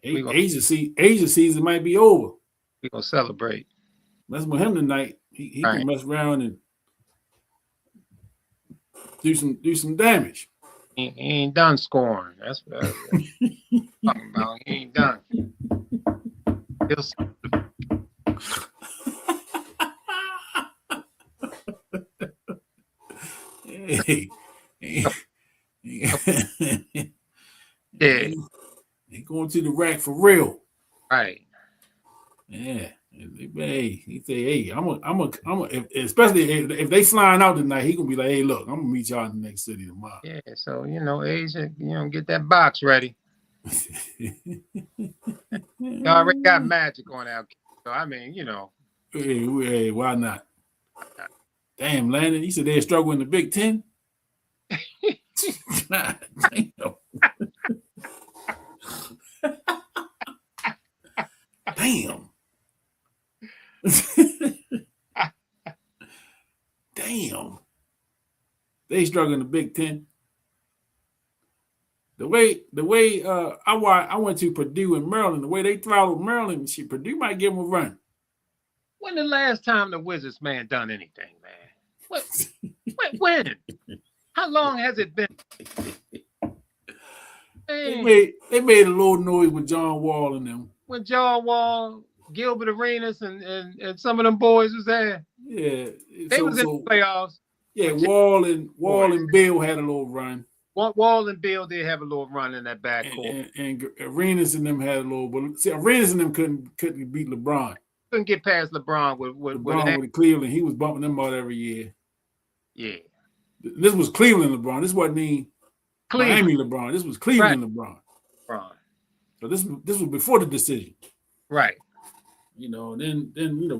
Asia season might be over. We gonna celebrate. Mess with him tonight. He right. Can mess around and do some damage. He ain't done scoring. That's what I'm talking about. He ain't done. Hey. Yeah. They going to the rack for real. Right. Yeah. Hey, he say, hey, I'm a especially if they flying out tonight, he gonna be like, hey, look, I'm gonna meet y'all in the next city tomorrow. Yeah, so Asia, get that box ready. You already got Magic on out, so I mean, Hey, why not? Damn, Landon, he said they're struggling in the Big Ten. God, damn. Damn. They struggling in the Big Ten. The way I went to Purdue and Maryland, the way they throttled Maryland, Purdue might give them a run. When the last time the Wizards, man, done anything, man? When? How long has it been? They made a little noise with John Wall and them. When John Wall, Gilbert Arenas and some of them boys was there. Yeah. They was in the playoffs. Yeah, Wall and Bill had a little run. Wall and Bill did have a little run in that backcourt. And Arenas and them had a little, but see, Arenas and them couldn't beat LeBron. Couldn't get past LeBron with Cleveland. He was bumping them out every year. Yeah. This was Cleveland LeBron. This wasn't Miami LeBron. This was Cleveland LeBron. So this was before the decision. Right. You know, then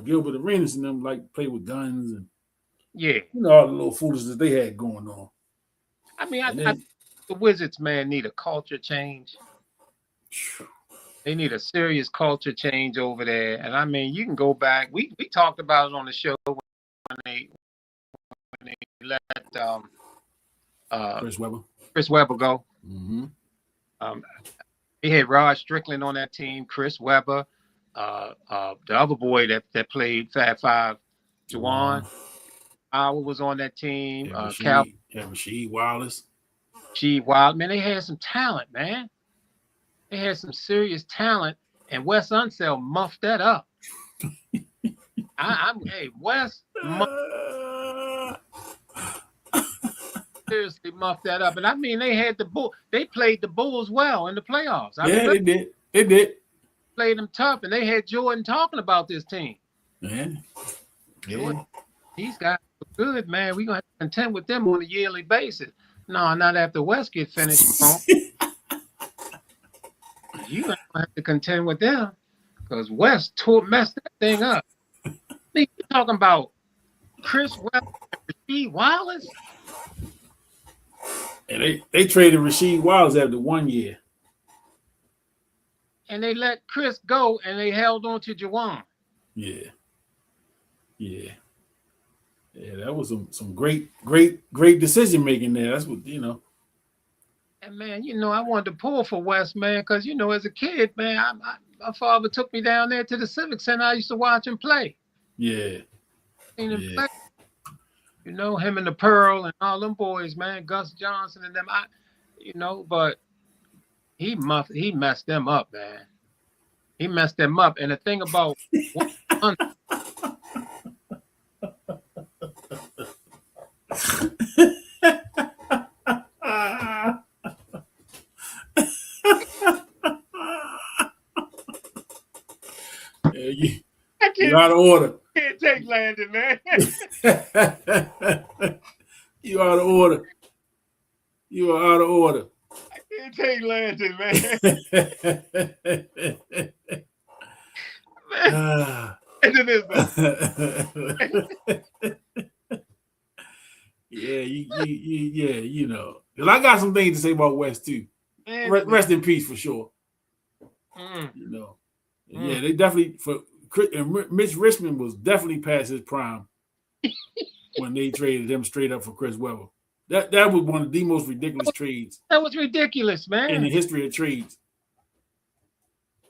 Gilbert Arenas and them like play with guns and all the little foolishness they had going on. I mean, I the Wizards, man, need a culture change. They need a serious culture change over there. And I mean, you can go back. We talked about it on the show when they let Chris Webber go. Mm-hmm. He had Rod Strickland on that team, Chris Webber, the other boy that played Fab Five, Juwan Howard was on that team. Rasheed Wallace. Man, they had some talent, man. They had some serious talent, and Wes Unseld muffed that up. Wes seriously muffed that up. And I mean, they had they played the Bulls well in the playoffs. They did. They did. Played them tough, and they had Jordan talking about this team. Man. Jordan, these guys are good, man. We're going to have to contend with them on a yearly basis. No, not after West get finished. You're going to have to contend with them because West messed that thing up. You're talking about Chris Webber and Rasheed Wallace? And they traded Rasheed Wallace after 1 year. And they let Chris go, and they held on to Juwan. Yeah, that was some great decision making there. That's what And man, I wanted to pull for West, man, because as a kid, man, my father took me down there to the Civic Center. I used to watch him play. Yeah. Seen him play. Him and the Pearl and all them boys, man, Gus Johnson and them. But he messed them up, man. He messed them up. And the thing about you're out of order. Can't take Landon, man. You out of order. You are out of order. I can't take Landon, man. Because I got some things to say about West too. Rest in peace for sure. Yeah, they definitely Mitch Richmond was definitely past his prime when they traded him straight up for Chris Webber. That was one of the most ridiculous trades. That was ridiculous, man. In the history of trades.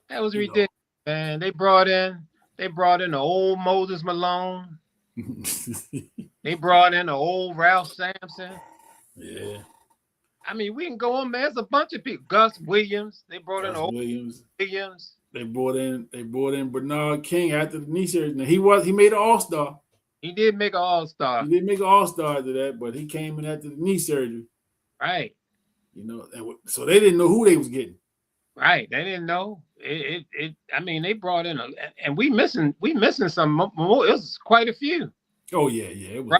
That was ridiculous, man. They brought in the old Moses Malone. They brought in the old Ralph Sampson. Yeah. I mean, we can go on, man. There's a bunch of people. Gus Williams. They brought in old Williams. They brought in Bernard King after the knee surgery. He made an All-Star. He did make an All-Star. He did make an All-Star after that, but he came in after the knee surgery. Right. So they didn't know who they was getting. Right. They didn't know. I mean, they brought in and we missing some more. It was quite a few. Oh yeah. It was.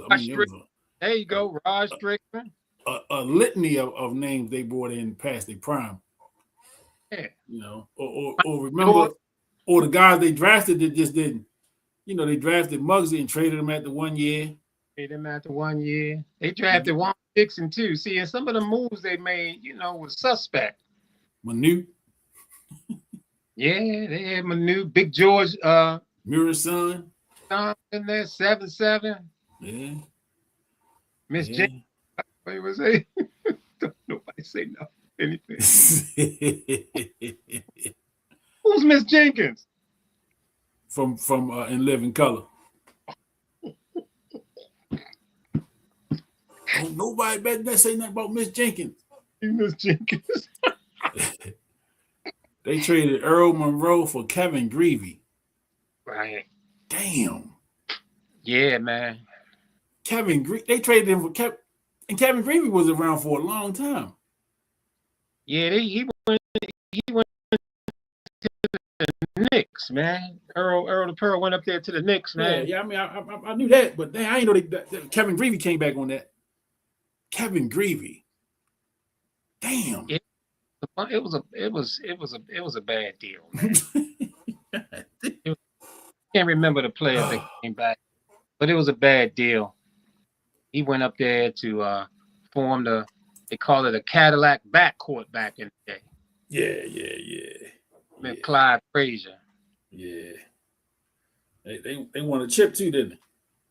There you go, Rod Strickland. A litany of names they brought in past their prime. Yeah. Or remember, or the guys they drafted that just didn't. They drafted Muggsy and traded him after 1 year. Traded him after 1 year. They drafted Juan Dixon too. See, and some of the moves they made, was suspect. Manute. Yeah, they had Manute, Big George, Murray's son. In there, 7'7". Yeah. Miss Jenkins. What was it? Don't nobody say no anything. Who's Miss Jenkins? From In Living Color. Nobody better say nothing about Miss Jenkins. Miss Jenkins. They traded Earl Monroe for Kevin Greavy. Right. Damn. Yeah, man. Kevin Greavy, they traded him for and Kevin Greavy was around for a long time. Yeah, he went to the Knicks, man. Earl the Pearl went up there to the Knicks, man. Yeah. I mean, I knew that, but I ain't know that Kevin Greavy came back on that. Kevin Greavy. Damn. It was a bad deal, man. Can't remember the players that came back, but it was a bad deal. He went up there to form they call it a Cadillac backcourt back in the day. Yeah. Clyde Frazier. Yeah. They won a chip too, didn't they?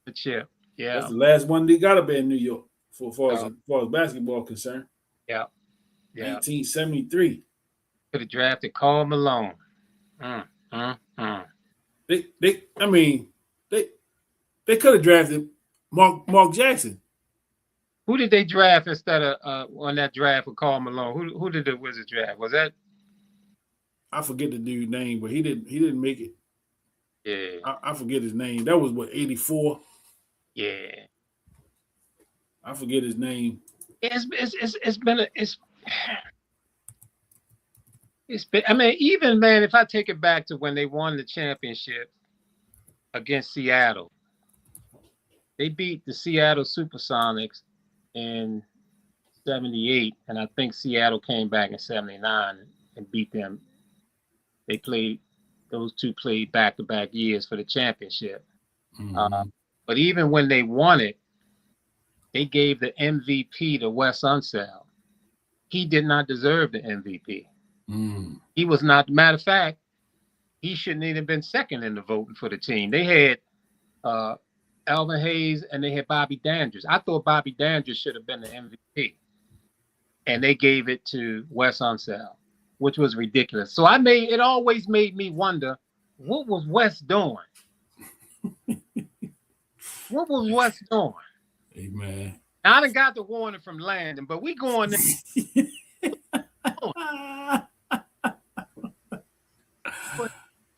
The chip. Yeah. That's the last one they got up in New York as far as basketball concerned. Yeah. 1973. Could have drafted Karl Malone. They could have drafted Mark Jackson. Who did they draft instead of on that draft for Karl Malone? Who did the Wizards draft? Was that? I forget the dude's name, but he didn't make it. Yeah. I forget his name. That was what, 84? Yeah. I forget his name. It's been I mean, even man, if I take it back to when they won the championship against Seattle, they beat the Seattle Supersonics in 78, and I think Seattle came back in 79 and beat them. Those two played back-to-back years for the championship. Mm-hmm. But even when they won it, they gave the MVP to Wes Unseld. He did not deserve the MVP. He was not. Matter of fact, he shouldn't even been second in the voting for the team. They had Alvin Hayes and they had Bobby Dandridge. I thought Bobby Dandridge should have been the MVP, and they gave it to Wes Unseld, which was ridiculous. So it always made me wonder, what was Wes doing? What was Wes doing? Hey man, I done got the warning from Landon, but we going there.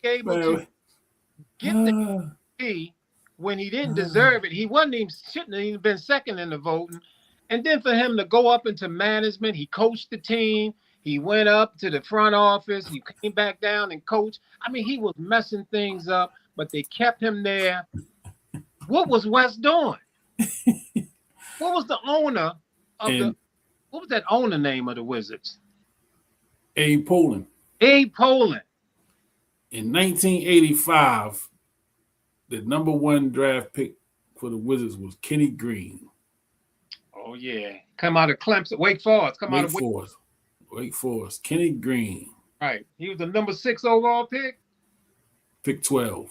Able to get the MVP when he didn't deserve it. He shouldn't have even been second in the voting. And then for him to go up into management, he coached the team. He went up to the front office. He came back down and coached. I mean, he was messing things up, but they kept him there. What was Wes doing? What was the owner of what was that owner name of the Wizards? Abe Pollin. Abe Pollin. In 1985, the number one draft pick for the Wizards was Kenny Green. Oh, yeah. Come out of Clemson. Wake Forest. Wake Forest. Kenny Green. Right. He was the number 6 overall pick? Pick 12.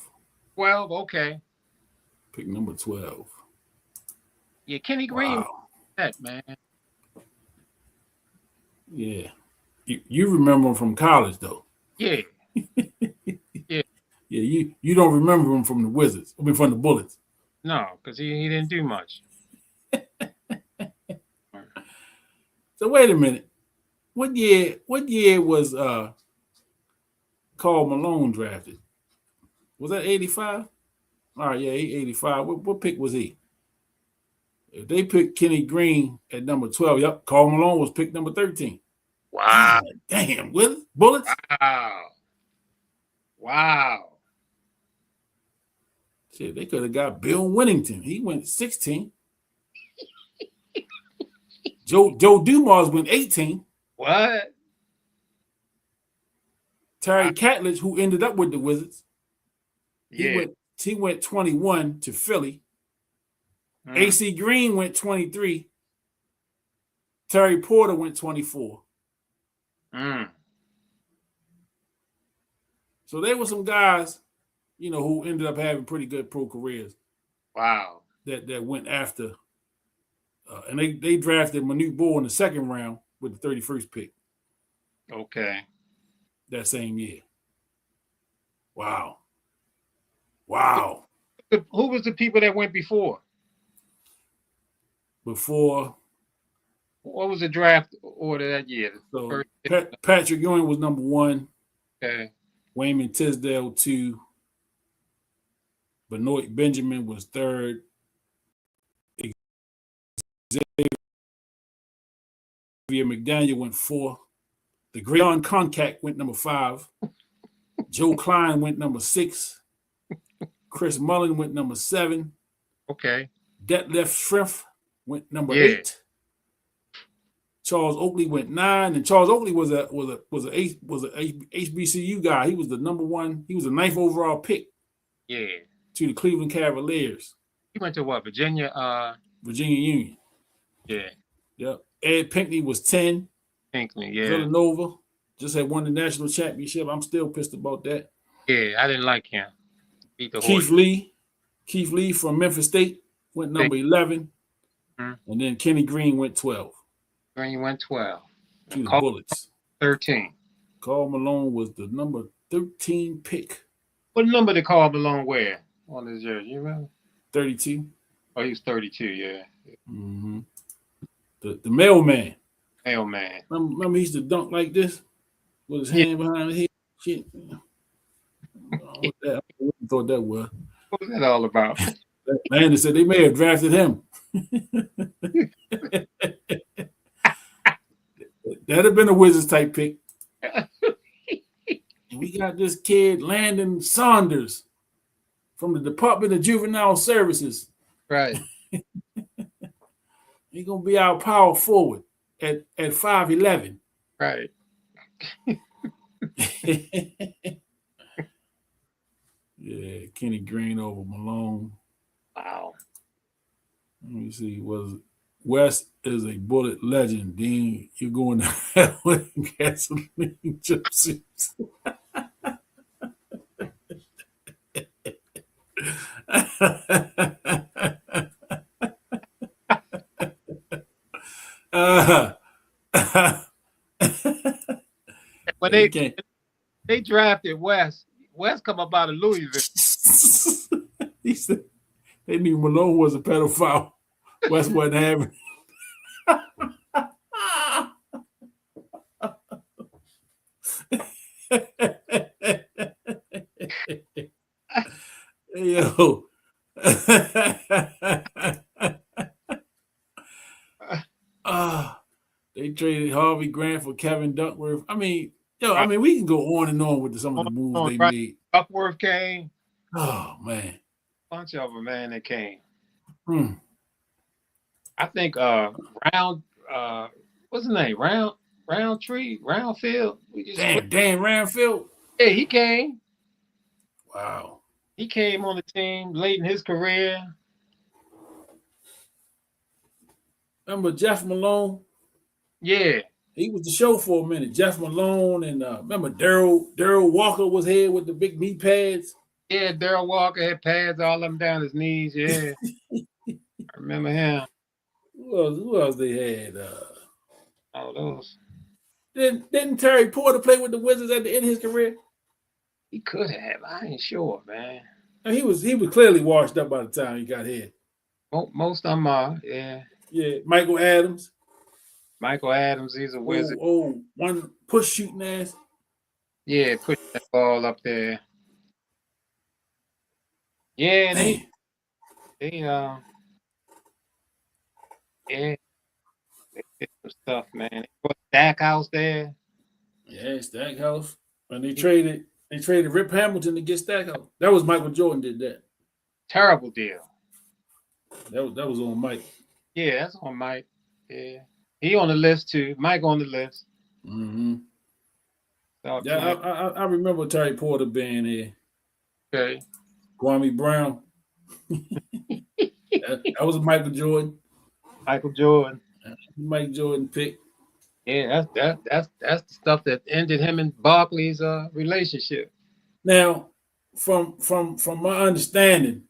12, okay. Pick number 12. Yeah, Kenny Green. Wow. That, man. Yeah. You remember him from college, though. Yeah. Yeah, you don't remember him from the Wizards. I mean, from the Bullets. No, because he didn't do much. So wait a minute. What year was Karl Malone drafted? Was that 85? All right, yeah, he 85. What pick was he? If they picked Kenny Green at number 12, yep, Karl Malone was picked number 13. Wow. Damn, Bullets? Wow. Shit, they could have got Bill Winnington. He went 16. Joe Dumars went 18. What? Terry Catledge, who ended up with the Wizards, Yeah. he went 21 to Philly. AC Green went 23. Terry Porter went 24. So there were some guys, who ended up having pretty good pro careers. Wow. That went after. And they drafted Manute Bol in the second round with the 31st pick. Okay. That same year. Wow. Who was the people that went before? What was the draft order that year? So Patrick Ewing was number 1. Okay. Wayman Tisdale 2. Benoit Benjamin was third. Xavier McDaniel went 4. The Greon Concac went number 5. Joe Klein went number 6. Chris Mullen went number 7. Okay. Detlef Schrempf went number Yeah. 8. Charles Oakley went 9, and Charles Oakley was a HBCU guy. He was the number 1. He was the 9th overall pick. Yeah. To the Cleveland Cavaliers. He went to what? Virginia. Virginia Union. Yeah. Yep. Ed Pinckney was 10. Pinckney. Yeah. Villanova just had won the national championship. I'm still pissed about that. Yeah, I didn't like him. Beat the Keith horse. Lee from Memphis State went number 11, and then Kenny Green went 12. Green went 12. To the Bullets. 13. Karl Malone was the number 13 pick. What number did Karl Malone wear on his jersey? You remember? 32. Oh, he was 32. Yeah. Mm-hmm. The mailman. Mailman. Remember he used to dunk like this with his hand behind his head. Shit. I thought that was. What was that all about? Landon said they may have drafted him. That'd have been a Wizards type pick. We got this kid, Landon Saunders, from the Department of Juvenile Services. Right. He's gonna be our power forward at 5'11". Right. Yeah, Kenny Green over Malone. Wow. Let me see. West is a Bullet legend. Dean, you're going to hell with gasoline gypsies. When they drafted West come up out of Louisville. He said they knew Malone was a pedophile. West wasn't having. Yo. They traded Harvey Grant for Kevin Duckworth. I mean, we can go on and on with some of the moves they made. Duckworth came. Oh man, bunch of them, man, that came. Hmm. I think what's his name? Roundfield. Dan Roundfield. Yeah, he came. Wow. He came on the team late in his career. Remember Jeff Malone? Yeah. He was the show for a minute. Jeff Malone and remember Darryl Walker was here with the big knee pads. Yeah, Darryl Walker had pads all them down his knees. Yeah. I remember him. Who else they had? Those. Didn't Terry Porter play with the Wizards at the end of his career? He could have. I ain't sure, man. And he was clearly washed up by the time he got here. Most of them are, yeah. Yeah, Michael Adams. He's a Wizard. One push shooting ass. Yeah, push that ball up there. Yeah, they did some stuff, man. They put Stackhouse there. Yeah, Stackhouse. And they traded Rip Hamilton to get Stackhouse. That was Michael Jordan did that. Terrible deal. That was on Mike. Yeah, that's on Mike. Yeah. He on the list too. Mike on the list. Mm-hmm. Yeah, I remember Terry Porter being here. Okay. Kwame Brown. that was Michael Jordan. Mike Jordan pick. Yeah, that's the stuff that ended him and Barkley's relationship. Now, from my understanding,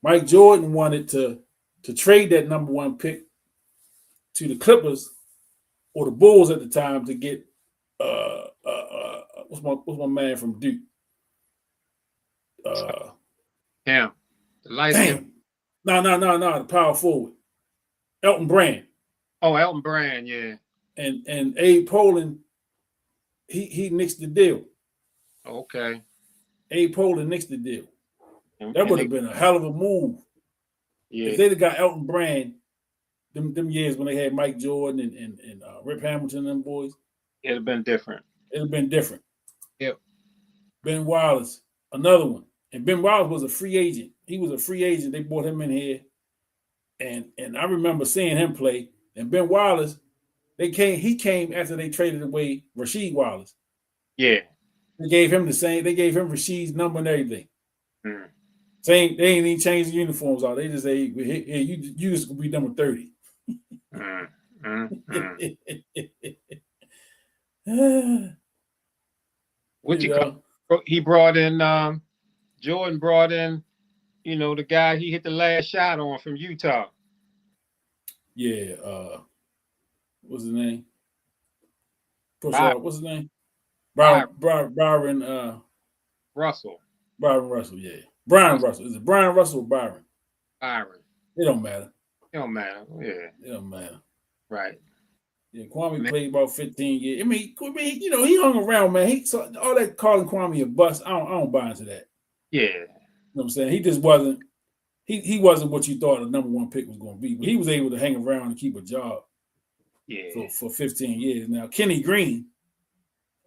Mike Jordan wanted to trade that number 1 pick to the Clippers or the Bulls at the time to get what's my man from Duke? The light. No, the power forward. Elton Brand. Oh, Elton Brand, yeah. And Abe Pollin, he nixed the deal. Okay. Abe Pollin nixed the deal. That would have been a hell of a move. Yeah. If they'd have got Elton Brand, them years when they had Mike Jordan and Rip Hamilton and them boys, it'd have been different. It'd have been different. Yep. Ben Wallace, another one. And Ben Wallace was a free agent. He was a free agent. They brought him in here. And I remember seeing him play. And Ben Wallace, he came after they traded away Rasheed Wallace. Yeah. They gave him Rasheed's number and everything. Mm. They ain't even changed the uniforms out. They just say, hey, you just gonna be number 30. He brought in Jordan brought in, the guy he hit the last shot on from Utah. Yeah, what's his name? What's his name? Byron Russell. Byron Russell, yeah. Brian Russell. Is it Brian Russell or Byron? Byron. It don't matter. Yeah. It don't matter. Right. Yeah, Kwame played about 15 years. I mean, he hung around, man. All that calling Kwame a bust, I don't buy into that. Yeah. You know what I'm saying? He just wasn't. He wasn't what you thought a number one pick was going to be, but he was able to hang around and keep a job. Yeah. For 15 years. Now Kenny Green,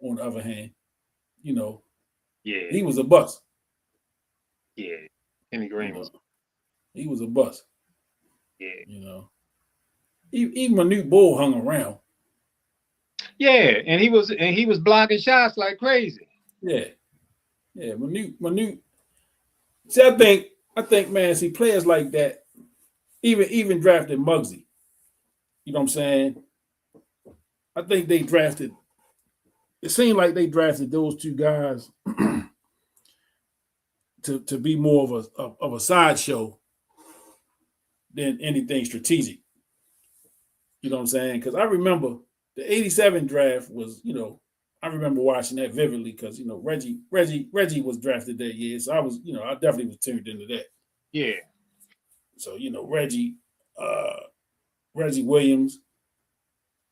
on the other hand, yeah, he was a bust. Yeah, Kenny Green he was a bust. Yeah, even Manute Bol hung around. Yeah, and he was blocking shots like crazy. Yeah, Manute. See, I think, man, see players like that, even drafted Muggsy. You know what I'm saying? I think they drafted. It seemed like they drafted those two guys to be more of a sideshow than anything strategic. You know what I'm saying? Because I remember the '87 draft was, I remember watching that vividly because Reggie was drafted that year, so I was, I definitely was tuned into that. Yeah. So Reggie Williams,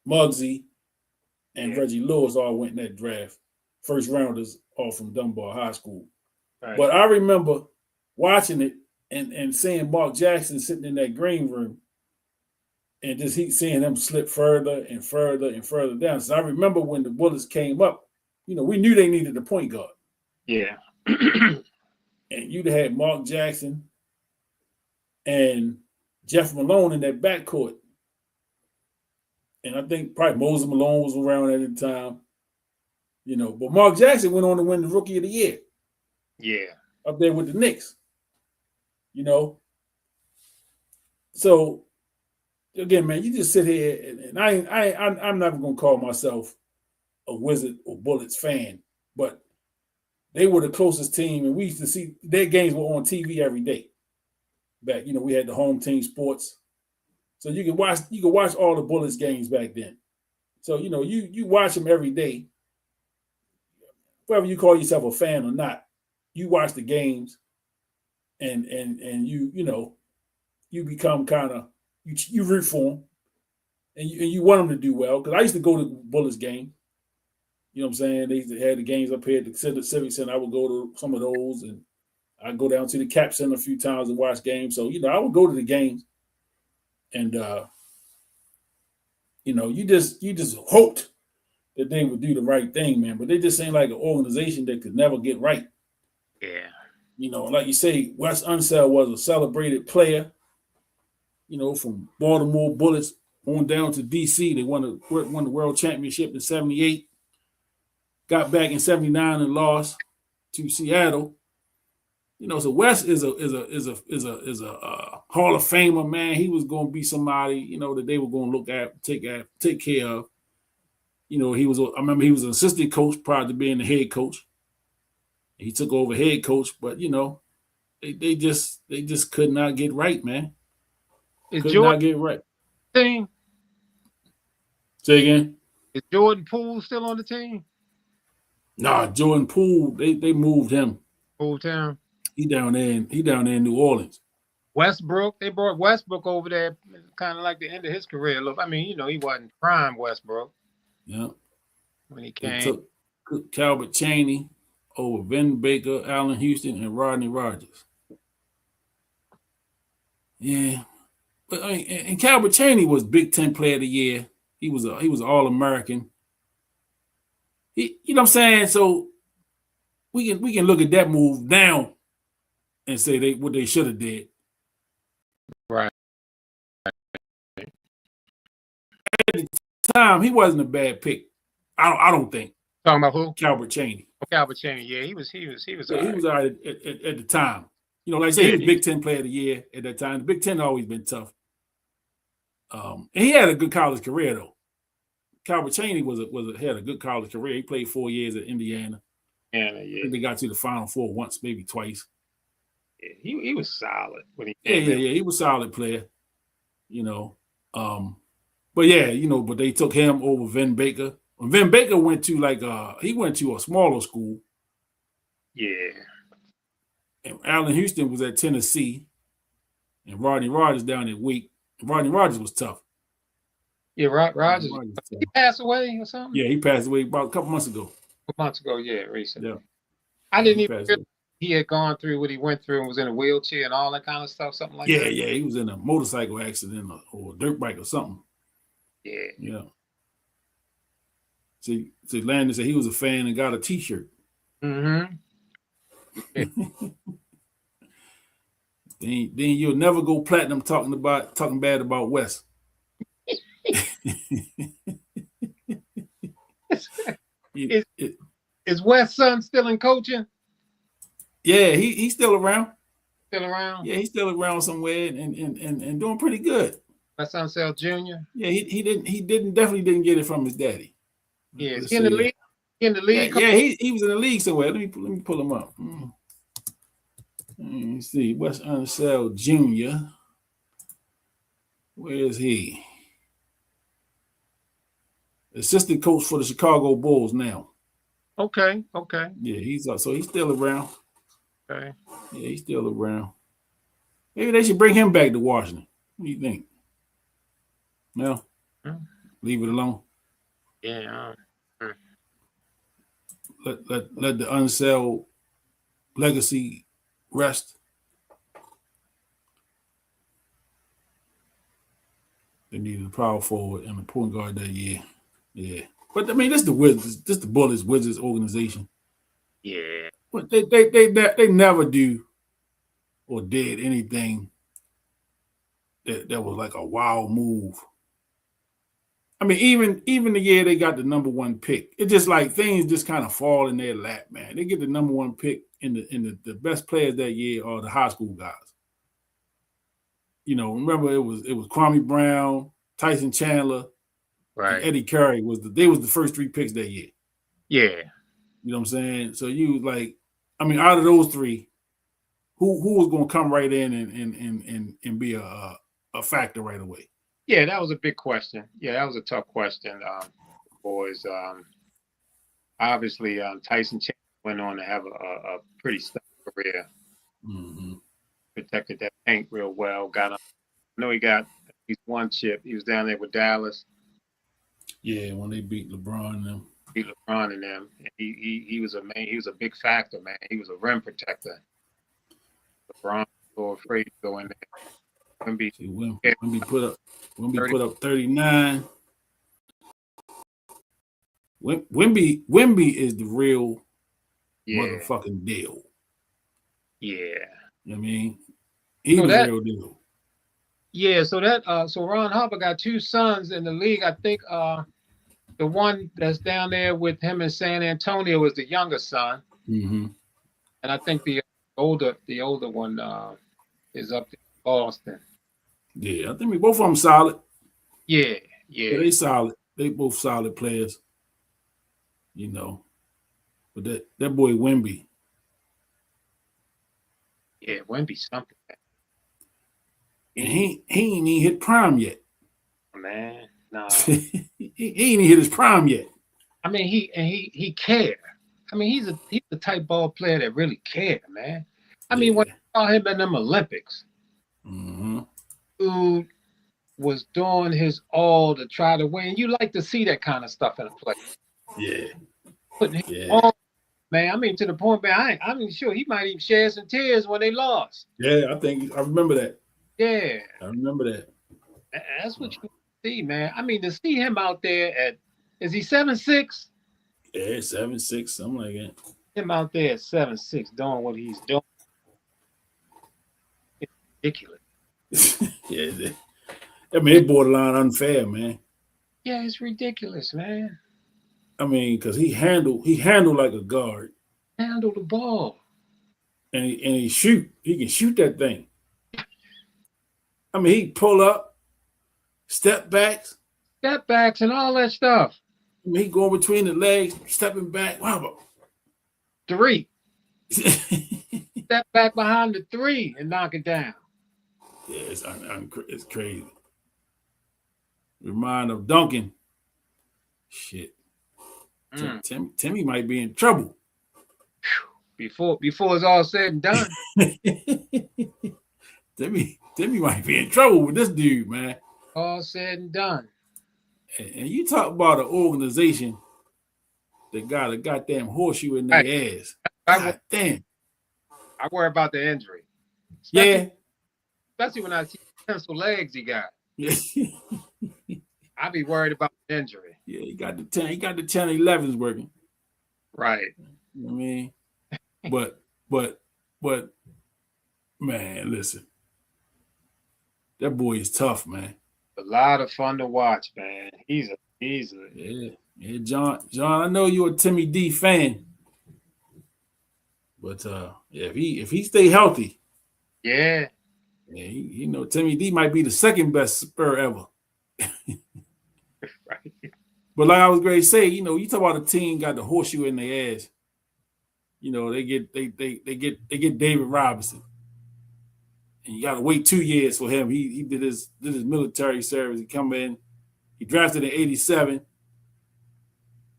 Muggsy, and Reggie Lewis all went in that draft. First rounders all from Dunbar High School. Right. But I remember watching it and seeing Mark Jackson sitting in that green room and just seeing him slip further and further and further down. So I remember when the Bullets came up, we knew they needed a point guard. Yeah. And you'd have had Mark Jackson and Jeff Malone in that backcourt. And I think probably Moses Malone was around at the time. But Mark Jackson went on to win the Rookie of the Year. Yeah. Up there with the Knicks. So again, man, you just sit here and I'm never gonna call myself a Wizard or Bullets fan, but they were the closest team, and we used to see their games were on TV every day. Back, we had the home team sports. So you could watch all the Bullets games back then. So you watch them every day. Whether you call yourself a fan or not, you watch the games, and you become kind of you root for them, and you want them to do well. Because I used to go to Bullets games. You know what I'm saying? They had the games up here at the Civic Center. I would go to some of those, and I'd go down to the Cap Center a few times and watch games. So I would go to the games. And you just hoped that they would do the right thing, man. But they just seemed like an organization that could never get right. Yeah. Like you say, Wes Unseld was a celebrated player. From Baltimore Bullets on down to DC. They won the World Championship in '78. Got back in '79 and lost to Seattle. So Wes is a Hall of Famer, man. He was going to be somebody, that they were going to look at, take care of. I remember he was an assistant coach prior to being the head coach. He took over head coach, but they just could not get right, man. Could not get right. Team. Say again. Is Jordan Poole still on the team? Nah, Jordan Poole, they moved him. Moved him. He down there in New Orleans. Westbrook, they brought Westbrook over there, kind of like the end of his career. Look, I mean, he wasn't prime Westbrook. Yeah. When he came. They took Calvert Chaney over Vin Baker, Allen Houston, and Rodney Rogers. Yeah. But I mean, and Calbert Chaney was Big Ten Player of the Year. He was All-American. You know what I'm saying? So we can look at that move now and say what they should have did. Right. At the time, he wasn't a bad pick. I don't think. Talking about who? Calbert Chaney. Calbert Chaney. Yeah, he was. Yeah, All he was all right at the time. You know, like I said, he was Big Ten Player of the Year at that time. The Big Ten always been tough. And he had a good college career though. Calbert Chaney had a good college career. He played 4 years at Indiana. Yeah. I think they got to the Final Four once, maybe twice. Yeah, he was solid when he Yeah. He was a solid player. You know, but yeah, you know, but they took him over Vin Baker. When Vin Baker went to he went to a smaller school. Yeah. And Allen Houston was at Tennessee, and Rodney Rogers down at Wake. Rodney Rogers was tough. Yeah, Rogers. He passed away or something? Yeah, he passed away about a couple months ago. Yeah, recently. Yeah. I didn't even realize he had gone through what he went through and was in a wheelchair and all that kind of stuff, something like that. Yeah, he was in a motorcycle accident or a dirt bike or something. Yeah. See, Landon said he was a fan and got a T-shirt. Mm-hmm. Yeah. Then you'll never go platinum talking bad about Wes. Is Wes' son still in coaching? Yeah, he's still around. Still around? Yeah, he's still around somewhere and doing pretty good. Wes Unseld Jr. Yeah, he definitely didn't get it from his daddy. Yeah, is he in the league? In the league? Yeah, he was in the league somewhere. Let me pull him up. Let me see. Wes Unseld Jr. Where is he? Assistant coach for the Chicago Bulls now. Okay. Yeah, he's still around. Okay. Yeah, he's still around. Maybe they should bring him back to Washington. What do you think? No? Leave it alone. Yeah. Let the Unseld legacy rest. They needed a power forward and a point guard that year. Yeah. But I mean, this is the Wizards. This is the Bullets Wizards organization. Yeah. But they never do or did anything that was like a wild move. I mean, even the year they got the number 1 pick, it just like things just kind of fall in their lap, man. They get the number 1 pick, and the best players that year are the high school guys. You know, remember it was Kwame Brown, Tyson Chandler, right? Eddie Curry was the first 3 picks that year. Yeah. You know what I'm saying? So you like, I mean, out of those 3, who was going to come right in and be a factor right away? Yeah, that was a big question. Yeah, that was a tough question, boys. Obviously, Tyson Chandler went on to have a pretty stellar career. Mm-hmm. Protected that paint real well. I know he got at least 1 chip. He was down there with Dallas. Yeah, when they beat LeBron and them. And he was a big factor, man. He was a rim protector. LeBron was so afraid to go in there. Wemby put up 39. Wemby is the real motherfucking deal. Yeah. You know what I mean? He's the real deal. Yeah, so Ron Harper got 2 sons in the league. I think the one that's down there with him in San Antonio is the younger son. Mm-hmm. And I think the older one is up in Boston. Yeah, I think both of them solid. Yeah, they solid. They both solid players. You know, but that boy Wemby. Yeah, Wemby's something. And he ain't even hit prime yet. Man, no. he ain't even hit his prime yet. I mean, he cared. I mean, he's the type ball player that really cared, man. I mean, when I saw him in them Olympics, dude was doing his all to try to win. You like to see that kind of stuff in a play. Yeah. Putting him on, man. I mean, to the point, man, I mean, sure, he might even shed some tears when they lost. Yeah, I remember that. Yeah, I remember that. that's what you see, man. I mean, to see him out there is he 7'6"? Yeah, 7'6", something like that. Him out there at 7'6", doing what he's doing, it's ridiculous. Yeah, I mean, it's borderline unfair, man. Yeah, it's ridiculous, man. I mean, because he handled like a guard, Handle the ball. and he can shoot that thing. I mean, he pull up, step backs. Step backs and all that stuff. I mean, he going between the legs, stepping back. Wow. 3. Step back behind the 3 and knock it down. Yeah, it's crazy. Remind of Duncan. Shit. Timmy might be in trouble. Before it's all said and done. Timmy might be in trouble with this dude, man. All said and done. And you talk about an organization that got a goddamn horseshoe in their ass. God damn. I worry about the injury. Especially when I see the pencil legs he got. Yeah. I be worried about the injury. Yeah, he got the 10-11s working. Right. You know what I mean? But man, listen. That boy is tough, man. A lot of fun to watch, man. He's a yeah, John, I know you're a Timmy D fan. But if he stay healthy, yeah, you know, Timmy D might be the second best Spur ever. Right. But like I was going to say, you know, you talk about a team got the horseshoe in their ass. You know, they get David Robinson, and you got to wait 2 years for him. He did his military service. He come in, he drafted in '87.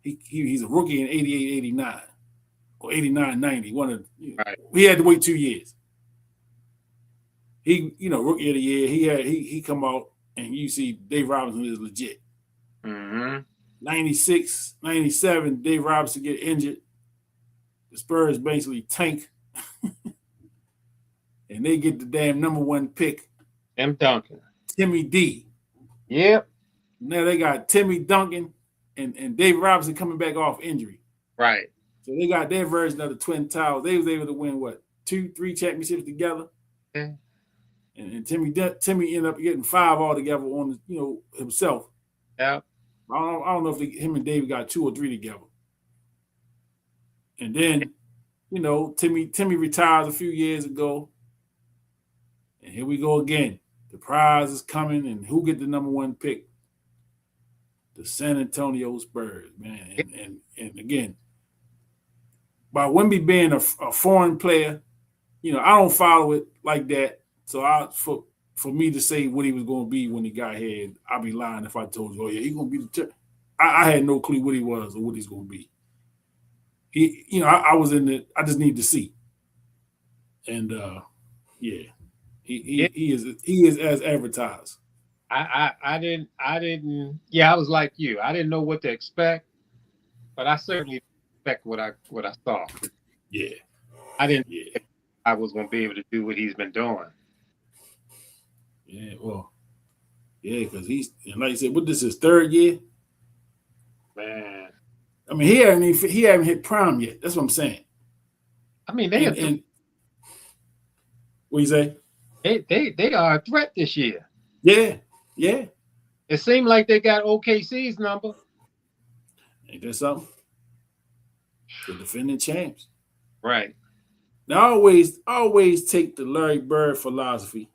He's a rookie in '88, '89, or '89, '90. Right. We had to wait 2 years. He, you know, rookie of the year. He come out and you see Dave Robinson is legit. Mm-hmm. 96, 97, Dave Robinson get injured. The Spurs basically tank. And they get the damn number 1 pick. M. Duncan. Timmy D. Yep. Now they got Timmy Duncan and Dave Robinson coming back off injury. Right. So they got their version of the Twin Towers. They was able to win, 2-3 championships together. Yeah. And Timmy ended up getting 5 altogether on himself. Yeah. I don't know if him and David got 2 or 3 together. And then, you know, Timmy retired a few years ago. And here we go again. The prize is coming, and who get the number 1 pick? The San Antonio Spurs, man. And again, by Wemby being a foreign player, you know, I don't follow it like that. So for me to say what he was going to be when he got here, I'd be lying if I told you, oh yeah, he's going to be the. I had no clue what he was or what he's going to be. He, you know, I was in it. I just need to see. And yeah, he is as advertised. I didn't. Yeah, I was like you. I didn't know what to expect, but I certainly expect what I saw. Yeah, I didn't. Yeah. I was going to be able to do what he's been doing. Yeah, well, yeah, because like I said, what this is his 3rd year. Man, I mean, he haven't hit prime yet. That's what I'm saying. I mean, they what you say? They are a threat this year. Yeah. It seemed like they got OKC's number. Ain't that something? The defending champs. Right. Now, I always take the Larry Bird philosophy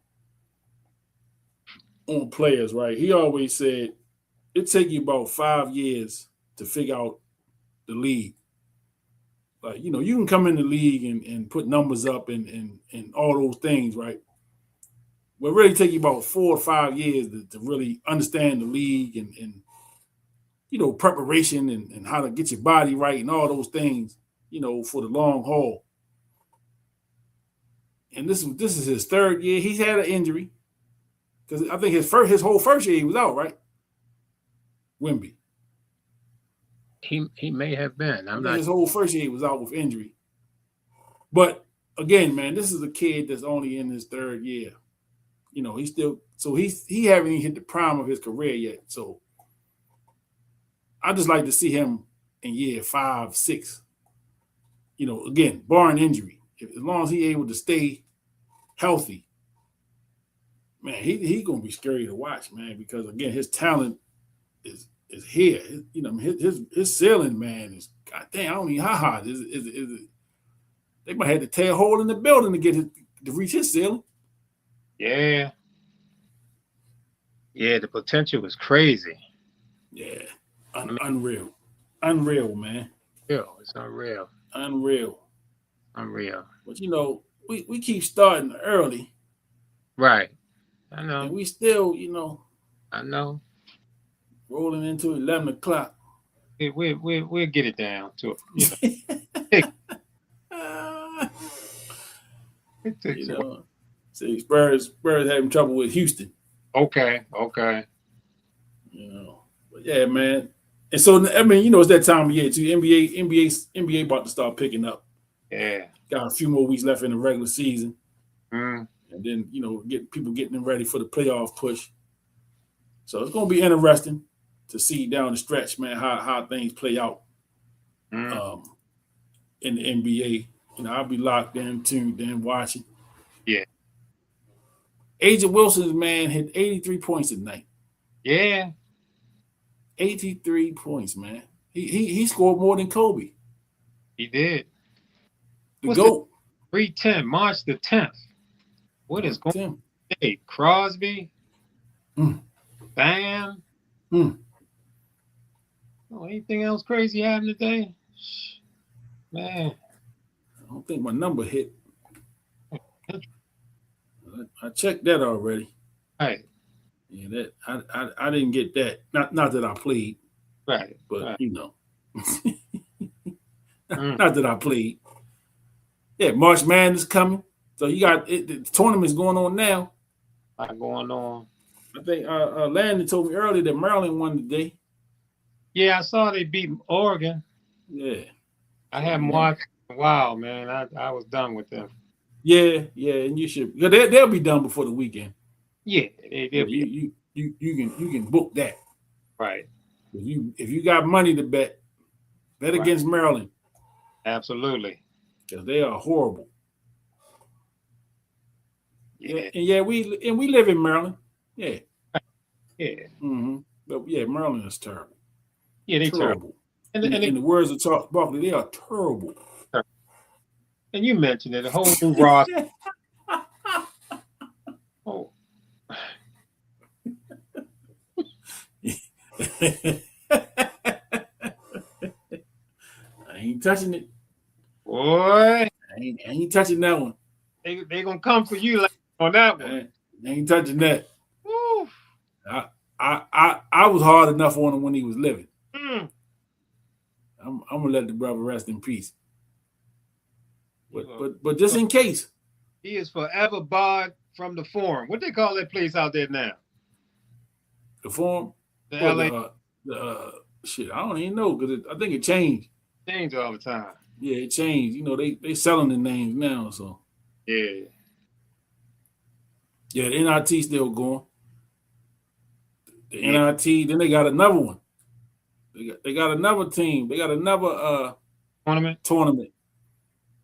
on players, right? He always said it take you about 5 years to figure out the league. Like, you know, you can come in the league and put numbers up and all those things, right? But it really take you about 4 or 5 years to really understand the league and you know, preparation and how to get your body right and all those things, you know, for the long haul. And this is his 3rd year. He's had an injury. Because I think his whole first year he was out, right? Wemby. He may have been. His whole first year he was out with injury. But again, man, this is a kid that's only in his 3rd year. you know, he haven't even hit the prime of his career yet. So I just like to see him in year 5, 6. You know, again, barring injury, as long as he's able to stay healthy, man, he gonna be scary to watch, man. Because again, his talent is here. You know, his ceiling, man, is goddamn. I don't mean how high is it. They might have to tear a hole in the building to reach his ceiling. Yeah. Yeah, the potential was crazy. Yeah, unreal, man. Yeah, it's unreal. Unreal. But you know, we keep starting early. Right. I know. And we still, you know. I know. Rolling into 11 o'clock. We'll get it down to it. You know, see, Spurs having trouble with Houston. Okay. You know, but yeah, man. And so I mean, you know, it's that time of year too. NBA about to start picking up. Yeah. Got a few more weeks left in the regular season. Mm. And then, you know, people getting them ready for the playoff push. So it's gonna be interesting to see down the stretch, man, how things play out in the NBA. You know, I'll be locked in, tuned in, watching. Yeah. Agent Wilson's man hit 83 points tonight. Yeah. 83 points, man. He scored more than Kobe. He did. The GOAT. 3-10, March the 10th. What is going on today? Crosby? Bam? Oh, anything else crazy happened today? Man. I don't think my number hit. I checked that already. Right. Yeah, that I didn't get that. Not that I played. Right. But you know. Not that I played. Yeah, March Madness coming. So you got the tournament's going on now. Going on. I think Landon told me earlier that Maryland won today. Yeah, I saw they beat Oregon. Yeah. I haven't watched in a while, man. I was done with them. Yeah, and you should. They'll be done before the weekend. Yeah, you can book that. Right. If you got money to bet right. Against Maryland. Absolutely. Because they are horrible. Yeah. And we live in Maryland. Yeah. Yeah. Mm-hmm. But yeah, Maryland is terrible. Yeah, they're terrible. And in the words of Charles Barkley, they are terrible. And you mentioned it, a whole new roster. Oh. I ain't touching it. Boy. I ain't touching that one. They gonna come for you on that one. I ain't touching that. Woo. I was hard enough on him when he was living. Mm. I'm gonna let the brother rest in peace. But just in case. He is forever barred from the Forum. What they call that place out there now? The Forum? The LA. Shit, I don't even know because I think it changed. Changed all the time. Yeah, it changed. You know, they selling the names now, so. Yeah. Yeah, the NIT still going. The NIT, then they got another one. They got another team. They got another tournament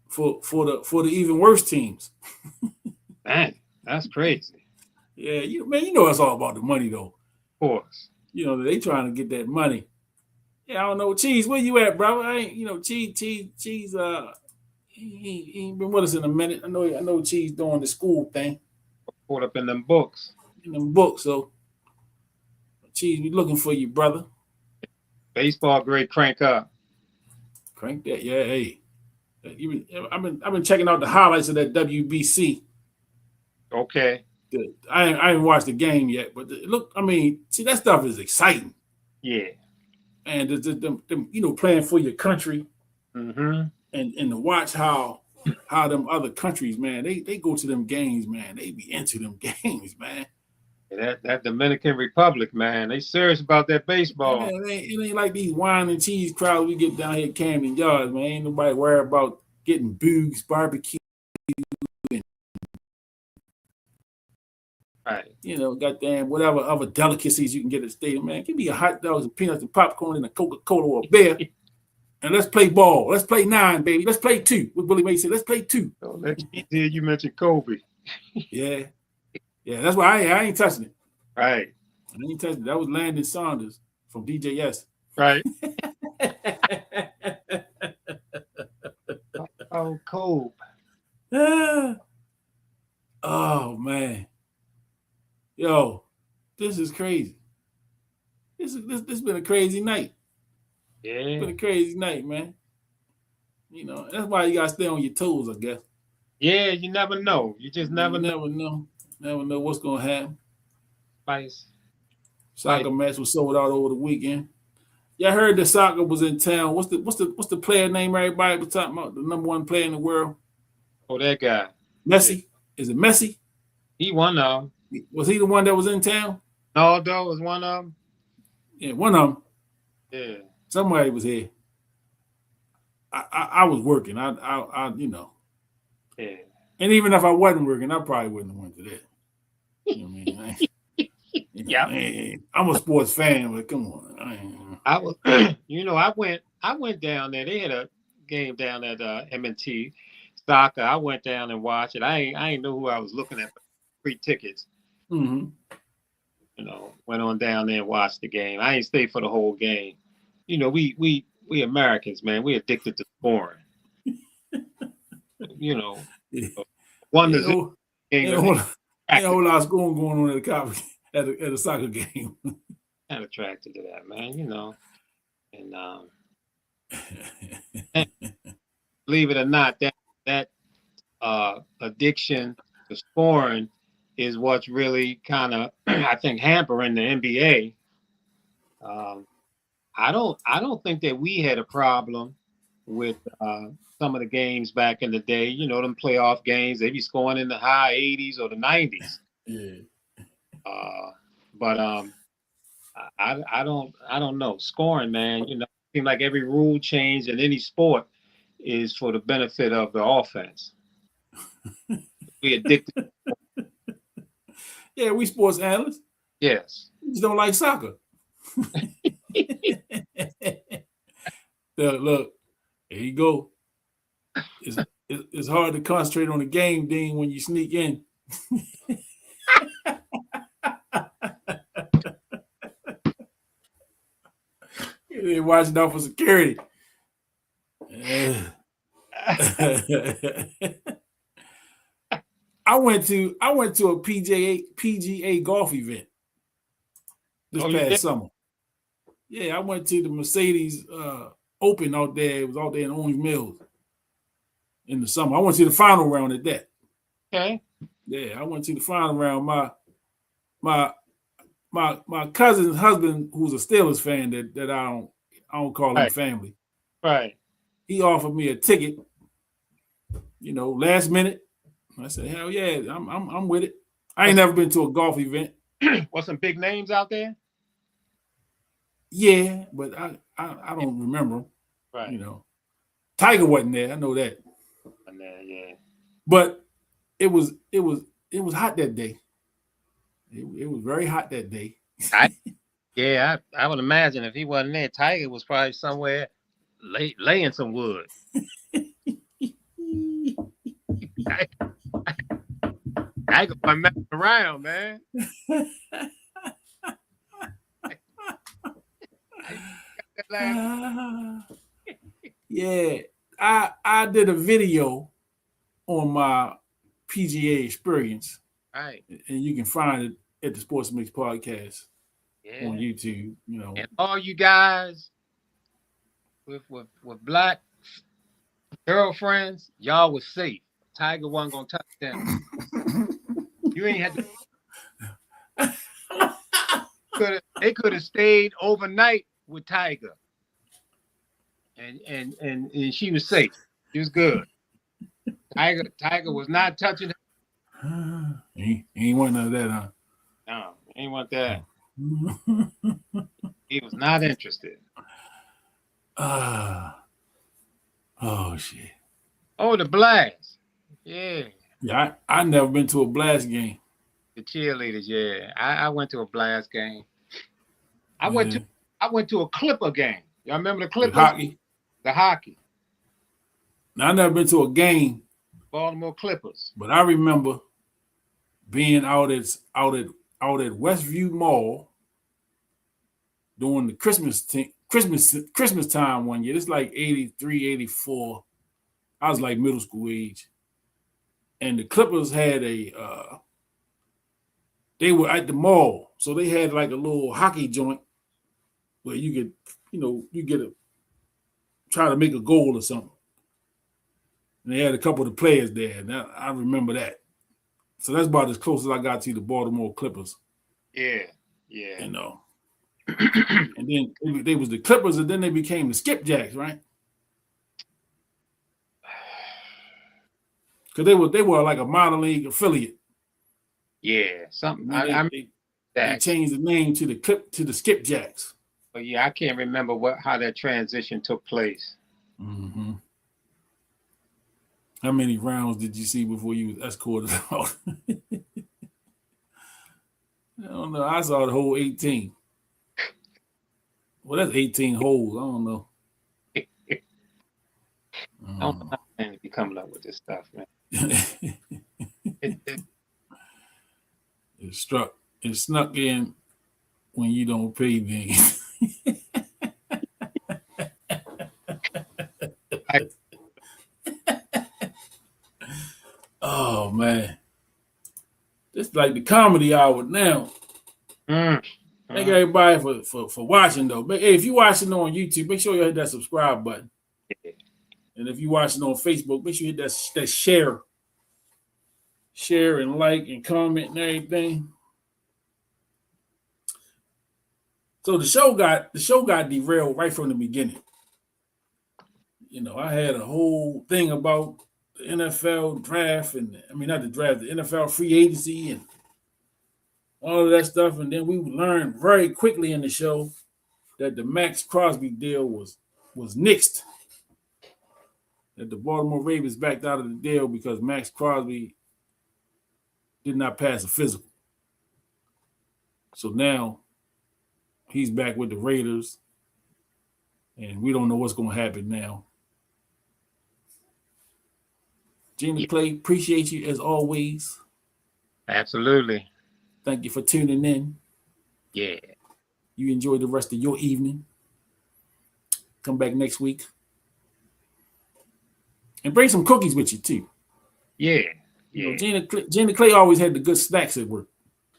for the even worse teams. Man, that's crazy. Yeah, you know it's all about the money though. Of course. You know, they trying to get that money. Yeah, I don't know. Cheese, where you at, brother? I ain't, Cheese, he ain't been with us in a minute. I know Cheese doing the school thing. Caught up in them books. So Cheese, we looking for you, brother. Baseball grade crank up. Crank that, yeah. Hey, I've been checking out the highlights of that WBC. Okay. I ain't watched the game yet, but look, see that stuff is exciting. Yeah. And them playing for your country, mm-hmm. and to watch how them other countries, man, they go to them games, man. They be into them games, man. That Dominican Republic, man, they serious about that baseball. Man, it ain't like these wine and cheese crowds we get down here at Camden Yards, man. Ain't nobody worried about getting boogs, barbecue, and Right. You know, goddamn, whatever other delicacies you can get at the stadium, man. Give me a hot dogs and peanuts and popcorn and a Coca-Cola or a beer. And let's play ball. Let's play 9, baby. Let's play 2. What Willie Mays said, let's play 2. So you mentioned Kobe. Yeah. Yeah, that's why I ain't touching it. Right. I ain't touching it. That was Landon Saunders from DJS. Right. Oh, Kobe. Oh, man. Yo, this is crazy. This has been a crazy night. Yeah. It's been a crazy night, man. You know, that's why you gotta stay on your toes, I guess. Yeah, you never know. You just never know. Never know what's gonna happen. Spice. Soccer match was sold out over the weekend. Yeah, I heard that soccer was in town. What's the player name everybody was talking about? The number 1 player in the world? Oh, that guy. Messi. Is it Messi? He one of them. Was he the one that was in town? Ronaldo was one of them. Yeah, one of them. Yeah. Somebody was here. I was working. I you know. Yeah. And even if I wasn't working, I probably wouldn't have went to that. You know what I mean? Yeah. I'm a sports fan, but come on. I was, you know, I went down there. They had a game down at M&T Soccer. I went down and watched it. I ain't know who I was looking at. Free tickets. Mm-hmm. You know, went on down there and watched the game. I ain't stayed for the whole game. You know, we Americans, man, we addicted to scoring. You know, one is a whole lot of scoring going on at a soccer game. Kind of attracted to that, man. You know, and believe it or not, that addiction to scoring is what's really kind of, I think, hampering the NBA. I don't think that we had a problem with some of the games back in the day. You know, them playoff games, they be scoring in the high 80s or the 90s. Yeah. But I don't know. Scoring, man, you know, it seems like every rule change in any sport is for the benefit of the offense. We addicted. Yeah, we sports analysts. Yes. We just don't like soccer. Look, here you go. It's hard to concentrate on the game, Dean, when you sneak in. You're watching out for security. I went to a PGA golf event this past summer. Yeah, I went to the Mercedes Open out there. It was out there in Orange Mills in the summer. I went to the final round at that. Okay. Yeah, I went to the final round. My cousin's husband, who's a Steelers fan, that I don't call him family. Right. He offered me a ticket. You know, last minute. I said, hell yeah, I'm with it. I ain't never been to a golf event. Was some big names out there? Yeah, but I don't remember them. Right. You know, Tiger wasn't there. I know that. Yeah. But it was hot that day. It was very hot that day. I would imagine if he wasn't there, Tiger was probably somewhere laying some wood. Tiger was messing around, man. Yeah, I did a video on my PGA experience. Right. And you can find it at the Sports Mix podcast on YouTube. You know, and all you guys with black girlfriends, y'all was safe. Tiger wasn't gonna touch them. You ain't had to. They could have stayed overnight with Tiger, and she was safe. She was good. Tiger was not touching her. He ain't want none of that, huh? No, he ain't want that. He was not interested. Oh shit. Oh, the blast. Yeah. Yeah, I never been to a blast game. The cheerleaders, yeah. I went to a Blast game. I Yeah. went to a Clipper game. Y'all remember the With Clippers? hockey. The hockey. Now, I never been to a game, Baltimore Clippers. but I remember being out at Westview Mall during the Christmas time one year. It's like 83, 84. I was like middle school age. And the Clippers had they were at the mall. So they had like a little hockey joint where you could, try to make a goal or something. And they had a couple of the players there. And I remember that. So that's about as close as I got to the Baltimore Clippers. Yeah, yeah. And then they was the Clippers, and then they became the Skipjacks, right? Because they were like a minor league affiliate. Yeah, something. They changed the name to the Skipjacks. But yeah, I can't remember how that transition took place. Mm-hmm. How many rounds did you see before you was escorted out? I don't know. I saw the whole 18. Well, that's 18 holes. I don't know. I don't know how to be coming up with this stuff, man. It snuck in when you don't pay then. Oh man, it's like the comedy hour now. Thank everybody for watching though. But hey, if you're watching on YouTube, make sure you hit that subscribe button. And if you're watching on Facebook, make sure you hit that share and like and comment and everything. So the show got derailed right from the beginning. I had a whole thing about the NFL draft not the draft, the NFL free agency and all of that stuff. And then we learned very quickly in the show that the Max Crosby deal was nixed. That the Baltimore Ravens backed out of the deal because Max Crosby did not pass a physical. So now he's back with the Raiders, and we don't know what's going to happen now. Gina Clay, appreciate you as always. Absolutely. Thank you for tuning in. Yeah. You enjoy the rest of your evening. Come back next week. And bring some cookies with you, too. Yeah. Yeah. Gina Clay always had the good snacks at work.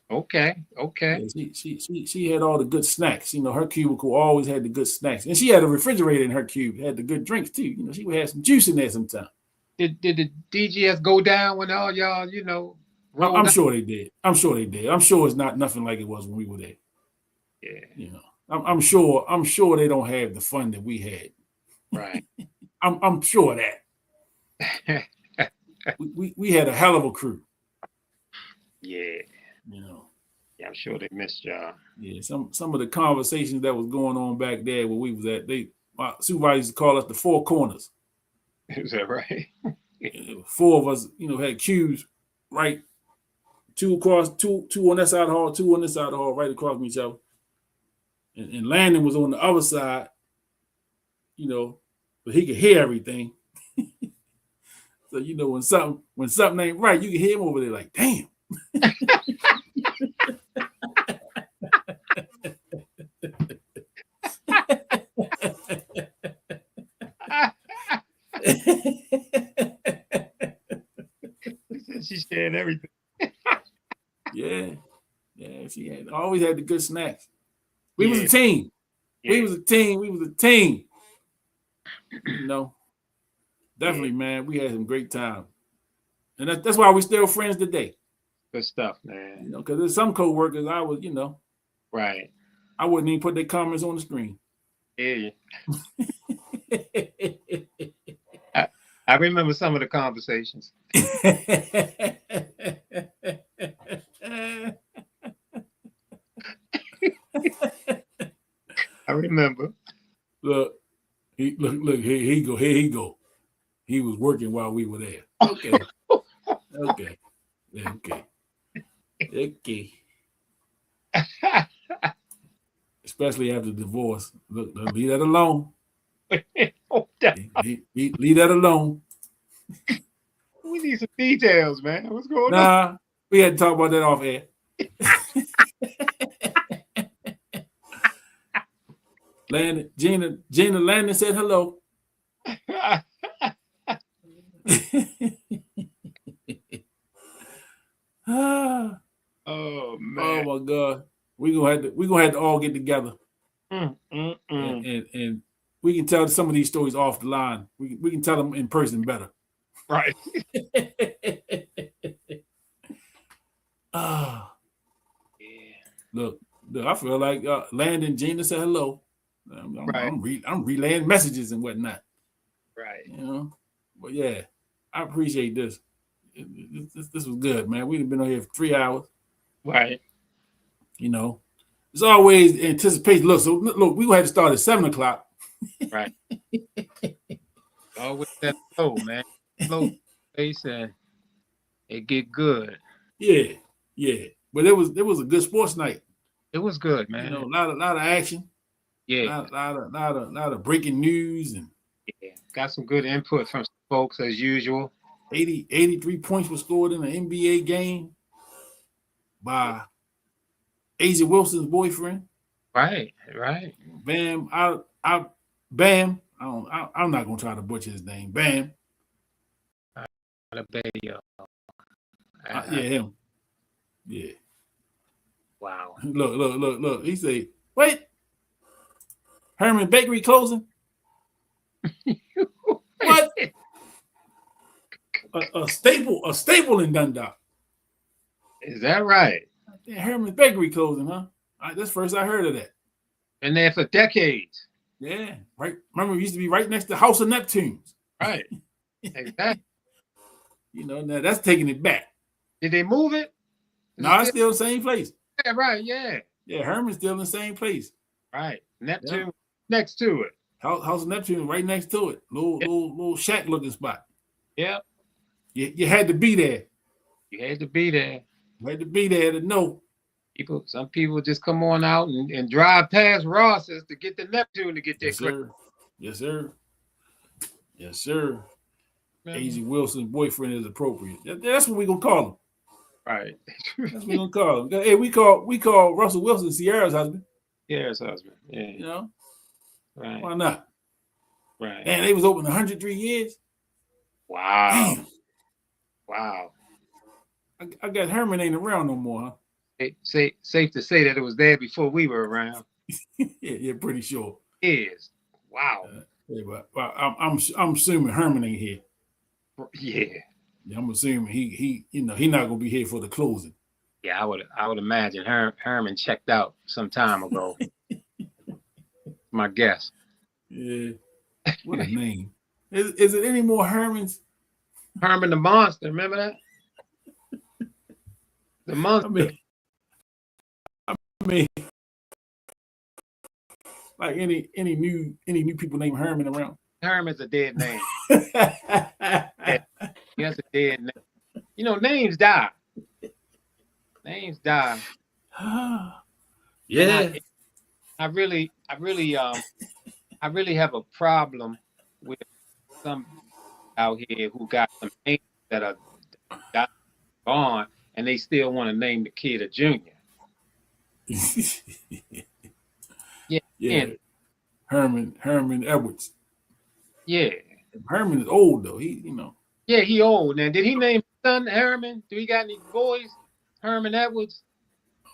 Okay. Yeah, she had all the good snacks. Her cubicle always had the good snacks. And she had a refrigerator in her cube, had the good drinks, too. She would have some juice in there sometimes. Did the DGS go down when all y'all, I'm sure they did. I'm sure it's not nothing like it was when we were there. Yeah. I'm sure they don't have the fun that we had. Right. I'm sure of that. we had a hell of a crew. Yeah. Yeah, I'm sure they missed y'all. Yeah, some of the conversations that was going on back there where we was at, my supervisors used to call us the Four Corners. Is that right? Four of us, had cubes, right? Two on that side of the hall, two on this side of the hall, right across from each other. And Landon was on the other side, but he could hear everything. So when something ain't right, you can hear him over there like, damn. She shared everything. Yeah, she always had the good snacks. We was a team. Yeah. We was a team. Definitely, man. We had some great time, and that's why we're still friends today. Good stuff, man. Because there's some coworkers I was, right. I wouldn't even put their comments on the screen. Yeah. I remember some of the conversations. I remember. Look, here he go. He was working while we were there. Okay. Okay. Yeah, okay. Okay. Especially after divorce. Look, leave that alone. Leave that alone. We need some details, man. What's going on? Nah, we had to talk about that off air. Landon, Gina Landon said hello. Oh Oh man. my God. We're gonna have to all get together. And we can tell some of these stories off the line. We can tell them in person better. Right. Yeah. Look, I feel like Landon Gina said hello. I'm relaying messages and whatnot. Right. You know, but yeah, I appreciate this. This was good, man. We've been on here for 3 hours. Right. You know, it's always anticipation. Look, we gonna have to start at 7:00. Right. Always that flow, man. Flow face and it get good. Yeah. But it was a good sports night. It was good, man. You know, a lot of action. Yeah. A lot of breaking news and Got some good input from some folks as usual. 83 points were scored in an NBA game by A'ja Wilson's boyfriend. Right. Bam. I'm not gonna try to butcher his name. Bam. Yeah, him. Yeah. Wow. Look. He said, "Wait, Herman Bakery closing? What? A staple in Dundalk. Is that right? Yeah, Herman's Bakery closing, huh? That's first I heard of that. Been there for decades. Yeah, right. Remember, it used to be right next to House of Neptunes. Right. Exactly. You know, now that's taking it back. Did they move it? No, it's still the same place. Yeah, right. Yeah. Yeah, Herman's still in the same place. Right. Neptune next to it. House of Neptune right next to it. Little shack looking spot. Yep. You had to be there. You had to be there. You had to be there to know. Some people just come on out and drive past Ross's to get the Neptune to get their Yes, sir. A'ja Wilson's boyfriend is appropriate. That's what we're gonna call him. Right. That's what we're gonna call him. Hey, we call Russell Wilson Sierra's husband. Sierra's husband. Yeah. You know? Right. Why not? Right. And they was open 103 years. Wow. Damn. Wow. I got Herman ain't around no more, huh? Safe to say that it was there before we were around. yeah, pretty sure. Is. Wow. But I'm assuming Herman ain't here. Yeah. I'm assuming he not gonna be here for the closing. Yeah, I would imagine Herman checked out some time ago. My guess. Yeah. What a name. Is it any more Hermans? Herman the Monster, remember that? The Monster. I mean, like any new people named Herman around. Herman's a dead name. That's a dead name. You know, names die. Names die. Yeah. I really have a problem with some out here who got some names that are gone and they still want to name the kid a junior. Yeah. Herman Edwards. Yeah. Herman is old though. Yeah, he old. Now, did he name his son Herman? Do he got any boys? Herman Edwards?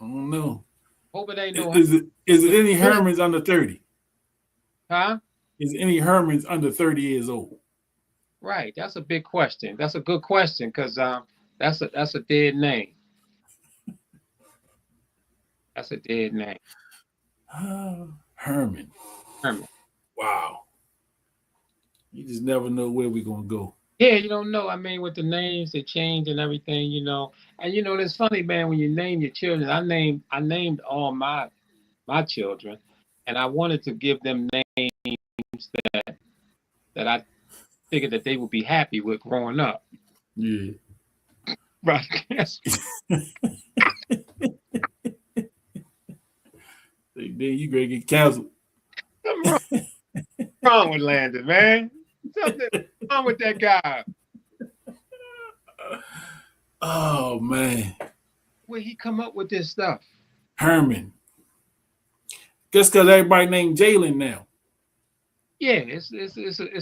I don't know. Hope it ain't no. Is it any Hermans under 30? Huh? Is any Hermans under 30 years old? Right. That's a big question. That's a good question because that's a dead name. That's a dead name. Herman. Wow. You just never know where we're gonna go. Yeah, you don't know. I mean, with the names, they change and everything, you know. And you know, it's funny, man, when you name your children. I named all my children, and I wanted to give them names that I figured that they would be happy with growing up. Yeah. Right. then you gonna get canceled. Something wrong with Landon, man. Something wrong with that guy. Oh man, Where he come up with this stuff? Herman. Just because everybody named Jalen now. Yeah, it's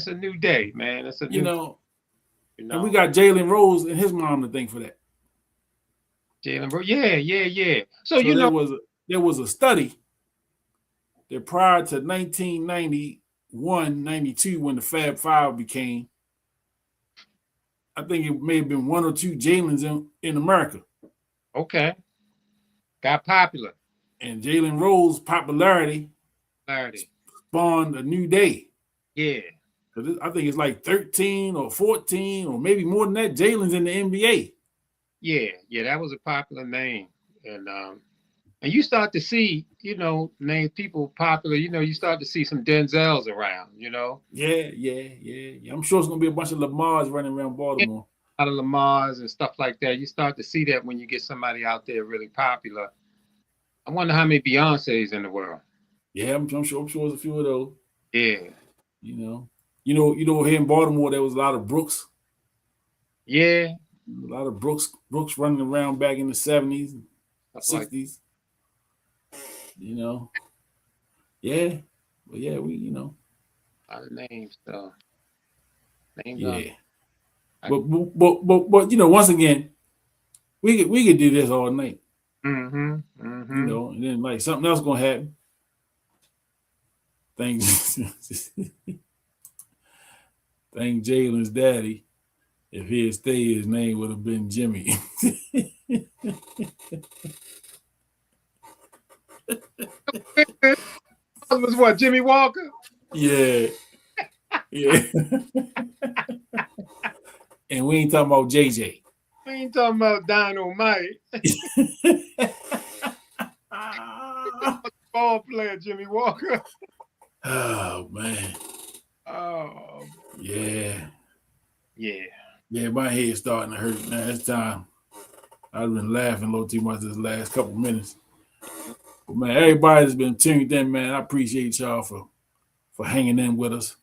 a new day, man. It's a new. And we got Jalen Rose and his mom to thank for that. Jalen Rose. Yeah. So there was a study that prior to 1991, 92, when the Fab Five became, I think it may have been one or two Jalen's in America. Okay. Got popular. And Jalen Rose's popularity spawned a new day. Yeah. I think it's like 13 or 14 or maybe more than that. Jalen's in the NBA. Yeah, that was a popular name. And you start to see, name people popular, you start to see some Denzels around, Yeah. I'm sure it's gonna be a bunch of Lamars running around Baltimore. A lot of Lamars and stuff like that. You start to see that when you get somebody out there really popular. I wonder how many Beyoncé's in the world. Yeah, I'm sure there's a few of those. Yeah. Here in Baltimore there was a lot of Brooks. Yeah. A lot of Brooks running around back in the 70s, 60s. Yeah. But yeah, we. A lot of names though. Yeah. But once again, we could do this all night. Mm-hmm. And then like something else gonna happen. Thank Jalen's daddy. If he had stayed, his name would have been Jimmy. Was what, Jimmy Walker? Yeah. And we ain't talking about JJ. We ain't talking about Dynamite. Ball player Jimmy Walker. Oh man. Oh. Yeah. Yeah, my head's starting to hurt now. It's time. I've been laughing a little too much this last couple minutes. But man, everybody that's been tuned in, man, I appreciate y'all for hanging in with us.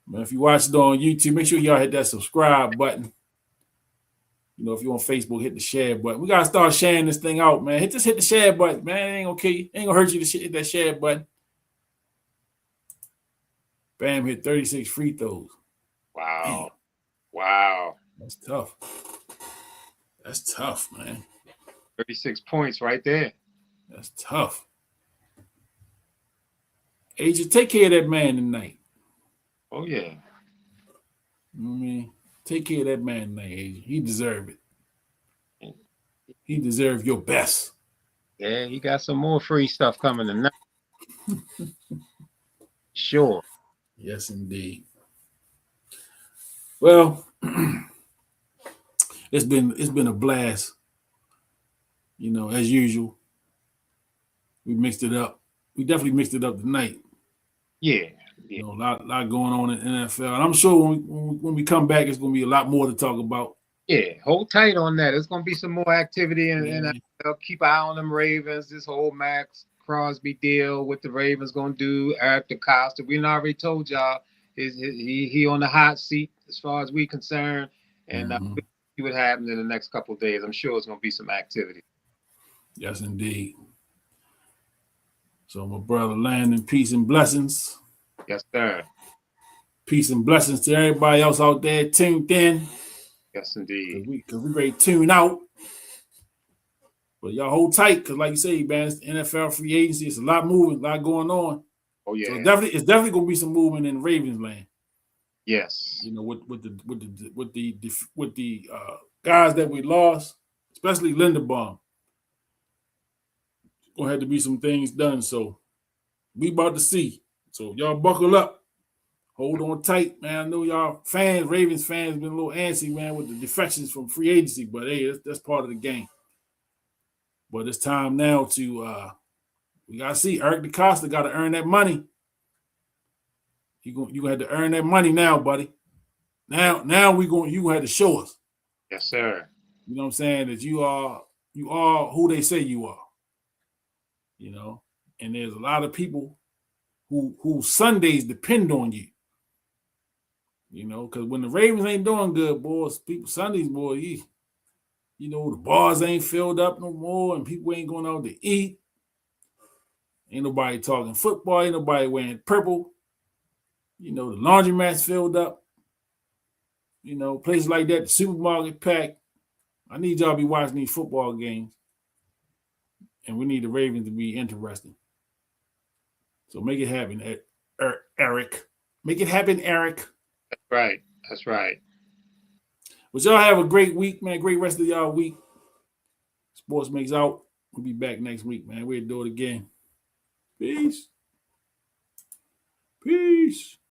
Man, if you watch it on YouTube, make sure y'all hit that subscribe button. If you're on Facebook, hit the share button. We gotta start sharing this thing out, man. Hit the share button, man. It ain't gonna kill you. It ain't gonna hurt you to hit that share button. Bam hit 36 free throws. Wow. Damn. Wow. That's tough, man. 36 points right there. That's tough. AJ, take care of that man tonight. Oh, yeah. Take care of that man tonight, AJ. He deserves it. He deserves your best. Yeah, he got some more free stuff coming tonight. Sure. Yes, indeed. Well, it's been a blast. As usual. We mixed it up. We definitely mixed it up tonight. Yeah. A lot going on in NFL, and I'm sure when we come back, it's going to be a lot more to talk about. Yeah, hold tight on that. There's going to be some more activity, and keep an eye on them Ravens. This whole Max Crosby deal, what the Ravens going to do. Eric DeCosta, we already told y'all, he on the hot seat as far as we concerned, and see what happens in the next couple of days. I'm sure it's going to be some activity. Yes, indeed. So, my brother Landon, peace and blessings. Yes, sir. Peace and blessings to everybody else out there tuned in. Yes, indeed. Because we ready to tune out. But y'all hold tight, because like you say, man, it's NFL free agency. It's a lot moving, a lot going on. Oh yeah. So it's definitely gonna be some movement in Ravens land. Yes. With the guys that we lost, especially Linderbaum. Gonna have to be some things done. So we about to see. So y'all buckle up. Hold on tight, man. I know y'all fans, Ravens fans, been a little antsy, man, with the defections from free agency, but hey, that's part of the game. But it's time now to we gotta see. Eric DeCosta got to earn that money. You gonna have to earn that money now, buddy. Now you gonna have to show us. Yes, sir. You know what I'm saying? That you are who they say you are. And there's a lot of people who Sundays depend on you. You know, because when the Ravens ain't doing good, boys, people Sundays, boy, you know, the bars ain't filled up no more, and people ain't going out to eat. Ain't nobody talking football, ain't nobody wearing purple. You know, the laundromat's filled up. You know, places like that, the supermarket packed. I need y'all to be watching these football games. And we need the Ravens to be interesting. So make it happen, Eric. Make it happen, Eric. That's right. That's right. But y'all have a great week, man. Great rest of y'all week. Sports Makes Out. We'll be back next week, man. We'll do it again. Peace. Peace.